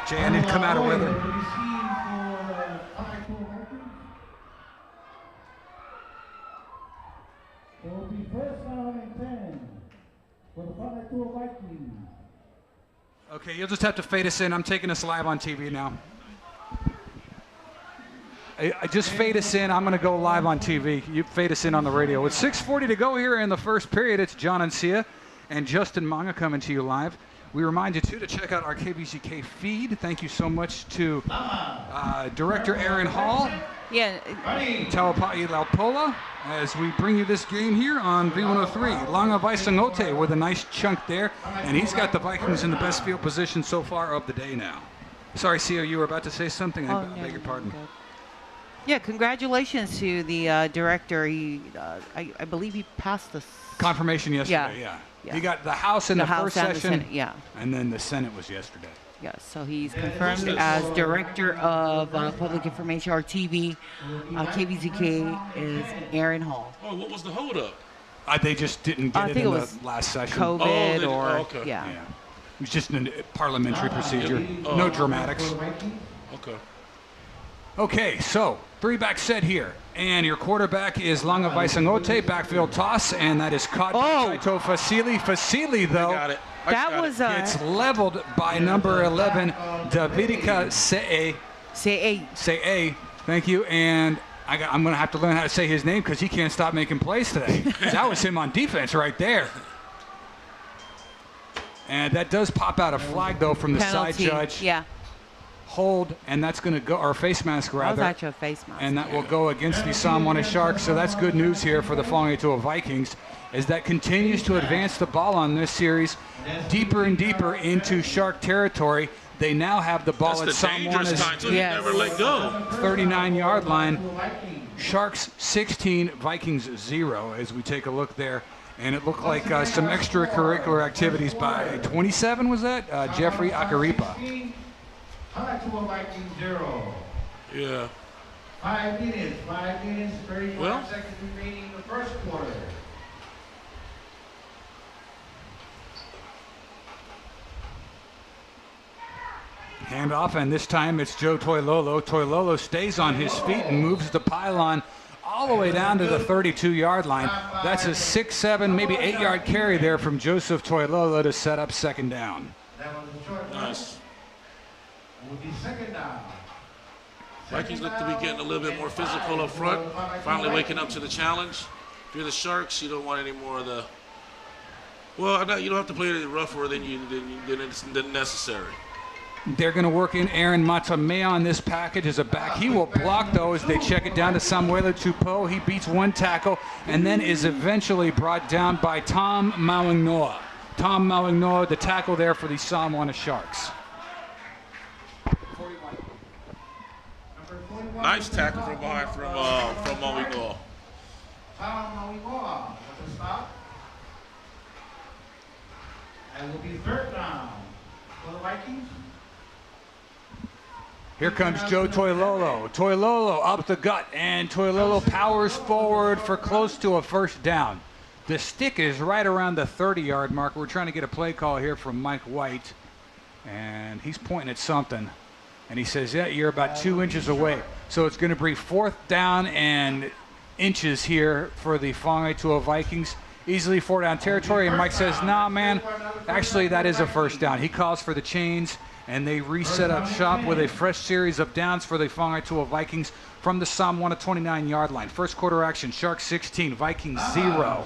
Jan didn't come out of weather. It will be first down and 10 for the Kvzktv Vikings. Okay, you'll just have to fade us in. I'm taking us live on TV now. I just fade us in. I'm going to go live on TV. You fade us in on the radio. With 6:40 to go here in the first period, it's John Ancia and Justin Manga coming to you live. We remind you, too, to check out our KVZK feed. Thank you so much to Director Aaron Hall, Yeah. Taupa'i Laupola, as we bring you this game here on V103. Langa Vaisangote with a nice chunk there, and he's got the Vikings in the best field position so far of the day now. Sorry, Cio, you were about to say something? I beg your pardon. Okay. Yeah, congratulations to the director. He, I believe he passed the Confirmation yesterday, yeah. He got the House in the first and session, the Senate, yeah. and then the Senate was yesterday. Yeah, so he's confirmed as Director of Public Information, or TV. KVZK is Aaron Hall. Oh, what was the holdup? They just didn't get it in the last session. COVID yeah. It was just a parliamentary procedure. No dramatics. Okay. Okay, so 3-back set here. And your quarterback is Langa Vaisangote, backfield toss, and that is caught by Taito Fasili. Fasili, though, gets leveled by number 11, Davidika Se'e. Se'e, thank you. And I'm going to have to learn how to say his name because he can't stop making plays today. That was him on defense right there. And that does pop out a flag, though, from the penalty. Side judge. Yeah. Hold, and that's going to go, or face mask rather. That was actually a face mask. And that will go against the Samoa Sharks. So that's good news here for the Kvzktv Vikings, as that continues to advance the ball on this series deeper and deeper into Shark territory. They now have the ball at Samoa's 39-yard line. Sharks 16, Vikings 0, as we take a look there. And it looked like some extracurricular activities by 27, was that? Jeffrey Akaripa. Kvzktv Vikings 0. Yeah. 5 minutes, 35 seconds remaining in the first quarter. Handoff, and this time it's Joe Toilolo. Toilolo stays on his feet and moves the pylon all the way down to the 32-yard line. That's a 6, 7, maybe 8-yard carry there from Joseph Toilolo to set up second down. Nice. Will be second down. Vikings look to be getting a little bit more physical up front, finally waking up to the challenge. If you're the Sharks, you don't want any more of the, well, you don't have to play it rougher than necessary. They're going to work in Aaron Matamea on this package as a back. He will block, though, as they check it down to Samuela Tupou. He beats one tackle and then is eventually brought down by Tom Mauingnoa. Tom Mauingnoa, the tackle there for the Samoa Sharks. Nice tackle from behind from Mauingnoa. Tom Mauingnoa with the stop. And will be third down for the Vikings. Here comes Joe Toilolo. Toilolo up the gut, and Toilolo powers forward for close to a first down. The stick is right around the 30-yard marker. We're trying to get a play call here from Mike White, and he's pointing at something. And he says, yeah, you're about 2 inches away. So it's going to be 4th down and inches here for the Whangaetua Vikings. Easily 4 down territory. And Mike says, nah, man, actually that is a 1st down. He calls for the chains, and they reset up shop with a fresh series of downs for the Whangaetua Vikings from the Samoana 29-yard line. First quarter action, Sharks 16, Vikings 0.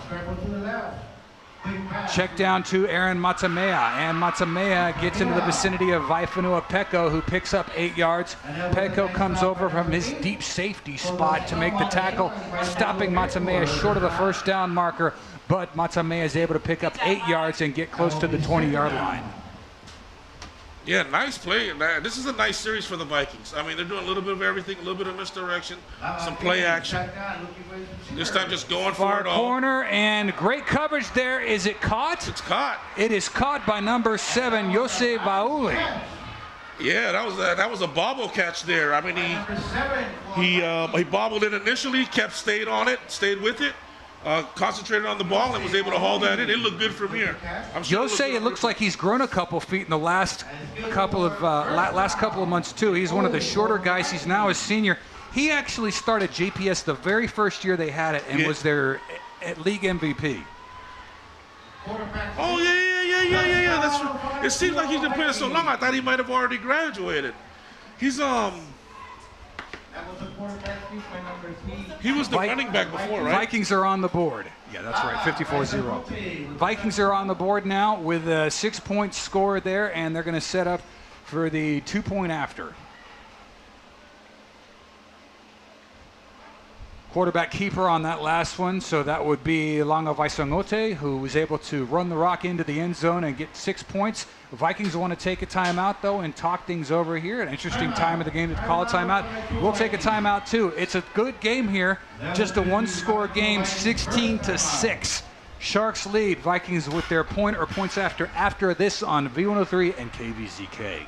Check down to Aaron Matamea, and Matamea gets into the vicinity of Vaifanua Peko, who picks up 8 yards. Peko comes over from his deep safety spot to make the tackle, stopping Matamea short of the 1st down marker, but Matamea is able to pick up 8 yards and get close to the 20-yard line. Yeah, nice play. This is a nice series for the Vikings. I mean, they're doing a little bit of everything, a little bit of misdirection, some play action. This time just going for Far it all. corner, and great coverage there. Is it caught? It's caught. It is caught by number 7, Jose Vauli. Yeah, that was a bobble catch there. I mean, he bobbled it initially, stayed on it, stayed with it. Concentrated on the ball and was able to haul that in. It looked good from here. Jose, it looks like he's grown a couple feet in the last couple of months too. He's one of the shorter guys. He's now a senior. He actually started JPS the very first year they had it and was their league MVP. Oh yeah. That's right. It seems like he's been playing so long. I thought he might have already graduated. He's He was the running back before, right? Vikings are on the board. Yeah, that's right, 54-0. Vikings are on the board now with a 6-point score there, and they're going to set up for the 2-point after. Quarterback keeper on that last one, so that would be Langa Vaisangote, who was able to run the rock into the end zone and get 6 points. The Vikings want to take a timeout, though, and talk things over here. An interesting time of the game to call a timeout. We'll take a timeout, too. It's a good game here. Just a one-score game, 16-6. Sharks lead. Vikings with their point or points after this on V103 and KVZK.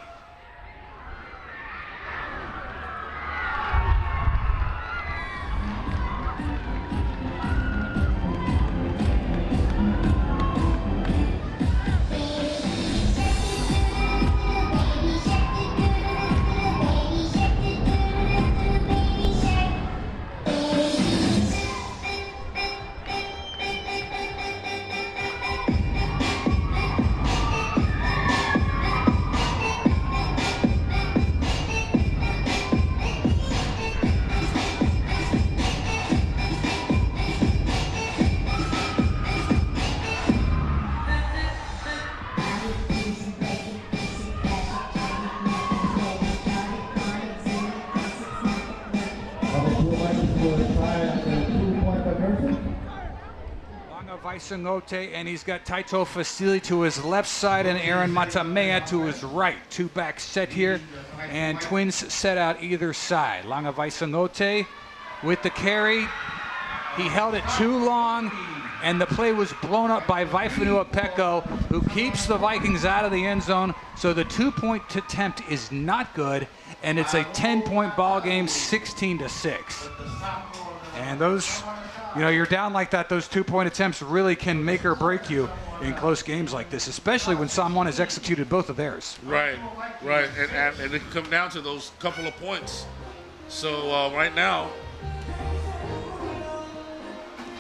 Vaisangote, and he's got Taito Fasili to his left side and Aaron Matamea to his right. 2 backs set here, and twins set out either side. Langa Vaisangote with the carry. He held it too long, and the play was blown up by Vaifanua Peko, who keeps the Vikings out of the end zone. So the 2-point attempt is not good, and it's a 10-point ball game, 16-6. And those, you're down like that, those 2-point attempts really can make or break you in close games like this, especially when someone has executed both of theirs. Right. And it can come down to those couple of points. So right now,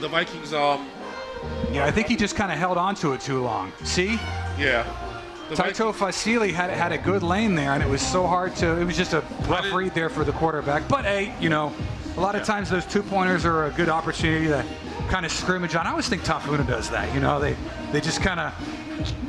the Vikings... Yeah, I think he just kind of held on to it too long. See? Yeah. Taito Fasili had a good lane there, and it was so hard to... It was just a rough read there for the quarterback. But, hey, a lot of times those 2-pointers are a good opportunity to kind of scrimmage on. I always think Tafuna does that. They just kind of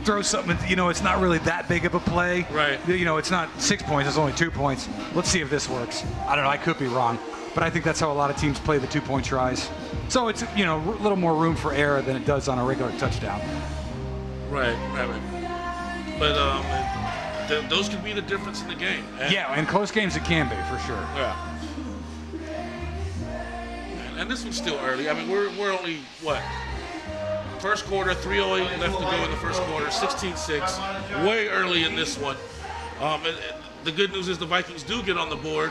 throw something. It's not really that big of a play. Right. It's not 6 points. It's only 2 points. Let's see if this works. I don't know. I could be wrong, but I think that's how a lot of teams play the 2-point tries. So it's a little more room for error than it does on a regular touchdown. Right. But those could be the difference in the game. Yeah, in close games it can be for sure. Yeah. And this one's still early. I mean, we're only, first quarter, 3:08 left to go in the first quarter, 16-6. Way early in this one. The good news is the Vikings do get on the board,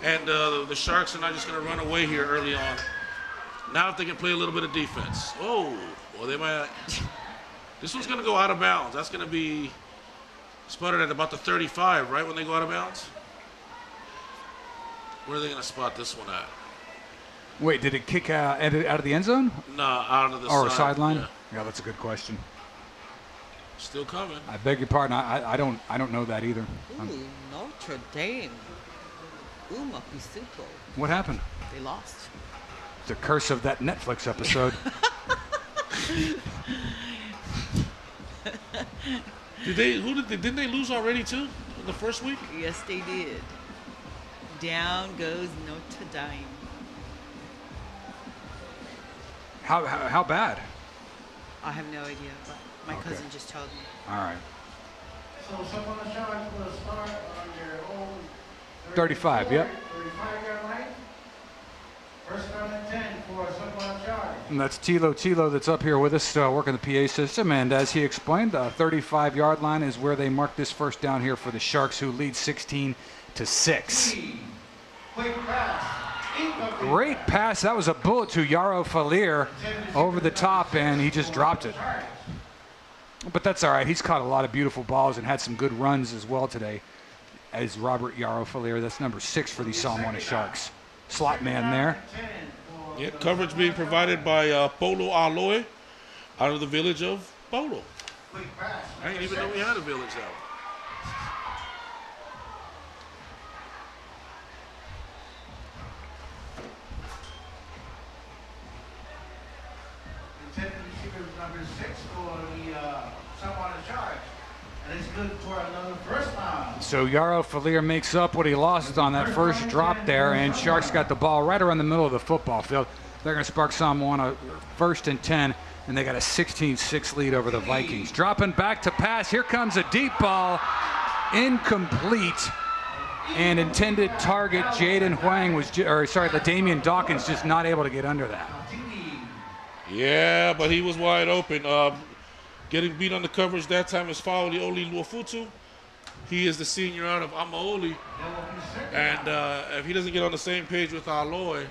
and the Sharks are not just going to run away here early on. Now if they can play a little bit of defense. Oh, Well, they might. This one's going to go out of bounds. That's going to be spotted at about the 35, right, when they go out of bounds? Where are they going to spot this one at? Wait, did it kick out of the end zone? No, out of the Or side. sideline? Yeah. Yeah, that's a good question. Still coming. I beg your pardon. I don't know that either. Ooh, Notre Dame. Uma Pisuko. What happened? They lost. The curse of that Netflix episode. Didn't they lose already too in the first week? Yes, they did. Down goes Notre Dame. How bad? I have no idea, but my Okay. cousin just told me. All right. So someone to charge for a start on your own 35, yep. 35-yard line. First down and 10 for someone to charge. And that's Tilo that's up here with us working the PA system. And as he explained, the 35-yard line is where they mark this first down here for the Sharks, who lead 16-6. Quick pass. Incomplete. Great pass. That was a bullet to Yaro Falier over the top, and he just dropped it. But that's all right. He's caught a lot of beautiful balls and had some good runs as well today as Robert Yaro Falier. That's number 6 for the Salmona Sharks. Slot man there. Yeah, coverage being provided by Polo Aloy out of the village of Polo. Quick pass. I didn't even know we had a village out. Intended receiver number 6 for the someone to charge. And it's good for another first down. So Yaro Falier makes up what he lost on that first drop there, and Sharks got the ball right around the middle of the football field. They're going to spark Samoana first and 10, and they got a 16-6 lead over the Vikings. Dropping back to pass. Here comes a deep ball. Incomplete. And intended target Jaden Huang was, Damian Dawkins just not able to get under that. Yeah, but he was wide open. Getting beat on the coverage that time is Faoli Oli Luofutu. He is the senior out of Amaoli. And if he doesn't get on the same page with Aloy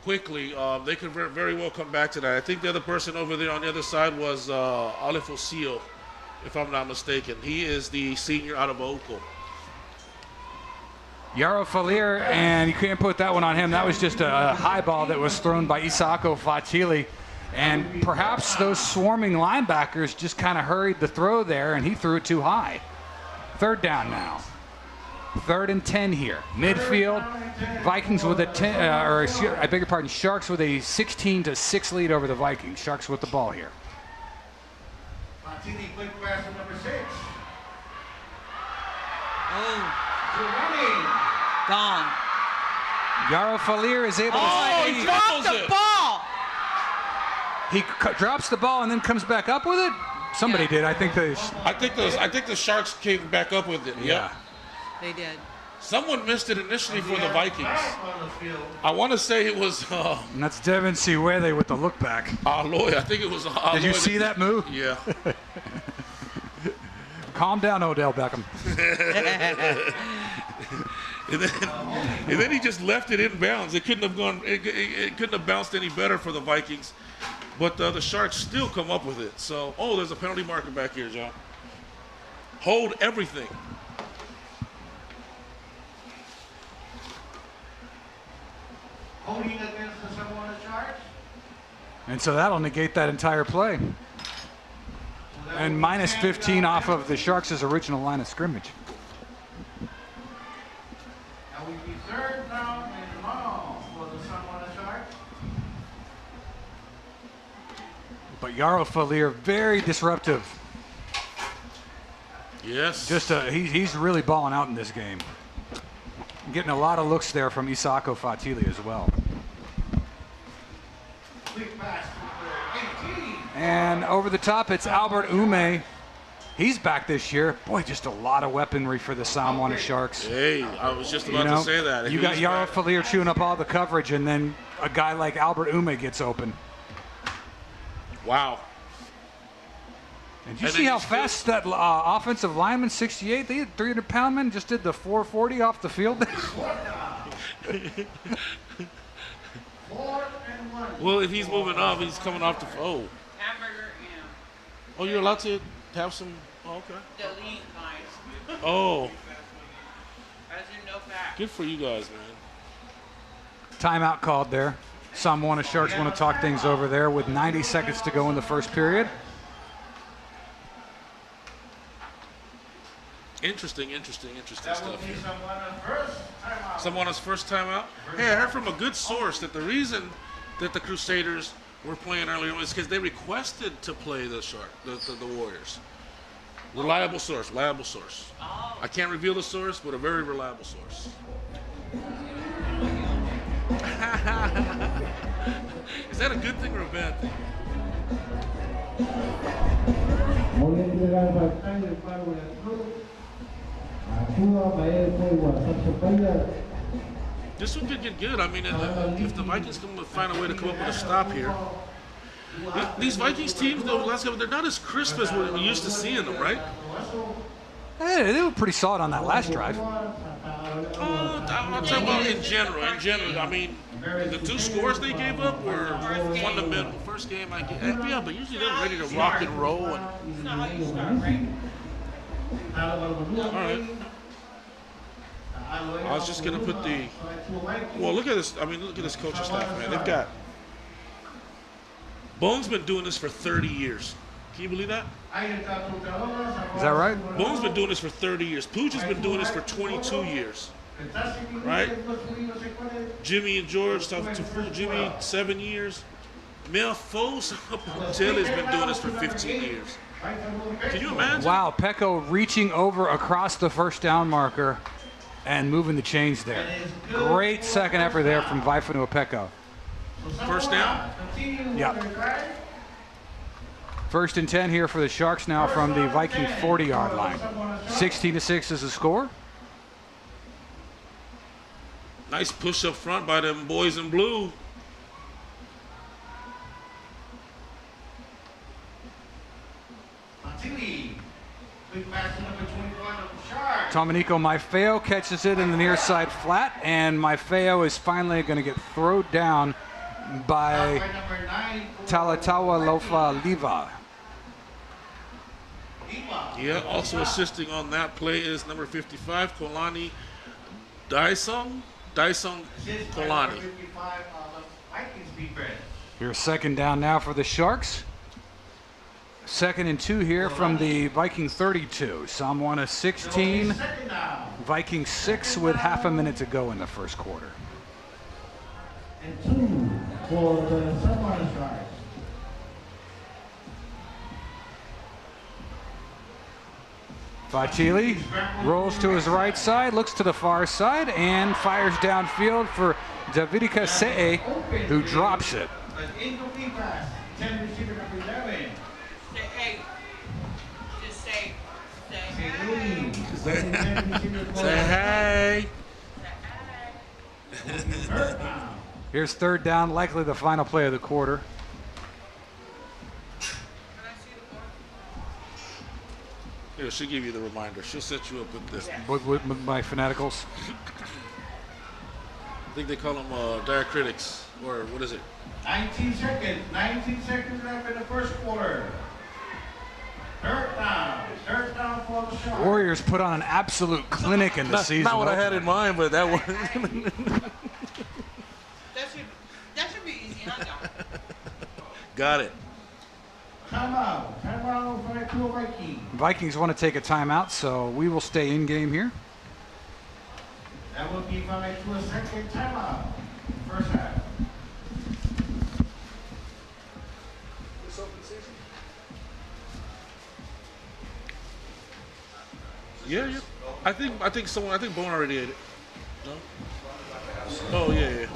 quickly, they could very well come back to that. I think the other person over there on the other side was Alif Osio, if I'm not mistaken. He is the senior out of Oko. Yaro Falier, and you can't put that one on him. That was just a high ball that was thrown by Isako Fatili. And perhaps those swarming linebackers just kind of hurried the throw there, and he threw it too high. Third down now. 3rd and 10 here. Midfield, Vikings with a 10, I beg your pardon, Sharks with a 16-6 lead over the Vikings. Sharks with the ball here. Martini, quick pass to number 6. Oh, Giovanni. gone. Yaro Falier is able Oh, to he see. dropped the ball. He drops the ball and then comes back up with it? Somebody did. I think they. I think the Sharks came back up with it. Yeah. They did. Someone missed it initially for the Vikings. Back on the field. I want to say it was And that's Devin Siwele with the look back. Aloy. I think it was Aloy. Did you see that move? Yeah. Calm down, Odell Beckham. And then he just left it in bounds. It couldn't have gone. It couldn't have bounced any better for the Vikings. But the Sharks still come up with it. So, there's a penalty marker back here, John. Hold everything. Holding against the someone to charge. And so that'll negate that entire play. And minus 15 off of the Sharks' original line of scrimmage. That will be 3rd down and long for the someone to charge. But Yaro Falier, very disruptive. Yes. He's really balling out in this game. Getting a lot of looks there from Isako Fatili as well. Quick pass to 18. And over the top, it's Albert Ume. He's back this year. Boy, just a lot of weaponry for the Samoana Sharks. Hey, I was just about to say that. You got Yaro Falier chewing up all the coverage, and then a guy like Albert Ume gets open. Wow. And did you see how fast that offensive lineman, 68, the 300-pound man, just did the 440 off the field? 4th and 1. Well, if he's moving up, he's coming off the. Oh. Hamburger and Oh, you're allowed to have some. Oh, okay. delete mine. Oh, As in no fat. good for you guys, man. Timeout called there. Samoana Sharks want to talk things over there with 90 seconds to go in the first period. Interesting That will stuff be here. someone's first time out. Someone's first time out. Hey, I heard from a good source that the reason that the Crusaders were playing earlier was because they requested to play the Warriors. Reliable source. Oh. I can't reveal the source, but a very reliable source. Is that a good thing or a bad thing? Voy a entregar pantalla el pago de club. Ayuda para él por WhatsApp. This one could get good. I mean, if the Vikings can find a way to come up with a stop here. These Vikings teams, though, last couple, they're not as crisp as we're used to seeing them, right? Hey, they were pretty solid on that last drive. I'm talking about in general. I mean, the two scores they gave up were fundamental. First game, yeah, but usually they're ready to rock and roll. And, That's not how you start, right? all right. I was just gonna put the. Well, look at this. I mean, look at this coaching staff, man. They've got. Bone's been doing this for 30 years. Can you believe that? Is that right? Bone's been doing this for 30 years. Pooch has been doing this for 22 years. Right? Jimmy and George, talking to Jimmy, 7 years. Mel Foles has been doing this for 15 years. Can you imagine? Wow, Pecco reaching over across the first down marker and moving the chains there. Great second effort there from Vaifanu Pecco. First down? Yeah. First and 10 here for the Sharks now from the Viking 40-yard line. 16-6 is the score. Nice push up front by them boys in blue. Domenico Maifeo catches it in the near side flat, and Maifeo is finally going to get thrown down by Talatawa Lofa Liva. Yeah, also assisting on that play is number 55, Kolani Daisong Kolani. Here's second down now for the Sharks. Second and 2 here from the Viking 32. Samoana 16, Viking 6 with half a minute to go in the first quarter. And 2 for the Samoana Sharks. Fatili rolls to his right side, looks to the far side, and fires downfield for Davidika Se'e, who drops it. Incomplete pass. 10 receiver number 11. Say, hey. Just say, Say hey. Here's third down, likely the final play of the quarter. Here, she'll give you the reminder. She'll set you up with this. With my Fanaticals. I think they call them diacritics, or what is it? 19 seconds. 19 seconds left in the first quarter. Third down. Third down for the Sharks. Warriors put on an absolute clinic in the season. Not what I had opener. in mind, but that one. That should be easy, huh, John? Got it. Timeout. Timeout for the two Vikings. Vikings want to take a timeout, so we will stay in game here. That will be followed to a second timeout. First half. Yeah. I think Bone already ate it. No? Oh yeah.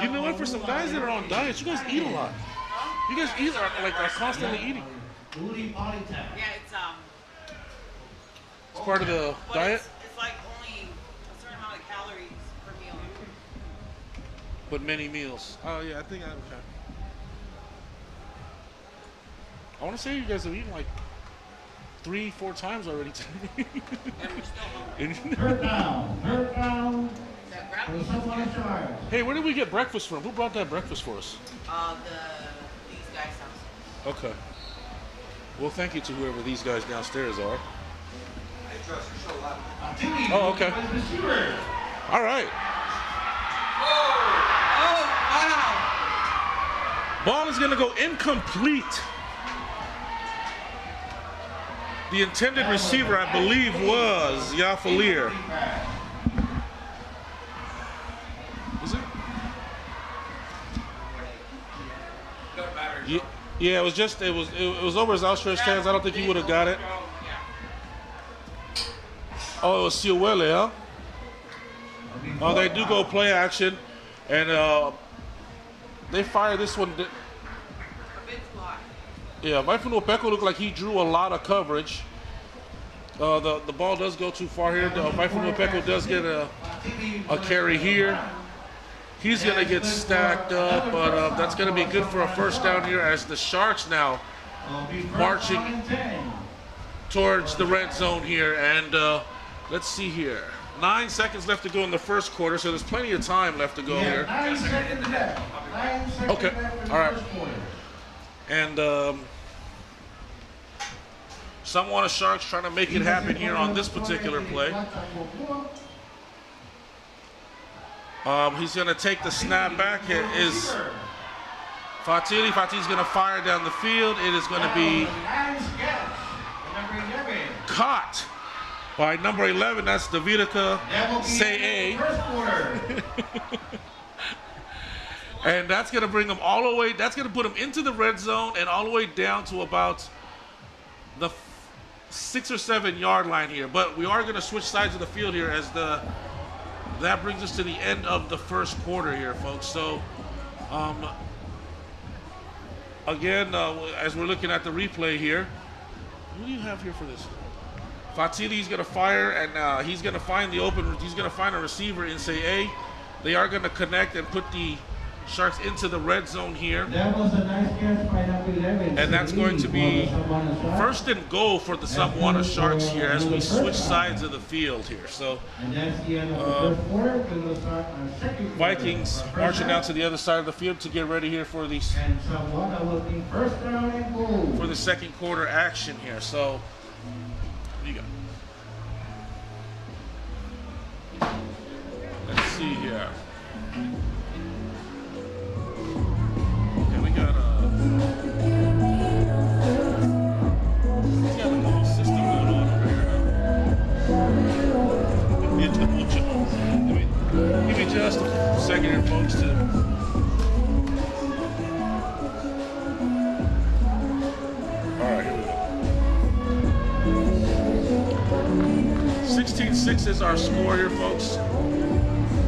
You know what? For some guys that are on diets, you guys eat a lot. You guys are constantly eating. Yeah, It's part of the diet. It's like only a certain amount of calories per meal. but many meals. Oh yeah, I think okay. I want to say you guys have eaten like 3-4 times already today. And we're still hungry. Third down. That grab For someone in charge. Hey, where did we get breakfast from? Who brought that breakfast for us? these guys downstairs. Okay. Well, thank you to whoever these guys downstairs are. Oh, okay. All right. Oh, wow. Ball is going to go incomplete. The intended receiver, I believe, was Yafalier. Is it? Yeah, it was over his outstretched hands. I don't think he would have got it. Oh, it was Siwele, huh? Oh, they do go play action, and they fire this one. Yeah, Vaifunu Opeko looked like he drew a lot of coverage. The ball does go too far here. Vaifunu Opeko does get a carry here. He's going to get stacked up, but that's going to be good for a first down here as the Sharks now marching towards the red zone here. And let's see here. 9 seconds left to go in the first quarter, so there's plenty of time left to go here. 9 seconds left. 9 seconds Okay, left in the all right. first quarter. And someone Sharks trying to make it happen here on this particular play. He's going to take the snap back. It is Fatili. Fatili's going to fire down the field. It is going to be caught by number 11. That's Davidika Say. And that's going to bring him all the way. That's going to put him into the red zone and all the way down to about the 6 or 7 yard line here. But we are going to switch sides of the field here as that brings us to the end of the first quarter here, folks. So, again, as we're looking at the replay here, what do you have here for this? Fatili's going to fire, and he's going to find he's going to find a receiver in Say A. They are going to connect and put the Sharks into the red zone here. That was a nice catch by number 11. And that's going to be first and goal for the Samoana Sharks here as we switch sides of the field here. So And that's the end of the first quarter. We will start our second quarter. Vikings marching out to the other side of the field to get ready here for these And Samoana will be first down and goal. for the second quarter action here. So what do you got? Let's see here. Okay, we got he's got a whole system going on over here. Give me just a second here, folks, to all right, here we go. 16-6 is our score here, folks.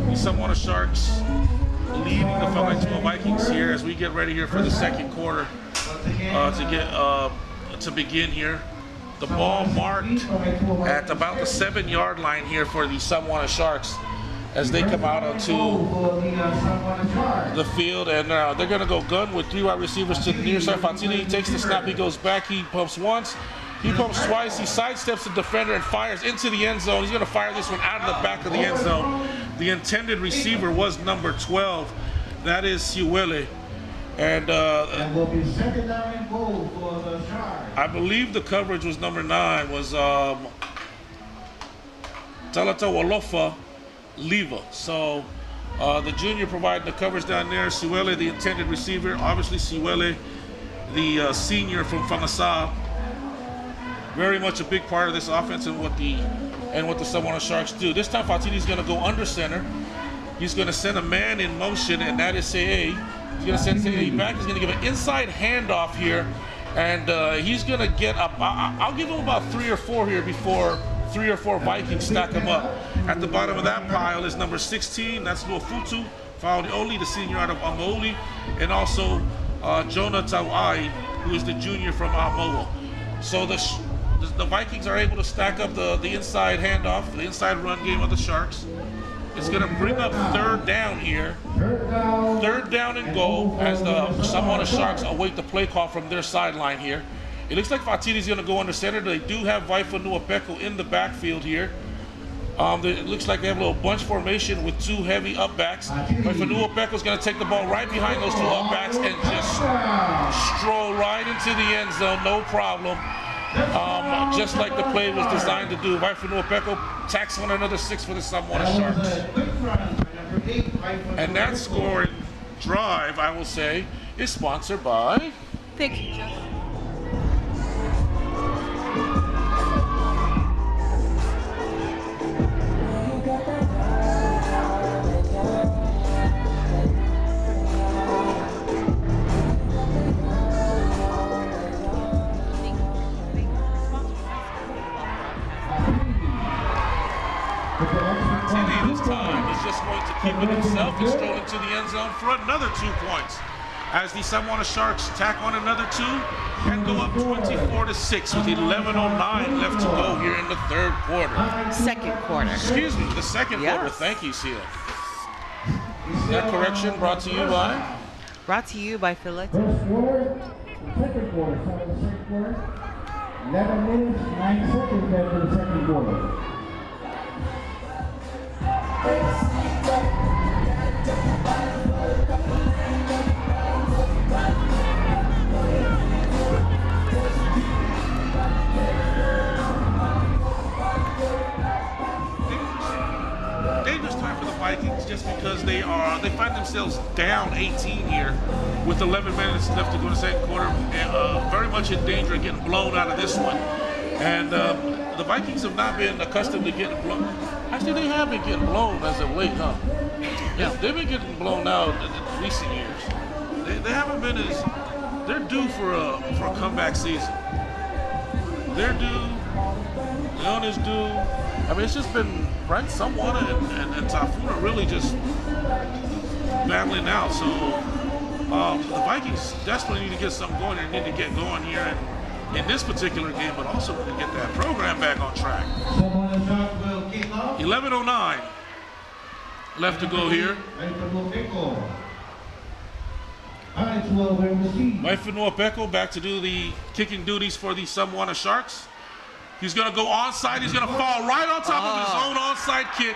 The Samoana Sharks leading the Whakatua Vikings here as we get ready here for the second quarter to begin here. The ball marked at about the 7 yard line here for the Samoana Sharks as they come out onto the field, and they're going to go gun with 3 wide receivers to the near side. Fatili takes the snap, he goes back, he pumps once, he pumps twice, he sidesteps the defender and fires into the end zone. He's going to fire this one out of the back of the end zone. The intended receiver was number 12. That is Siwele. And will be second down and goal for the Sharks. I believe the coverage was number 9, was Talata Walofa Leva. So the junior providing the coverage down there. Siwele, the intended receiver. Obviously Siwele, the senior from Whangasā. Very much a big part of this offense and what the Samoana Sharks do. This time Fatili's going to go under center. He's going to send a man in motion, and that is Say. He's going to send Say back. He's going to give an inside handoff here, and he's going to get up. I'll give him about 3 or 4 here before 3 or 4 Vikings stack him up. At the bottom of that pile is number 16. That's Luafutu Faudioli, the senior out of Amaoli, and also Jonah Tauai, who is the junior from Amoa. So the Vikings are able to stack up the inside handoff, the inside run game of the Sharks. It's going to bring up third down here. Third down and goal as the Samoana Sharks await the play call from their sideline here. It looks like Fatini's going to go under center. They do have Vaifanua-Peko in the backfield here. It looks like they have a little bunch formation with two heavy upbacks. Vaifanua-Peko is going to take the ball right behind those two upbacks and just stroll right into the end zone, no problem. Just like the play was designed to do. Vaifanua-Peko tacks on another 6 for the Samoana Sharks. And that scoring drive, I will say, is sponsored by... Thank you, Justin. This time is just going to keep it himself and stroll into the end zone for another 2 points. As the Samoana Sharks tack on another 2 and go up 24-6 with 11:09 left to go here in the third quarter. Second quarter. Excuse me, the second quarter. Thank you, Sia. That correction brought to you by? Brought to you by Philip. First quarter, second quarter, start the second quarter. 11 minutes, 9 seconds left in the second quarter. Dangerous time for the Vikings just because they find themselves down 18 here with 11 minutes left to go in the second quarter, and very much in danger of getting blown out of this one. And the Vikings have not been accustomed to getting blown. Actually, they have been getting blown as of late, huh? Yeah, they've been getting blown out in recent years. They haven't been as... They're due for a comeback season. They're due. Leon is due. I mean, it's just been, right, Samoana and Tafuna really just battling out. So the Vikings desperately need to get something going. They need to get going here in this particular game, but also to get that program back on track. 11:09 left to go here. Vaifanua-Peko back to do the kicking duties for the Samoana Sharks. He's going to go onside. He's going to fall right on top of his own onside kick,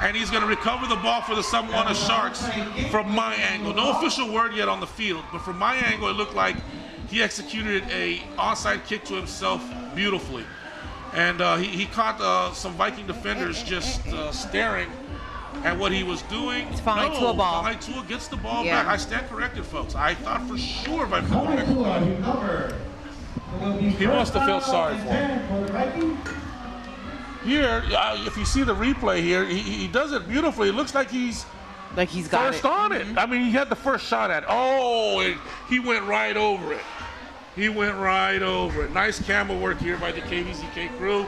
and he's going to recover the ball for the Samoana Sharks from my angle. No official word yet on the field, but from my angle, it looked like he executed a onside kick to himself beautifully. And he caught some Viking defenders just staring at what he was doing. It's Fa'aitua gets the ball back. I stand corrected, folks. I thought for sure Vaifanua-Peko. He must have felt sorry for him. Here, if you see the replay here, he does it beautifully. It looks like he's got first on it. I mean, he had the first shot at it. Oh, and he went right over it. He went right over it. Nice camera work here by the KVZK crew.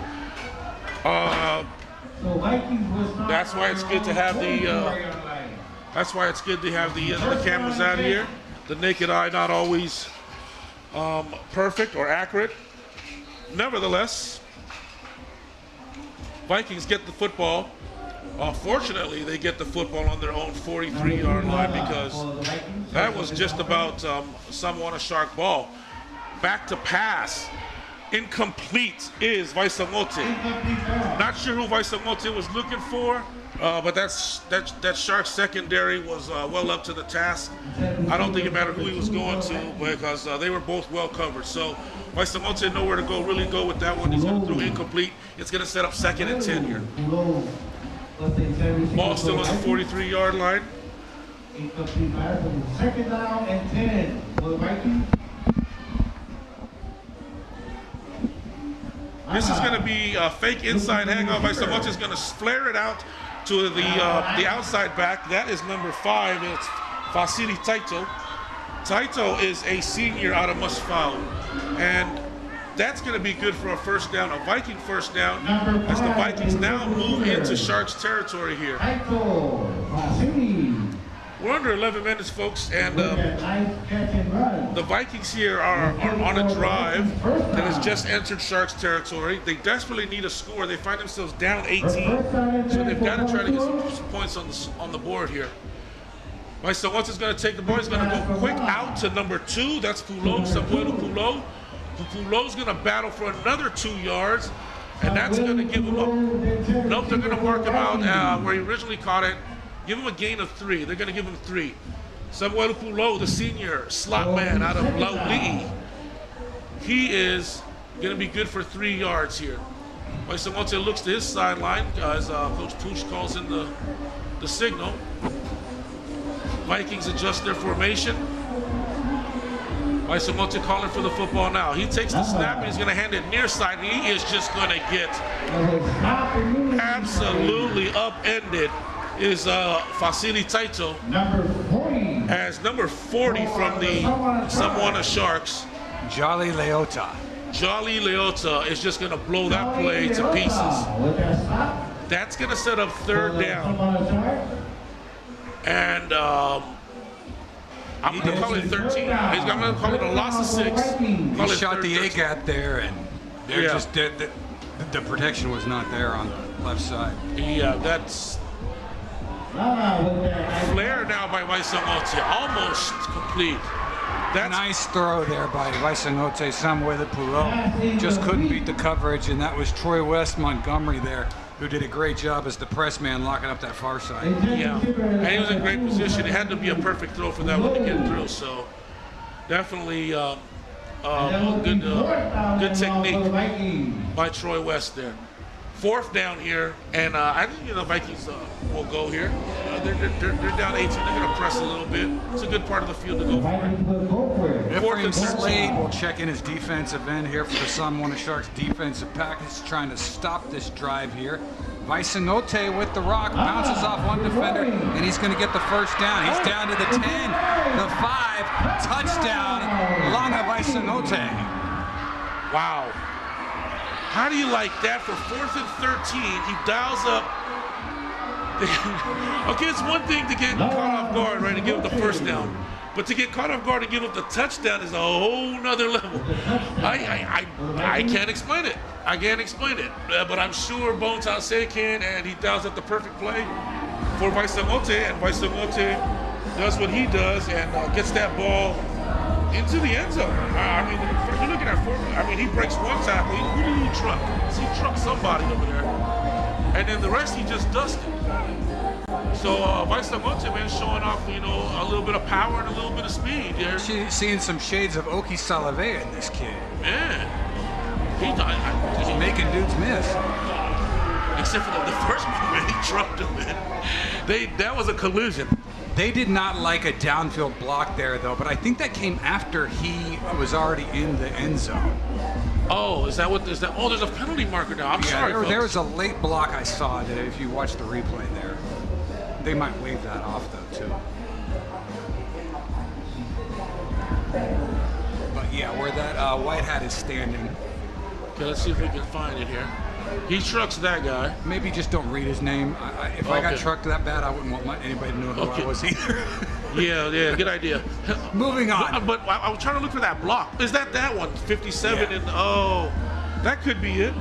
That's why it's good to have the cameras out here. The naked eye not always perfect or accurate. Nevertheless, Vikings get the football. Fortunately, they get the football on their own 43-yard line because that was just about Samoana Shark ball. Back to pass. Incomplete is Vaisamote. Not sure who Vaisamote was looking for, but that Shark secondary was well up to the task. I don't think it mattered who he was going to because they were both well covered. So Vaisamote nowhere to really go with that one. He's going to throw incomplete. It's going to set up 2nd and 10 here. Ball still on the 43-yard line. Incomplete pass on the 2nd down and 10 for the Vikings. This is going to be a fake inside hangoff. Vaisamote is going to flare it out to the outside back. That is number 5. It's Fasili Taito. Taito is a senior out of Masfao. And that's going to be good for a first down, a Viking first down, as the Vikings now move into Sharks territory here. We're under 11 minutes, folks, and Nice catch and run. the Vikings here are on a drive that has just entered Sharks territory. They desperately need a score. They find themselves down 18, so they've got to try to get some points on the board here. So once it's going to take the ball, he's going to go quick out to number 2. That's Poulot, Samuel Poulot. Poulot's going to battle for another 2 yards, and that's going to give him a... Nope, they're going to mark him out where he originally caught it. Give him a gain of 3. They're going to give him 3. Samuel Poulot, the senior slot man out of Lauli. He is going to be good for 3 yards here. Once it looks to his sideline, as Coach Pooch calls in the signal. Vikings adjust their formation. Monte calling for the football now. He takes the snap and he's going to hand it near side. And he is just going to get absolutely upended. Is Vasily Taito as number 40 from the Samoana Sharks. Jolly Leota. Jolly Leota is just going to blow that play to pieces. That's going to set up 3rd down. And I'm going to call it 13. I'm going to call it a loss of 6. He shot the A-gap there, and they're just the protection was not there on the left side. Yeah, that's flare now by Vaisangote, almost complete. That's nice throw there by Vaisangote. Samuel Poulot just couldn't beat the coverage, and that was Troy West Montgomery there, who did a great job as the press man locking up that far side. Yeah, and he was in great position. It had to be a perfect throw for that one to get through. So definitely good technique by Troy West there. 4th down here, and I think the Vikings will go here. They're down 18. They're going to press a little bit. It's a good part of the field to go for it. Ephraim Slade will check in his defensive end here for the Samoana Sharks defensive package, trying to stop this drive here. Vaisangote with the rock, bounces off one defender, and he's going to get the 1st down. He's down to the 10, the 5, touchdown, Langa Vaisangote. Wow. How do you like that for 4th and 13? He dials up. Okay, it's one thing to get caught off guard, right, and give up the 1st down. But to get caught off guard and give up the touchdown is a whole nother level. I can't explain it. I can't explain it. But I'm sure Bones Halsey can, and he dials up the perfect play for Vaisangote, and Vaisangote does what he does and gets that ball into the end zone. I mean, you're looking at 4. I mean, he breaks one tackle. Who did he truck? He trucked somebody over there. And then the rest he just dusted. So Vaisangote, man, showing off, a little bit of power and a little bit of speed there. Seeing some shades of Oki Salave in this kid. Man. He's making dudes miss. Except for the first one, he trucked him in. That was a collision. They did not like a downfield block there, though, but I think that came after he was already in the end zone. Oh, is that? Oh, there's a penalty marker now. I'm sorry, there was a late block I saw that if you watch the replay there. They might wave that off, though, too. But, yeah, where that white hat is standing. Okay, let's see if we can find it here. He trucks that guy. Maybe just don't read his name. If I got trucked that bad, I wouldn't want anybody to know who I was either. Yeah, good idea. Moving on. But I was trying to look for that block. Is that one? 57 and that could be it.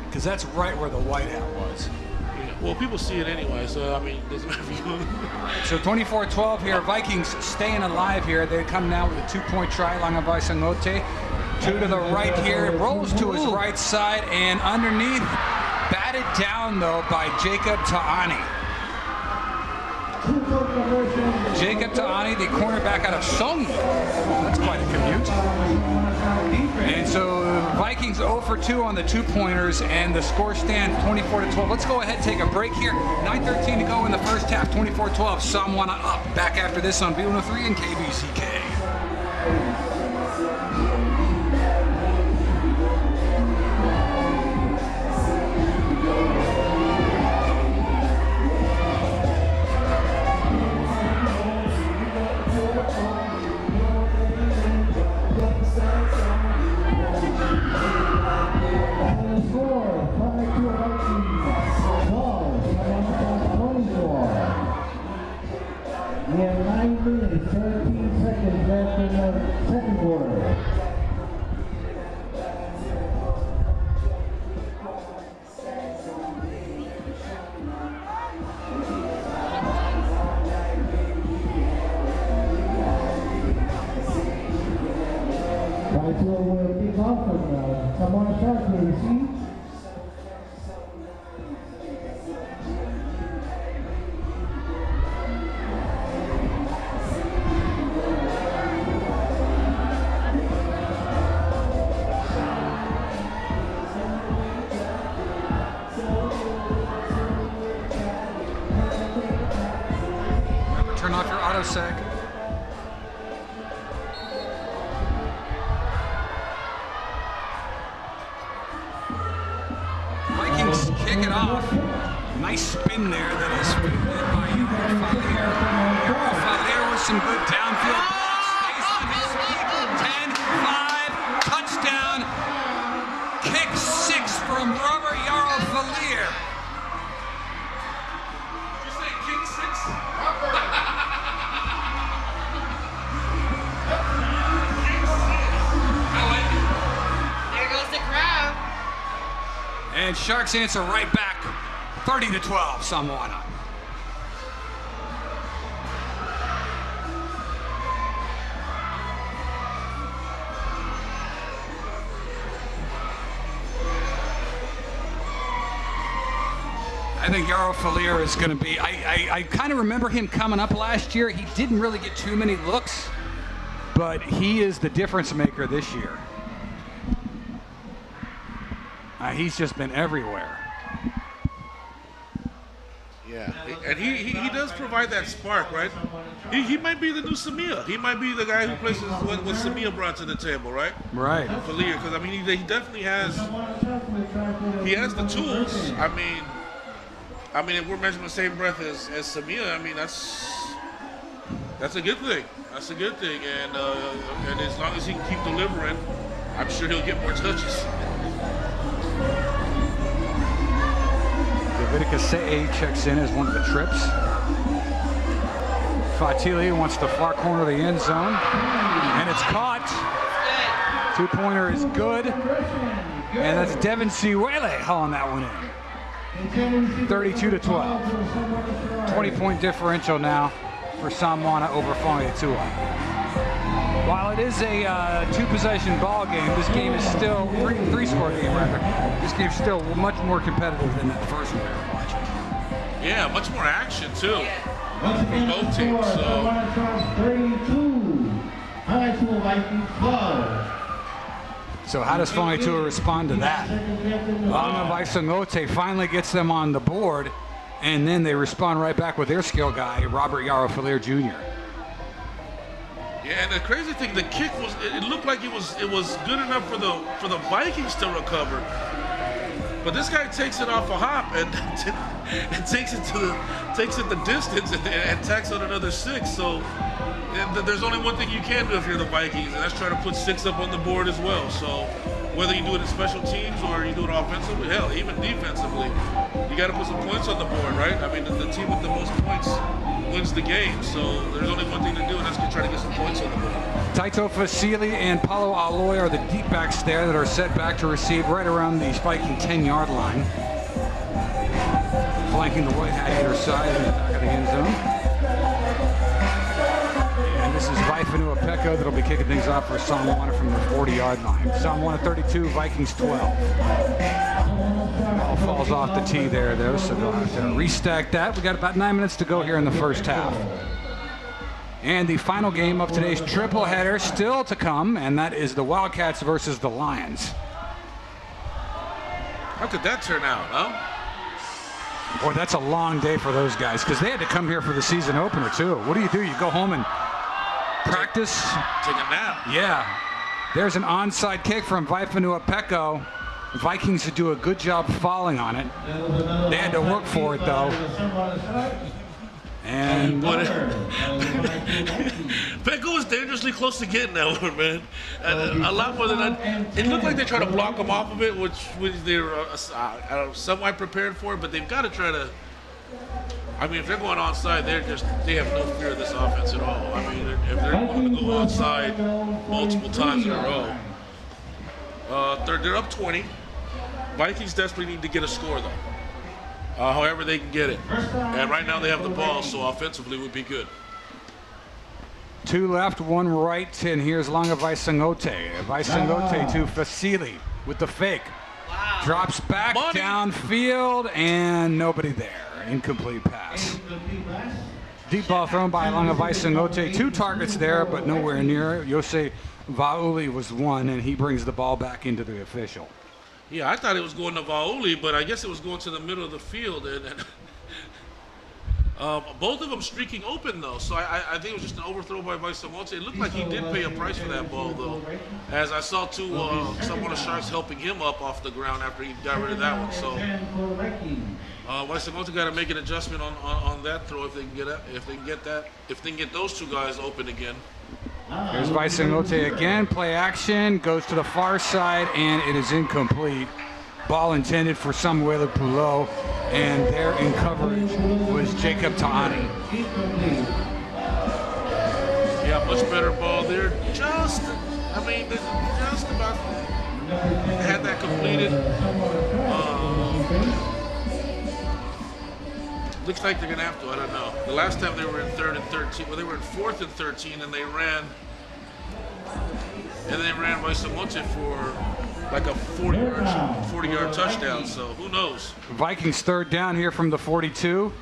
Because that's right where the white hat was. Yeah. Well, people see it anyway, so I mean, it doesn't matter if you. So 24-12 here. Vikings staying alive here. They come now with a 2-point try. Langa Vaisangote. 2 to the right here. Rolls to his right side and underneath. Batted down though by Jacob Ta'ani. Jacob Ta'ani, the cornerback out of Song. That's quite a commute. And so Vikings 0 for 2 on the 2-pointers, and the score stands 24-12. Let's go ahead and take a break here. 9:13 to go in the first half. 24-12. Samoana up. Back after this on B103 and KVCK. Score, 5-2 Vikings, 12, 24. will kick off from Samoa Sharks will receive. Turn off your auto seg. Vikings kick it off. Nice spin there that is led by Falier. Falier with some good downfield blocks. Stays on his feet. 10-5. Touchdown. Kick 6 from Robert Yarrow Falier. Did you say kick 6? There goes the crowd. And Sharks answer right back, 30-12, Samoana. I think Yarrow Falier is going to be, I kind of remember him coming up last year. He didn't really get too many looks, but he is the difference maker this year. He's just been everywhere. Yeah, and he does provide that spark, right? He might be the new Samia. He might be the guy who places what Samia brought to the table, right? Right. Falier, because I mean he definitely has the tools. I mean if we're measuring the same breath as Samia, I mean that's a good thing. That's a good thing, and as long as he can keep delivering, I'm sure he'll get more touches. Kvzktv checks in as one of the trips. Fatili wants the far corner of the end zone, and it's caught. Two-pointer is good, and that's Devin Siwele hauling that one in. 32-12. 20-point differential now for Samoana over Faliatua. While it is a two-possession ball game, this game is still three-score game rather. This game's still much more competitive than that first one we were watching. Yeah, much more action too from both teams. So. 32. Vikings 12. So how does Faliatua respond to that? Kvzktv finally gets them on the board, and then they respond right back with their skill guy, Robert Yarrow Falier Jr. Yeah, and the crazy thing, the kick it looked like it was good enough for the Vikings to recover. But this guy takes it off a hop and takes it the distance and tacks on another 6. So there's only one thing you can do if you're the Vikings, and that's try to put 6 up on the board as well. So whether you do it in special teams or you do it offensively, hell, even defensively, you got to put some points on the board, right? I mean, the team with the most points wins the game. So there's only one thing to do, and that's to try to get some points on the board. Taito Fasili and Paulo Aloy are the deep backs there that are set back to receive right around the Viking 10-yard line. Flanking the white hat either side in the back of the end zone. And this is Vaifanua Peko that'll be kicking things off for Samoana from the 40-yard line. Samoana 32, Vikings 12. Ball falls off the tee there, though, so they'll have to restack that. We got about 9 minutes to go here in the first half. And the final game of today's triple header still to come, and that is the Wildcats versus the Lions. How could that turn out, huh? Boy, that's a long day for those guys, because they had to come here for the season opener, too. What do? You go home and practice? Take a nap. Yeah. There's an onside kick from Vaifanua Peko. The Vikings would do a good job falling on it. They had to work for it, though. And Peko was dangerously close to getting that one, man. A lot more than that. It looked like they tried to block him off of it, which they're somewhat prepared for, but they've got to try to. I mean, if they're going onside, they have no fear of this offense at all. I mean, if they're going to go onside multiple times in a row, they're up 20. Vikings desperately need to get a score, though. However they can get it. And right now they have the ball, so offensively would be good. 2 left, 1 right, and here's Langa Vaisangote. Vaisangote to Vasily with the fake. Wow. Drops back Money. downfield, and nobody there. Incomplete pass. Incomplete pass. Deep ball thrown by Langa Vaisangote. 2 targets there, but nowhere near. Jose Vauli was 1, and he brings the ball back into the official. Yeah, I thought it was going to Vauli, but I guess it was going to the middle of the field. And both of them streaking open, though. So I think it was just an overthrow by Vaisangote. It looked like he did pay a price for that ball, though. As I saw some of the Sharks helping him up off the ground after he got rid of that one. So Vaisangote got to make an adjustment on that throw if they can get those 2 guys open again. Here's Vaisangote again. Play action. Goes to the far side, and it is incomplete. Ball intended for Samuel Poulot, and there in coverage was Jacob Tahani. Yeah, much better ball there. Just about had that completed. Looks like they're going to have to. I don't know. The last time they were in 3rd and 13. Well, they were in 4th and 13, and they ran Vaisangote for like a 40-yard touchdown. So who knows? Vikings 3rd down here from the 42.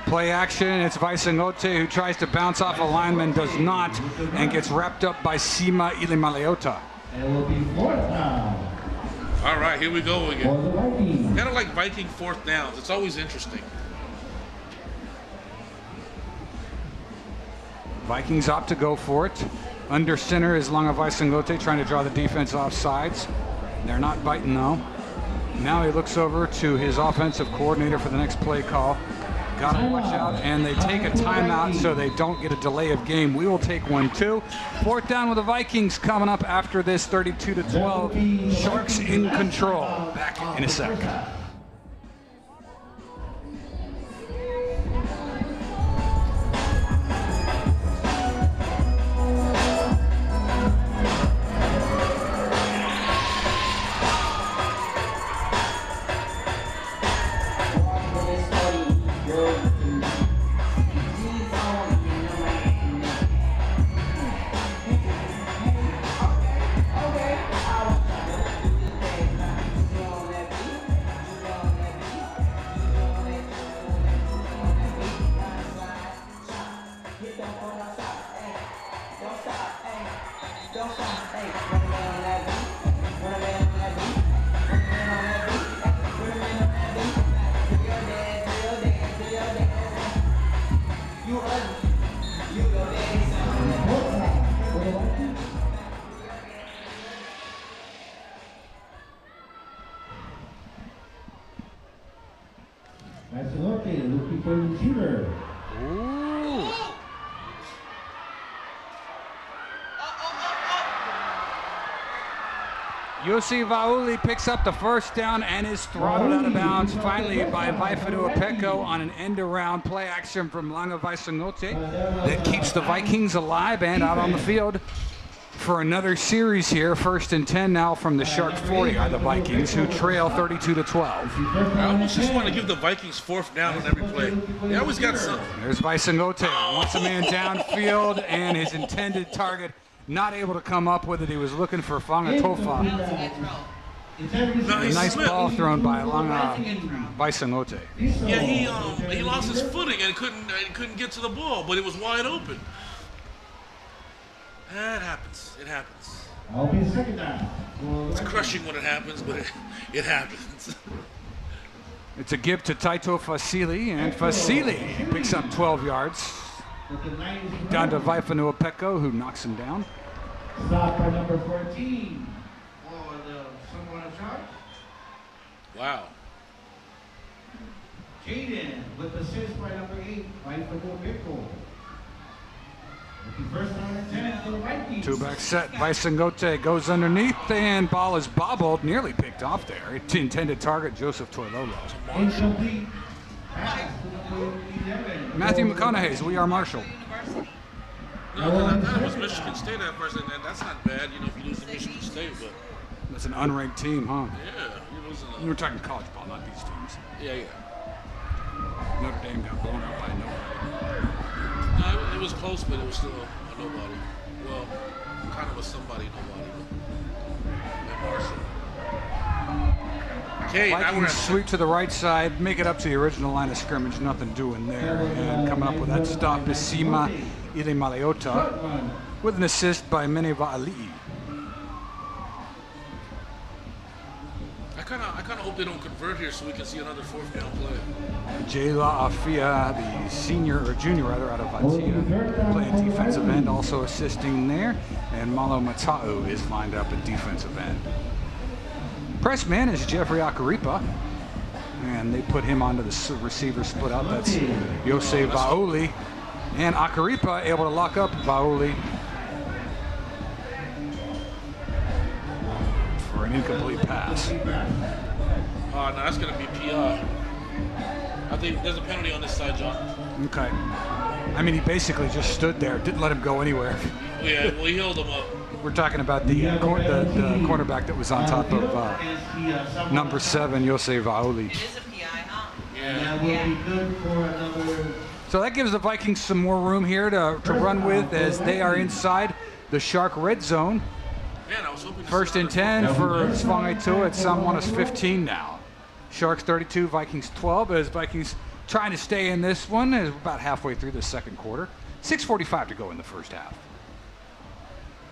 Play action. It's Vaisangote who tries to bounce off a lineman, does not, and gets wrapped up by Sima Ilimaleota. And it will be 4th down. All right, here we go again. For the Vikings. Kind of like Viking 4th downs. It's always interesting. Vikings opt to go for it. Under center is Langa Vaisangote trying to draw the defense off sides. They're not biting though. Now he looks over to his offensive coordinator for the next play call. Got to watch out, and they take a timeout so they don't get a delay of game. We will take one too. 4th down with the Vikings coming up after this 32-12. Sharks in control. Back in a sec. Vaisangote looking for the shooter. Ooh. Yossi Vauli picks up the 1st down and is throttled out of bounds finally by Vaifedu Apeko on an end-around play action from Langa Vaisangote that keeps the Vikings alive and out on the field for another series here. 1st and 10 now from the Shark 40 are the Vikings, who trail 32-12. I almost just want to give the Vikings 4th down on every play. They always got something. There's Vaisangote, wants a man downfield, and his intended target not able to come up with it. He was looking for Fanga Tofa. No, he Nice slipped. ball thrown by Langa Vaisangote. Yeah, he lost his footing and couldn't get to the ball, but it was wide open. It happens. It happens. I'll be 2nd down. It's crushing when it happens, but it happens. It's a give to Taito Fasili, and Fasili picks up 12 yards. Down to Vaifedu Apeko, who knocks him down. Stop by number 14. For the Samoa Sharks. Wow. Jaden with assist by number 8, Vaisangote Apeko. First down and 10 for the Vikings. 2-back set. Vaisangote goes underneath, and ball is bobbled, nearly picked off there. Its intended target, Joseph Toilolo. Incomplete pass to number 11. Matthew McConaughey's We Are Marshall. No, 'cause I thought it was Michigan State at first, and that's not bad, if you lose to Michigan State, but That's an unranked team, huh? yeah, you're losing. We were talking college ball, not these teams. Yeah. Notre Dame got blown out by nobody. No, it was close, but it was still a nobody. Well, kind of a somebody nobody. And Marshall. Okay, now we're Vikings at sweep to the right side, make it up to the original line of scrimmage, nothing doing there. And coming up with that stop is Sima Ilemaleota with an assist by Meneva Ali'i. I kind of hope they don't convert here so we can see another fourth down play. Jayla Afia, the senior or junior rather, out of Vatia, playing defensive end, also assisting there. And Malo Mata'u is lined up at defensive end. Press man is Jeffrey Akaripa, and they put him onto the receiver split out. That's Yosei Vaoli, and Akaripa able to lock up Vaoli for an incomplete pass. No, that's going to be PI. I think there's a penalty on this side, John. Okay. I mean, he basically just stood there, didn't let him go anywhere. Yeah, well, he held him up. We're talking about the cornerback that was on top of number 7, Yosei Vaoli. It is a PI, huh? And that will be good for another. So that gives the Vikings some more room here to run with as they are inside the Shark red zone. Man, I was hoping to First see and another 10 for Svangaitua. It's Samoa's 15 now. Sharks 32, Vikings 12. As Vikings trying to stay in this one, is about halfway through the second quarter. 6:45 to go in the first half.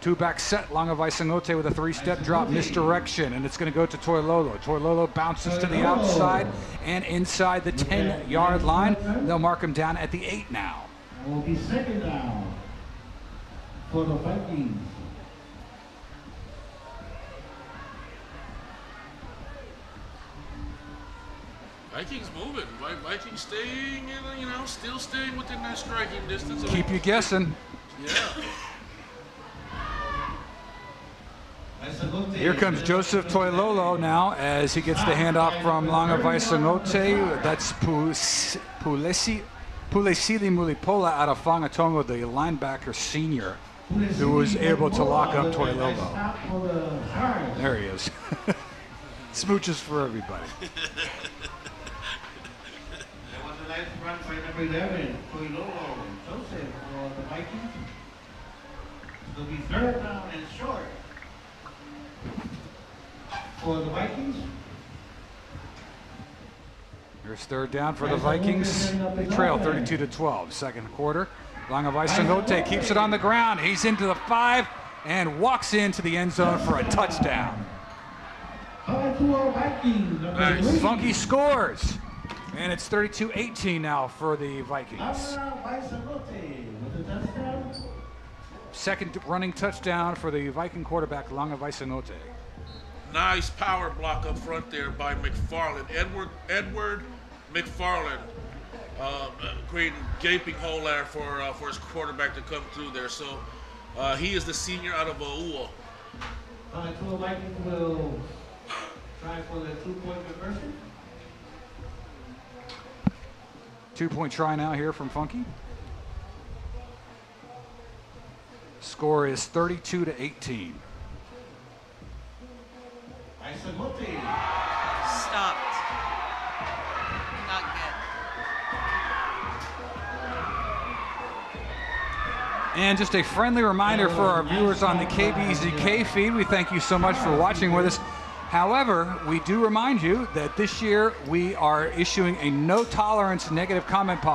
Two-back set, Langavai with a 3-step drop, misdirection, and it's going to go to Toilolo. Toilolo bounces to the outside and inside the 10-yard line. They'll mark him down at the 8 now. It will be second down for the Vikings. Vikings moving. Vikings staying, still staying within that striking distance. Keep you guessing. Yeah. Here comes Joseph Toilolo now as he gets the handoff from Langavai Sangote. That's Pulesili Mulipola out of Fangatongo, the linebacker senior, who was able to lock up Toilolo. There he is. Smooches for everybody. That was a nice run by number 11, Toilolo Joseph for the Vikings. It'll be third down and short for the Vikings. Here's third down for the Vikings. They trail 32-12, second quarter. Langavai Sangote keeps it on the ground. He's into the 5 and walks into the end zone for a touchdown. Nice. Funky scores. And it's 32-18 now for the Vikings. Second running touchdown for the Viking quarterback, Langavai Sangote. Nice power block up front there by McFarland. Edward McFarland creating gaping hole there for his quarterback to come through there. So he is the senior out of Aua. Two Vikings will try for the 2-point conversion. 2-point try now here from Funky. Score is 32-18. Stopped. Not good. And just a friendly reminder for our viewers on the KBZK feed, we thank you so much for watching with us. However, we do remind you that this year we are issuing a no tolerance negative comment policy.